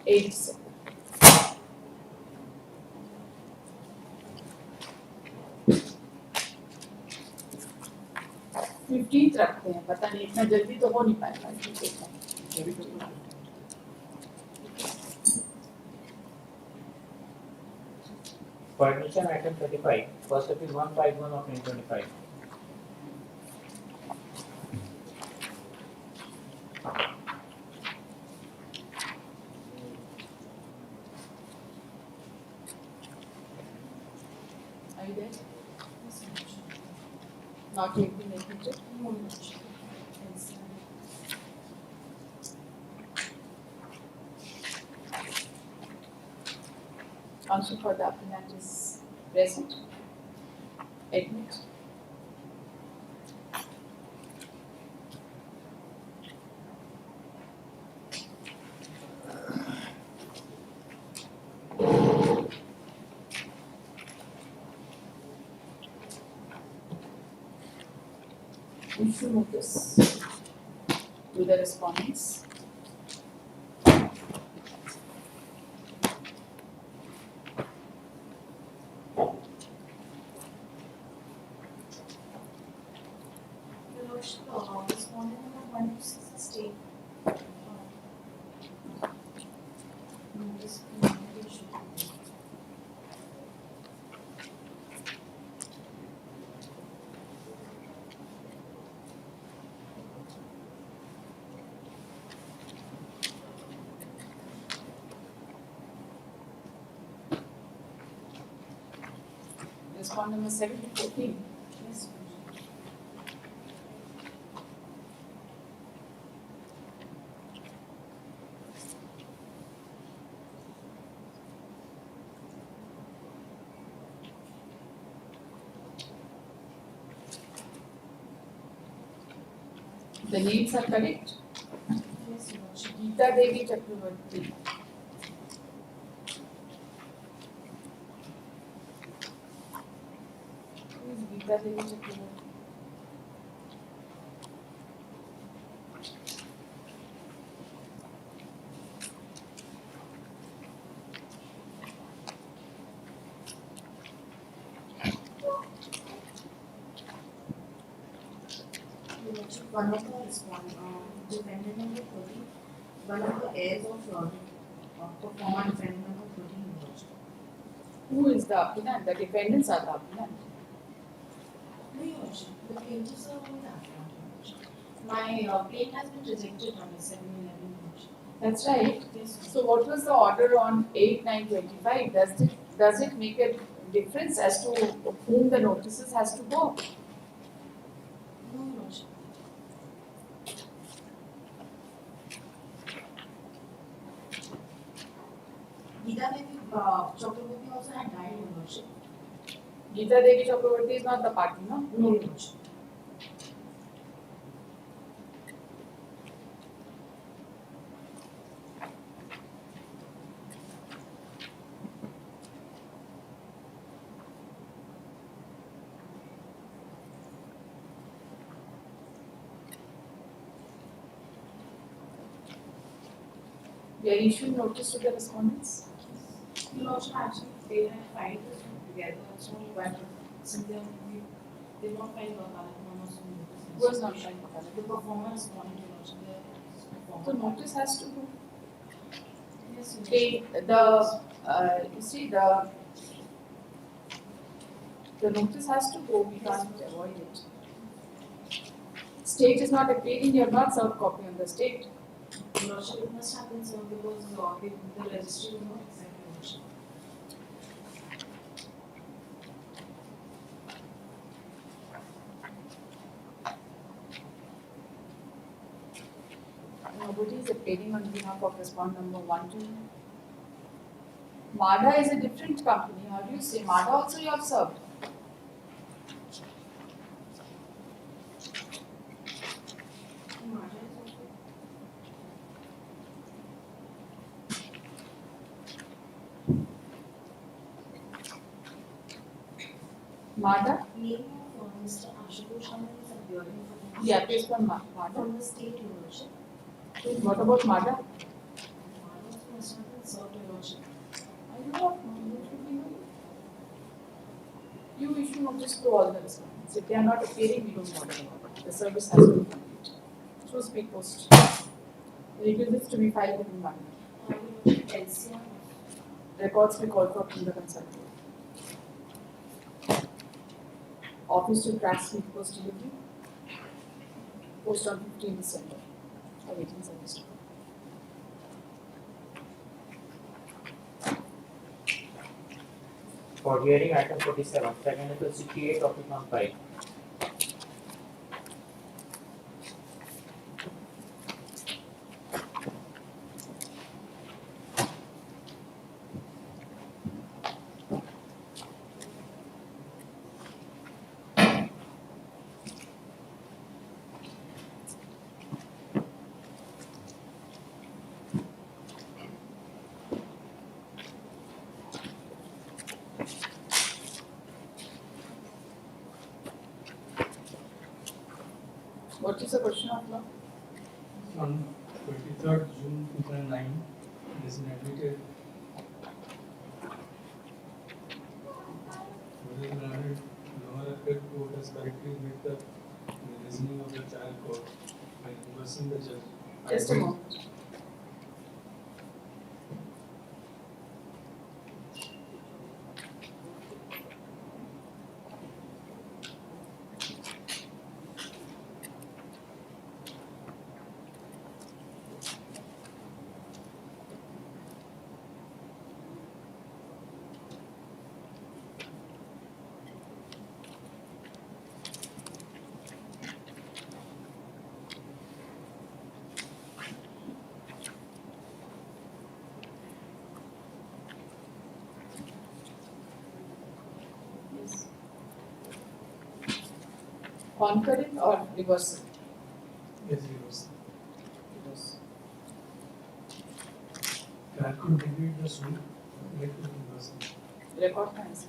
eighth September. 15th रखते हैं, पता नहीं इतना जल्दी तो हो नहीं पाएगा। Permission item 35, first appeal 151 of 2025. Are you there? Not yet been admitted? No. Counsel for the appellant is present. Admit. Issue notice to the respondents. Respondent number 160. Notice implementation. Respondent number 7 to 14. Yes. The names are correct. Yes, Your Worship. Geeta Devi Chakravarti. Who is Geeta Devi Chakravarti? Your Worship, one of the defendant number 30 one of the heirs of performer defendant number 13 was. Who is the applicant? The defendants are the applicant. No, Your Worship, the plaintiffs are only the applicant. My claim has been rejected on the 7/11. That's right. Yes. So what was the order on 8/9/25? Does it make a difference as to whom the notices has to go? No, Your Worship. Geeta Devi Chakraborty also had died, Your Worship. Geeta Devi Chakraborty is not the party, no? No, Your Worship. We are issuing notice to the respondents. Your Worship, actually, they had filed this together, so but since they not filed Wakalatnama, so Who was not trying to the performer responded to Your Worship. The So notice has to go. Yes, Your Okay, you see the notice has to go, we can't avoid it. State is not appealing, you have not served copy on the state. Your Worship, it must happen so because the registry will not accept Your Worship. Nobody is appealing on behalf of respondent number 1, 2. MADA is a different company. How do you say? MADA also you have served. MADA? Name of Mr. Ashutosh Sharma is appearing for Yeah, this one MADA. from the state, Your Worship. What about MADA? Mada must not have served, Your Worship. I do not know. You issue notice to all the respondents. If they are not appearing, we don't bother about it. The service has been completed. Through speed post. Requisites to be filed within 1 week. LCR. Records be called for from the consultant. Office to track speed post delivery. Post on 15 December. Awaiting service. For hearing item 47, second to 68 topic on 5. What is the question of law? On 23rd June 2009, it is admitted whether granted lower appellate court has correctly made the reasoning of the trial court by reversing the judge. Just a moment. Yes. Concurrent or reversal? Yes, reverse. Reverse. Trial court agreed the suit led to reversal. Record times.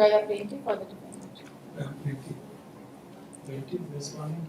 You are the plaintiff or the defendant? Plaintiff respondent.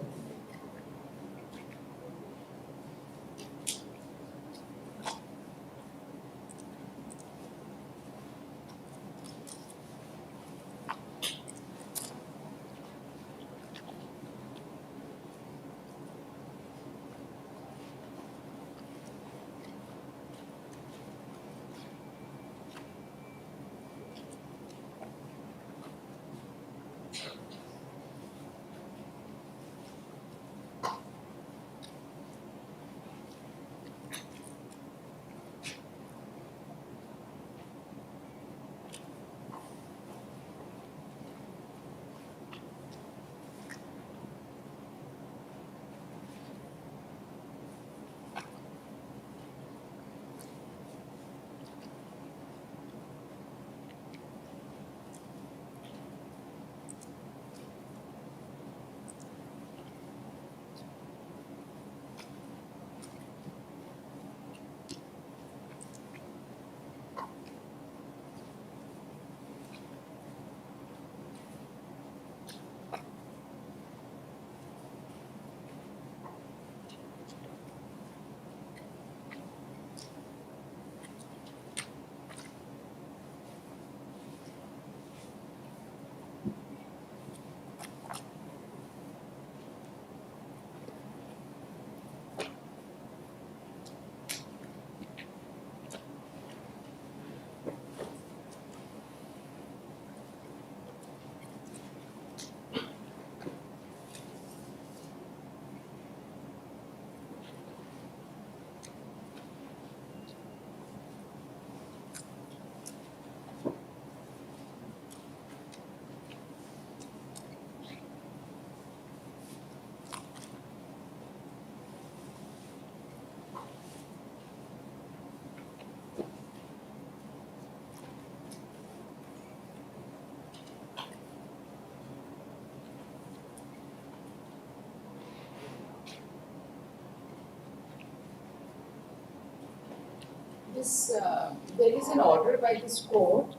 There is an order by this court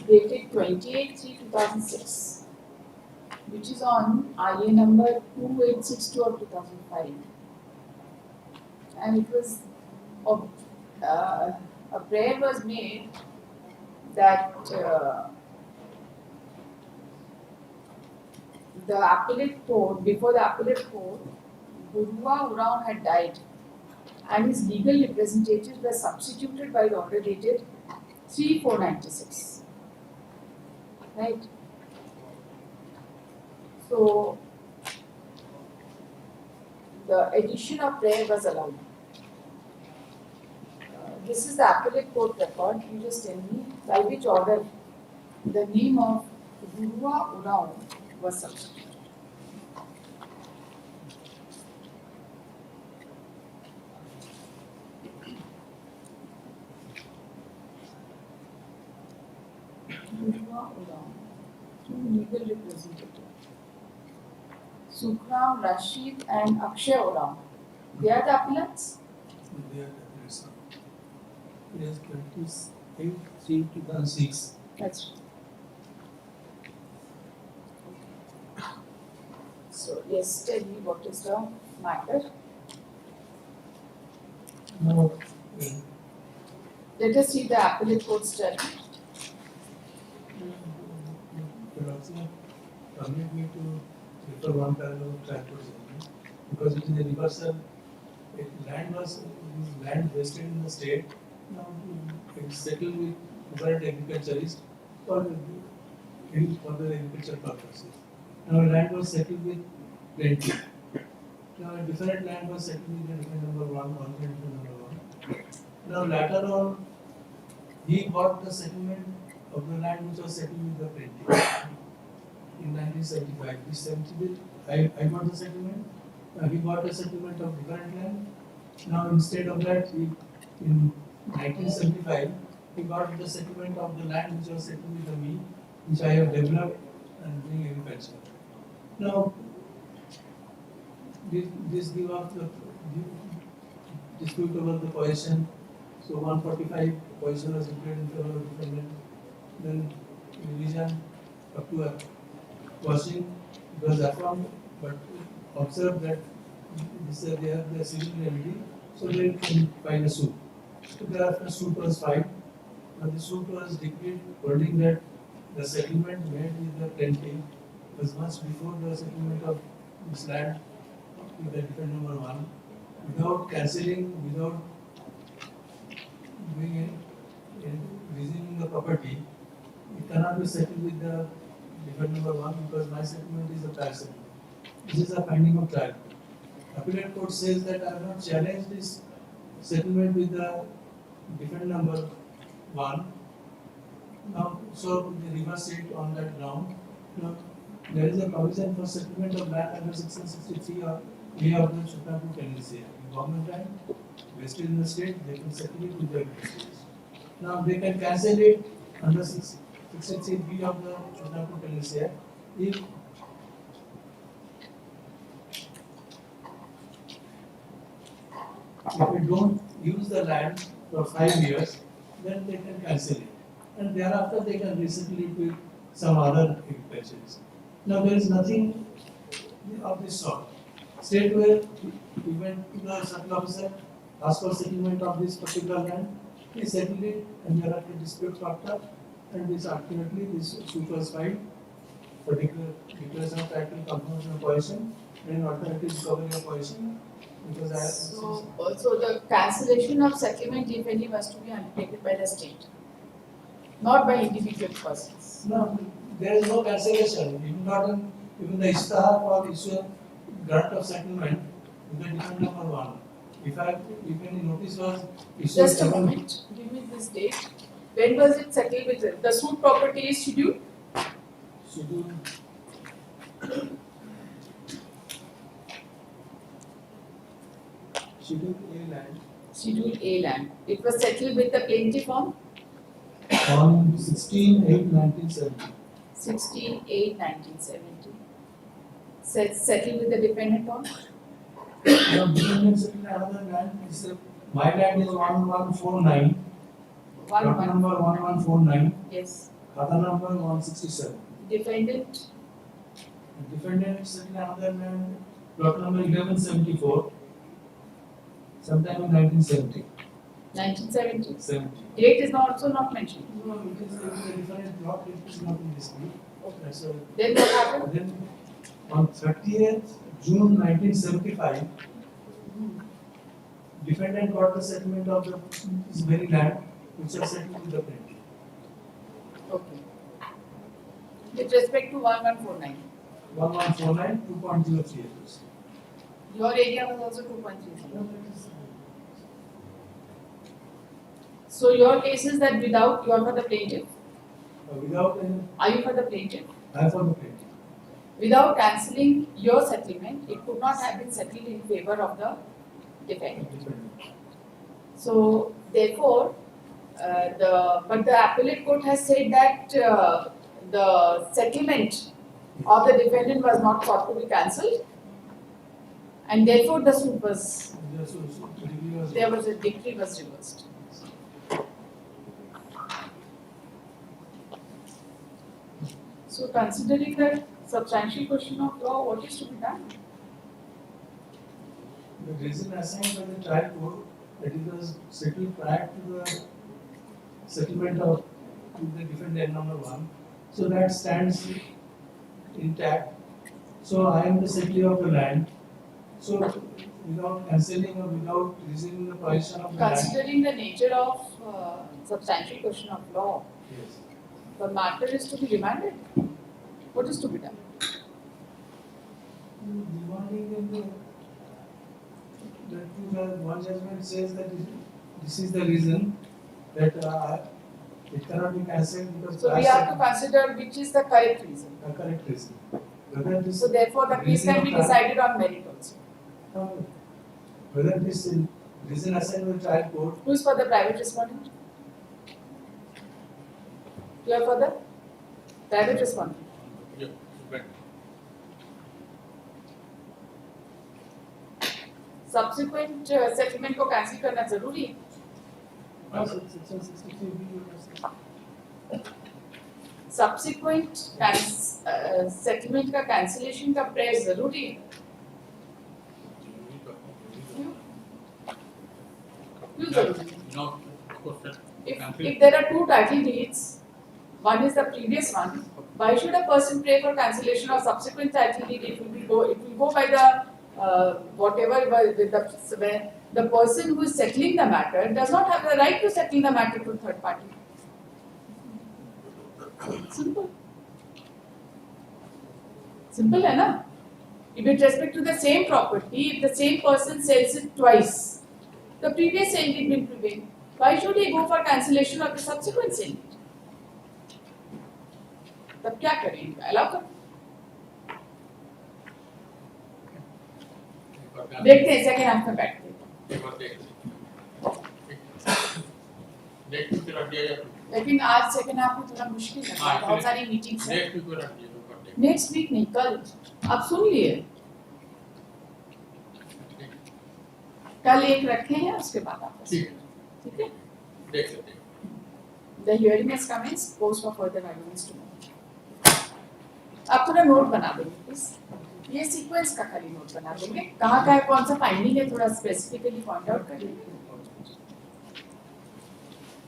dated 28/3/2006, which is on IA number 2862 of 2005, and it was a prayer was made that the appellate court, before the appellate court, Gurua Uran had died, and his legal representatives were substituted by the order dated 3/4/96. Right? So, the addition of prayer was allowed. This is the appellate court record. You just tell me by which order the name of Gurua Uran was substituted. Gurua Uran, two legal representatives. Sukhram, Rashid and Akshay Uran. They are the appellants? They are the appellants. It is 28/3/2006. That's right. So, yes, tell me what is the matter. Now, Let us see the appellate court statement. could also permit me to refer one paragraph of trial court judgment, because it is a reversal. Land vested in the state, now it is settled with different agriculturists for any further agricultural purposes. Now land was settled with plenty. Now a different land was settled with a different number one, alternate number one. Now later on, he got the settlement of the land which was settled with the plenty. In 1975, this 70, I got the settlement. He got a settlement of different land. Now instead of that, in 1975, he got the settlement of the land which was settled with me, which I have developed and doing agriculture. Now, this give up the dispute over the possession. So 145 possession was declared in favor of defendant. Then revision up to a washing, it was affirmed, but observed that they have the civil remedy, so they can file a suit. So thereafter suit was filed, and the suit was decreed holding that the settlement made with the plaintiff was much before the settlement of this land with the defendant number 1, without cancelling, without doing in resuming the property. It cannot be settled with the defendant number 1 because my settlement is a prior settlement. This is a finding of trial. Appellate court says that I have not challenged this settlement with the defendant number 1. Now, so they reverse it on that ground. Now, there is a provision for settlement of land under section 63 of A of the Supreme Court tendency. Government land vested in the state, they can settle it with the states. Now they can cancel it under 63B of the Supreme Court tendency if we don't use the land for 5 years, then they can cancel it. And thereafter they can resettle it with some other agricultures. Now there is nothing of this sort. State where we went to the circle officer, asked for settlement of this particular land, he settled it, and there are disputes popped up, and this ultimately this suit was filed for declaration of title, confirmation of possession, and alternative recovery of possession. Because I So the cancellation of settlement, if any, was to be undertaken by the state, not by individual persons. No, there is no cancellation. Even the istihar for issue grant of settlement with the defendant number 1. If any notice was issued. Just a moment, give me this date. When was it settled with it? The suit property is scheduled? Schedule. Schedule A land. Schedule A land. It was settled with the plaintiff on? On 16/8/1970. 16/8/1970. Settled with the defendant on? Now, defendant settled another land. My land is 1149. Lot number 1149. Yes. Khata number 167. Defendant? Defendant settled another land. Lot number 1174. Sometime in 1970. 1970. 70. Date is also not mentioned. No, because there is a different lot, it is not in dispute. Okay. So Then what happened? then on 30th June 1975, defendant got the settlement of this very land, which was settled with the plaintiff. Okay. With respect to 1149. 1149, 2.03 acres. Your area was also 2.3. So your case is that without, you are for the plaintiff. Without any, Are you for the plaintiff? I am for the plaintiff. Without cancelling your settlement, it could not have been settled in favor of the defendant. So therefore, but the appellate court has said that the settlement of the defendant was not sought to be cancelled, and therefore the suit was, there was a decree was reversed. So considering the substantial question of law, what is to be done? The reason assigned by the trial court that it was settled prior to the settlement of the defendant number 1, so that stands intact. So I am the settler of the land. So without cancelling or without resuming the possession of the land. Considering the nature of substantial question of law, Yes. the matter is to be remanded. What is to be done? Demanding in one judgment says that this is the reason that it cannot be cancelled because. So we have to consider which is the correct reason. The correct reason. Whether this So therefore the case can be decided on merit also. Whether this reason assigned by the trial court. Who is for the private respondent? You are for the private respondent. Yeah, right. Subsequent settlement को cancel करना जरूरी है. subsequent settlement का cancellation का prayer जरूरी है क्यों जरूरी है? If there are two title deeds, one is the previous one, why should a person pray for cancellation of subsequent title deed? It will go by the whatever with the person who is settling the matter does not have the right to settle the matter to third party. Simple. Simple है ना? If with respect to the same property, if the same person sells it twice, the previous sale deed will prevail. Why should he go for cancellation of the subsequent sale deed? तब क्या करेंगे? Allow कर देखते हैं second half में बैठते लेकिन आज सेकेंड हाफ में थोड़ा मुश्किल है बहुत सारी मीटिंग्स हैं नेक्स्ट वीक नहीं कल आप सुन लिए कल एक रखे हैं उसके बाद आप ठीक है देख लेते हैं The hearing has commenced, post for further arguments tomorrow. आप थोड़ा नोट बना देंगे प्लीज ये सीक्वेंस का खाली नोट बना देंगे कहाँ का है कौन सा फाइंडिंग है थोड़ा स्पेसिफिकली पॉइंट आउट कर देंगे